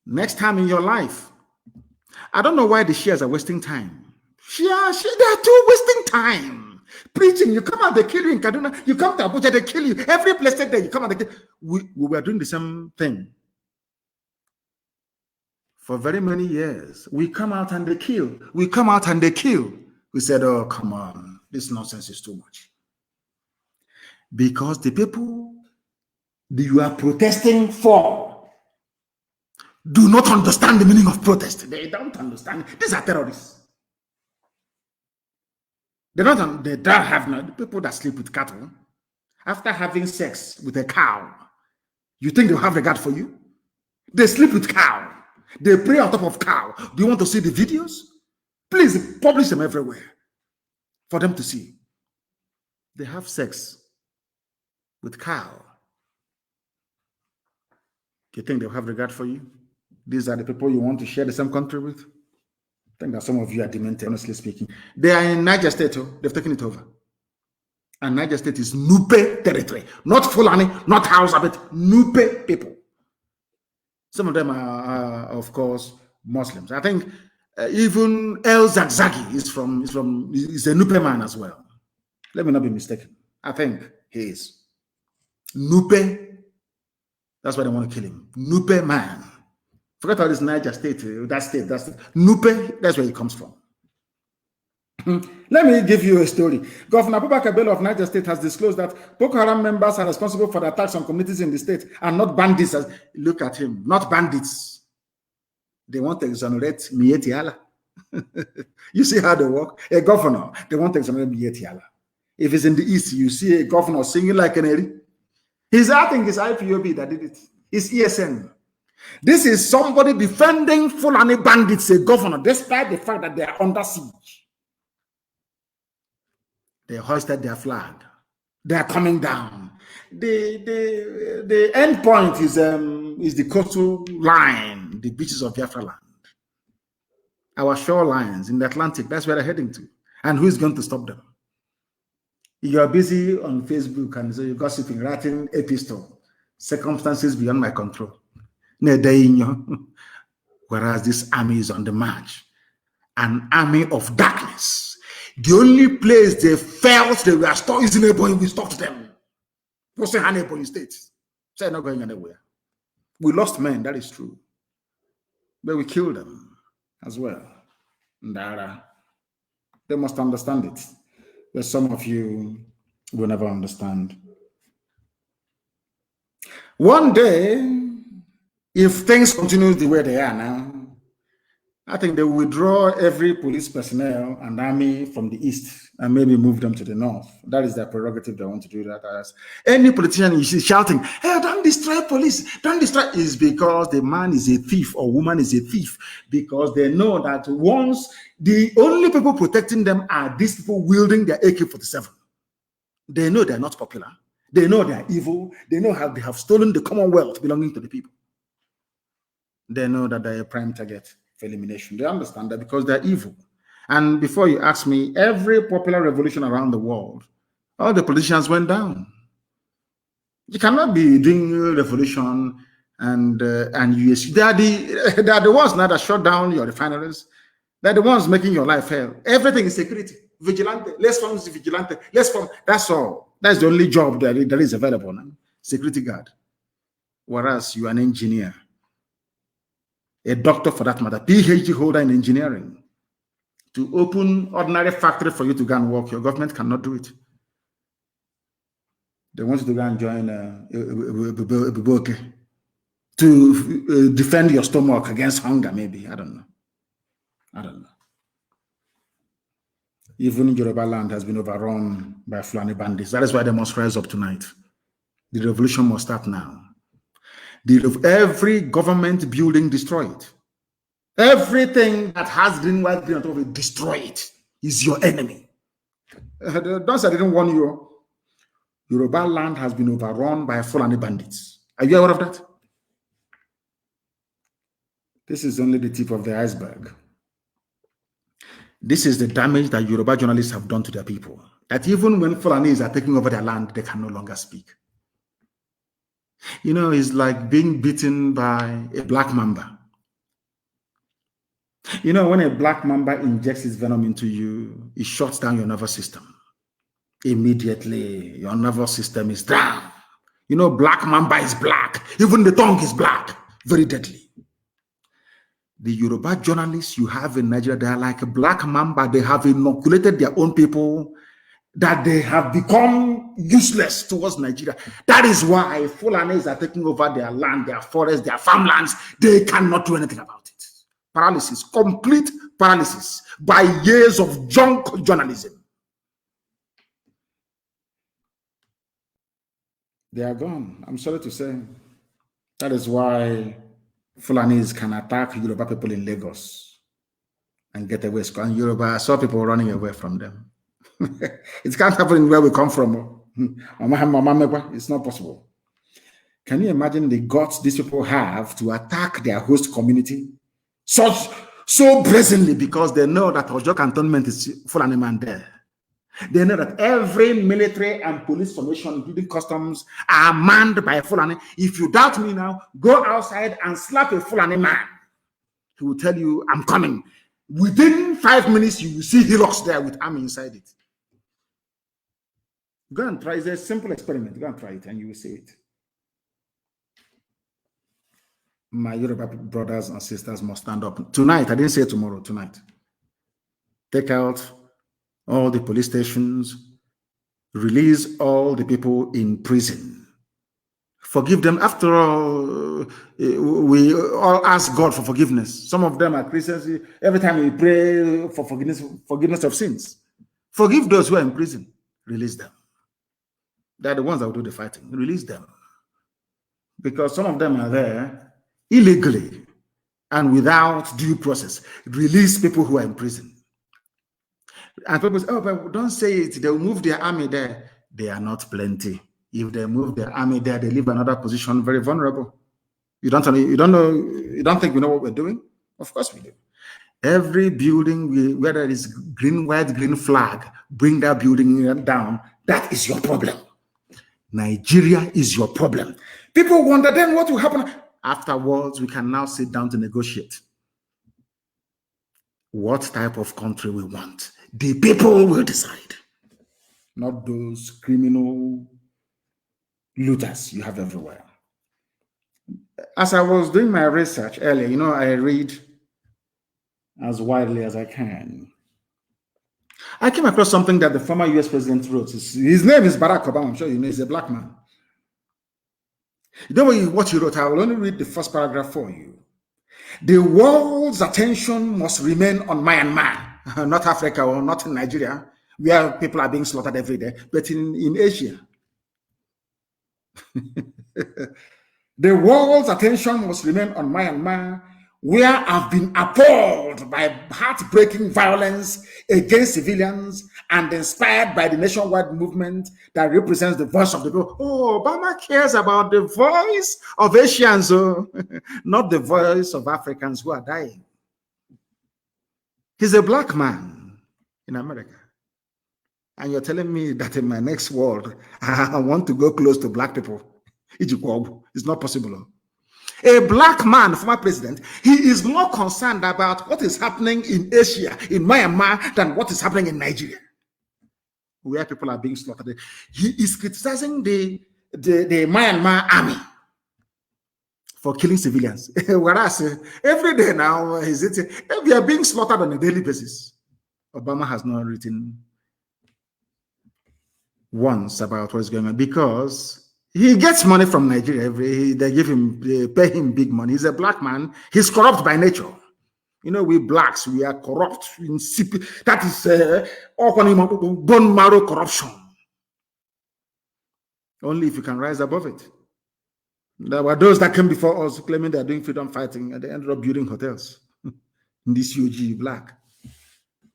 Next time in your life, I don't know why the shares are wasting time. They are too wasting time. Preaching, you come out, they kill you in Kaduna. You come to Abuja, they kill you. Every place there, you come out, they kill. We were doing the same thing for very many years. We come out and they kill. We come out and they kill. We said, oh, come on. This nonsense is too much. Because the people that you are protesting for do not understand the meaning of protest. They don't understand. These are terrorists. They don't have the people that sleep with cattle. After having sex with a cow, you think they'll have regard for you? They sleep with cow. They pray on top of cow. Do you want to see the videos? Please publish them everywhere for them to see. They have sex with cow. You think they'll have regard for you? These are the people you want to share the same country with? I think that some of you are demented, honestly speaking. They are in Niger State. They've taken it over. And Niger State is Nupe territory. Not Fulani, not Hausa, but Nupe people. Some of them are of course, Muslims. I think even El Zagzagi is a Nupe man as well. Let me not be mistaken. I think he is. Nupe. That's why they want to kill him. Nupe man. Forget all this Niger State, that's Nupe, that's where he comes from. Let me give you a story. Governor Abubakar Bello of Niger State has disclosed that Boko Haram members are responsible for the attacks on communities in the state and not bandits. Look at him, not bandits. They want to exonerate Mieti Allah. You see how they work? A governor, they want to exonerate Mieti Allah. If it's in the east, you see a governor singing like an canary. I think it's IPOB that did it. It's ESN. This is somebody defending Fulani bandits, a governor, despite the fact that they are under siege. They hoisted their flag. They are coming down. The end point is the coastal line, the beaches of Biafra land. Our shorelines in the Atlantic, that's where they're heading to. And who is going to stop them? You are busy on Facebook and so you're gossiping, writing epistle, circumstances beyond my control. Whereas this army is on the march, an army of darkness. The only place they felt they were stuck is in Ebonyi. We stopped them. What's in Ebonyi State? So they're not going anywhere. We lost men, that is true. But we killed them as well. Ndara. They must understand it. But some of you will never understand. One day, if things continue the way they are now, I think they will withdraw every police personnel and army from the east and maybe move them to the north. That is their prerogative. They want to do that. As any politician you see shouting, hey, don't destroy police, don't destroy, is because the man is a thief or woman is a thief, because they know that once the only people protecting them are these people wielding their AK-47. They know they're not popular. They know they're evil. They know how they have stolen the commonwealth belonging to the people. They know that they're a prime target for elimination. They understand that because they're evil. And before you ask me, every popular revolution around the world, all the politicians went down. You cannot be doing a revolution and you they are the ones now that shut down your refineries. They're the ones making your life hell. Everything is security. Vigilante. Let's form vigilante. Let's form. That's all. That's the only job that is available now. Security guard. Whereas you are an engineer. A doctor for that matter, PhD holder in engineering, to open ordinary factory for you to go and work, your government cannot do it. They want you to go and join to defend your stomach against hunger, maybe. I don't know. Even Yoruba land has been overrun by Fulani bandits. That is why they must rise up tonight. The revolution must start now. Every government building, destroy it. Everything that has green, white, green on top of it, destroy it. Is your enemy. Don't say I didn't warn you. Yoruba land has been overrun by Fulani bandits. Are you aware of that? This is only the tip of the iceberg. This is the damage that Yoruba journalists have done to their people. That even when Fulanis are taking over their land, they can no longer speak. You know, it's like being bitten by a black mamba. You know, when a black mamba injects its venom into you, it shuts down your nervous system. immediately your nervous system is down. You know, black mamba is black. Even the tongue is black. Very deadly. The Yoruba journalists you have in Nigeria, they are like a black mamba. They have inoculated their own people that they have become useless towards Nigeria. That is why Fulanis are taking over their land, their forests, their farmlands. They cannot do anything about it. Paralysis, complete paralysis by years of junk journalism. They are gone. I'm sorry to say. That is why Fulanis can attack Yoruba people in Lagos and get away. And Yoruba, I saw people running away from them. It can't happen where we come from. It's not possible. Can you imagine the guts these people have to attack their host community so brazenly because they know that Ojo cantonment is Fulani man there? They know that every military and police formation, including customs, are manned by Fulani. If you doubt me now, go outside and slap a Fulani man. He will tell you, I'm coming. Within 5 minutes, you will see hillocks there with army inside it. Go and try. It's a simple experiment. Go and try it and you will see it. My Yoruba brothers and sisters must stand up. Tonight, I didn't say tomorrow, tonight. Take out all the police stations, release all the people in prison. Forgive them. After all, we all ask God for forgiveness. Some of them are Christians. Every time we pray for forgiveness of sins. Forgive those who are in prison. Release them. They're the ones that will do the fighting. Release them. Because some of them are there illegally and without due process. Release people who are in prison. And people say, oh, but don't say it. They'll move their army there. They are not plenty. If they move their army there, they leave another position very vulnerable. You don't think we know what we're doing? Of course we do. Every building where there is green, white, green flag, bring that building down. That is your problem. Nigeria is your problem. People wonder then what will happen. Afterwards, we can now sit down to negotiate what type of country we want. The people will decide, not those criminal looters you have everywhere. As I was doing my research earlier, I read as widely as I can. I came across something that the former US president wrote. His name is Barack Obama. I'm sure you know he's a black man. You know what he wrote? I will only read the first paragraph for you. The world's attention must remain on Myanmar. Not Africa or not in Nigeria, where people are being slaughtered every day, but in Asia. The world's attention must remain on Myanmar, where I've been appalled by heartbreaking violence against civilians and inspired by the nationwide movement that represents the voice of the people. Oh, Obama cares about the voice of Asians, not the voice of Africans who are dying. He's a black man in America. And you're telling me that in my next world, I want to go close to black people. It's not possible. A black man, former president, he is more concerned about what is happening in Asia, in Myanmar, than what is happening in Nigeria, where people are being slaughtered. He is criticizing the Myanmar army for killing civilians. Whereas every day now, we are being slaughtered on a daily basis. Obama has not written once about what's going on because he gets money from Nigeria. They pay him big money. He's a black man. He's corrupt by nature. We blacks, we are corrupt. That is bone marrow corruption. Only if you can rise above it. There were those that came before us claiming they're doing freedom fighting and they ended up building hotels in this UG black.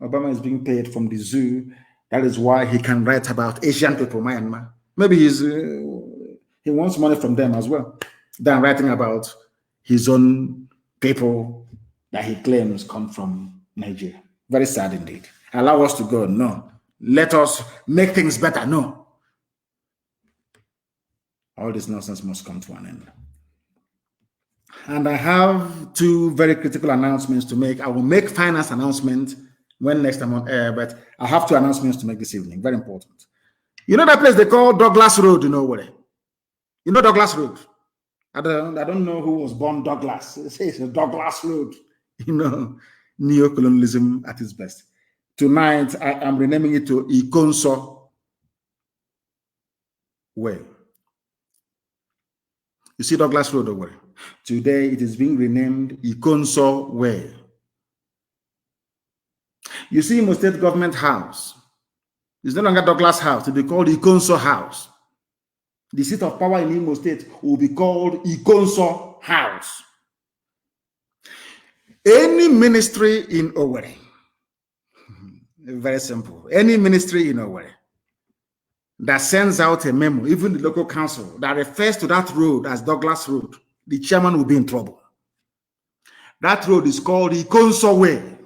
Obama is being paid from the zoo. That is why he can write about Asian people, Myanmar. Maybe he wants money from them as well than writing about his own people that he claims come from Nigeria. Very sad indeed. Allow us to go. No. Let us make things better. No. All this nonsense must come to an end. And I have two very critical announcements to make. I will make finance announcement when next I'm on air, but I have two announcements to make this evening. Very important. You know that place they call Douglas Road, you know what? You know Douglas Road? I don't know who was born Douglas. It's a Douglas Road. You know, neocolonialism at its best. Tonight, I am renaming it to Ikonso Way. You see Douglas Road over there? Today, it is being renamed Ikonso Way. You see Imo State Government House. It's no longer Douglas House. It will be called Ikonso House. The seat of power in Imo State will be called Ikonso House. Any ministry in Owerri, very simple, any ministry in Owerri that sends out a memo, even the local council, that refers to that road as Douglas Road, the chairman will be in trouble. That road is called Ikonso Way.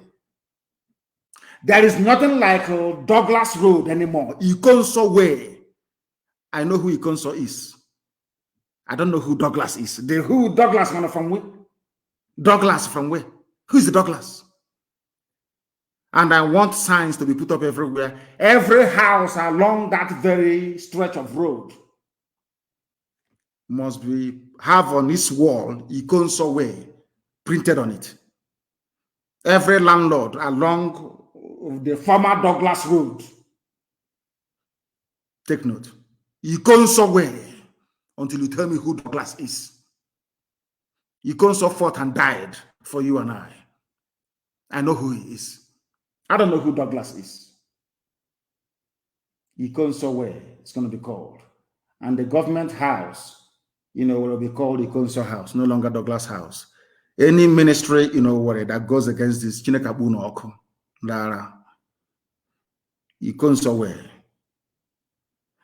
There is nothing like Douglas Road anymore. Ikonso Way. I know who Ikonso is. I don't know who Douglas is. Who Douglas from where? Douglas from where? Who is the Douglas? And I want signs to be put up everywhere. Every house along that very stretch of road must have on its wall Ikonso Way printed on it. Every landlord along the former Douglas Road, take note. Ikonso Way, until you tell me who Douglas is. Ikonso fought and died for you and I. I know who he is. I don't know who Douglas is. Ikonso Way, it's going to be called. And the government house, will be called Ikonso House, no longer Douglas House. Any ministry, that goes against this, Chinekabuno Oko, Lara, Ikonso Way.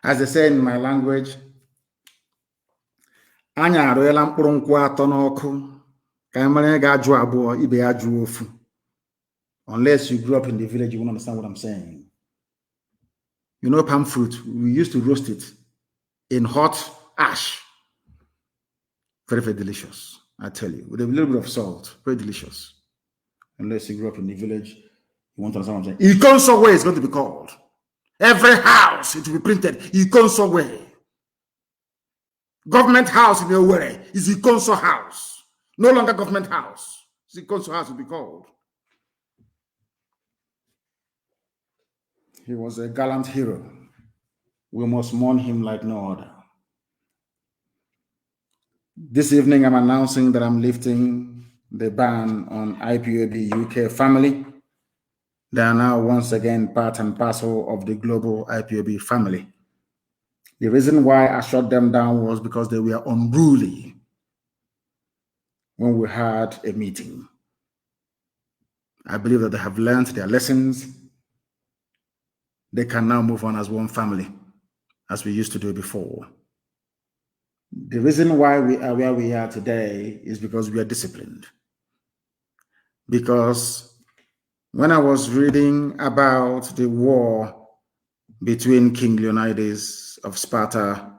As they say in my language, Anya aroela mkpụrụ nkwụ atọ n'ọkụ ka mara ga-ajụ abụọ ibe ya jụ ofu. Unless you grew up in the village, you won't understand what I'm saying. You know palm fruit, we used to roast it in hot ash. Very, very delicious, I tell you, with a little bit of salt, very delicious. Unless you grew up in the village, you won't understand what I'm saying. Ikonso Way is going to be called. Every house, it will be printed, Ikonso Way. Government house in Owerri is Ikonso House. No longer government house. Ikonso House will be called. He was a gallant hero. We must mourn him like no other. This evening, I'm announcing that I'm lifting the ban on IPOB UK family. They are now once again part and parcel of the global IPOB family. The reason why I shut them down was because they were unruly when we had a meeting. I believe that they have learned their lessons. They can now move on as one family, as we used to do before. The reason why we are where we are today is because we are disciplined. Because when I was reading about the war between King Leonidas of Sparta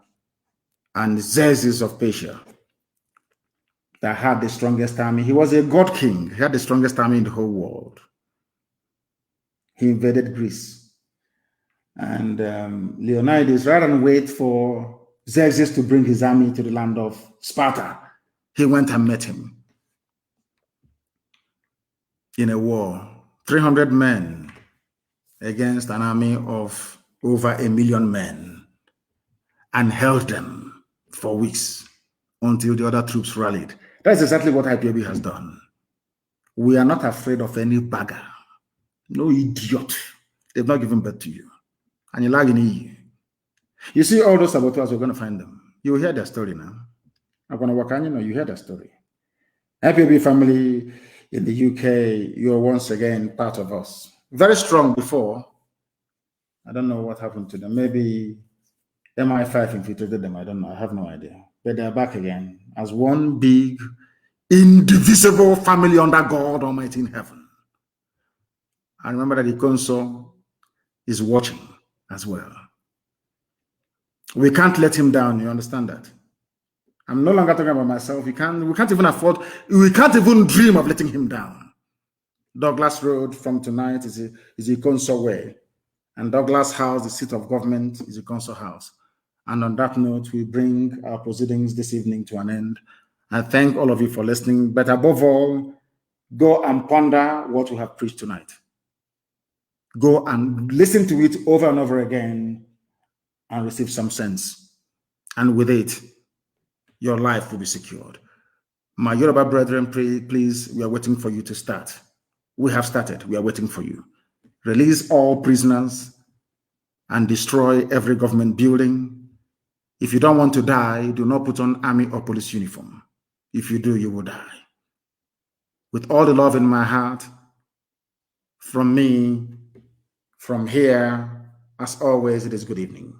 and Xerxes of Persia, that had the strongest army, he was a god king, he had the strongest army in the whole world. He invaded Greece. And Leonidas, rather than wait for Xerxes to bring his army to the land of Sparta, he went and met him in a war. 300 men against an army of over 1 million men, and held them for weeks until the other troops rallied. That's exactly what IPOB has done. We are not afraid of any bagger, no idiot. They've not given birth to you. And you're lagging in. You see all those saboteurs, we're going to find them. You will hear their story now. I'm going to work on, you hear their story. IPOB family in the UK, you're once again part of us. Very strong before. I don't know what happened to them. Maybe MI5 infiltrated them. I don't know. I have no idea. But they're back again as one big, indivisible family under God Almighty in heaven. And remember that Ikonso is watching as well. We can't let him down. You understand that? I'm no longer talking about myself. We can't even afford, we can't even dream of letting him down. Douglas Road from tonight is Ikonso Way. And Douglas House, the seat of government, is a council house. And on that note, we bring our proceedings this evening to an end. I thank all of you for listening. But above all, go and ponder what we have preached tonight. Go and listen to it over and over again and receive some sense. And with it, your life will be secured. My Yoruba brethren, please, we are waiting for you to start. We have started. We are waiting for you. Release all prisoners and destroy every government building. If you don't want to die, do not put on army or police uniform. If you do, you will die. With all the love in my heart, from me, from here, as always, it is good evening.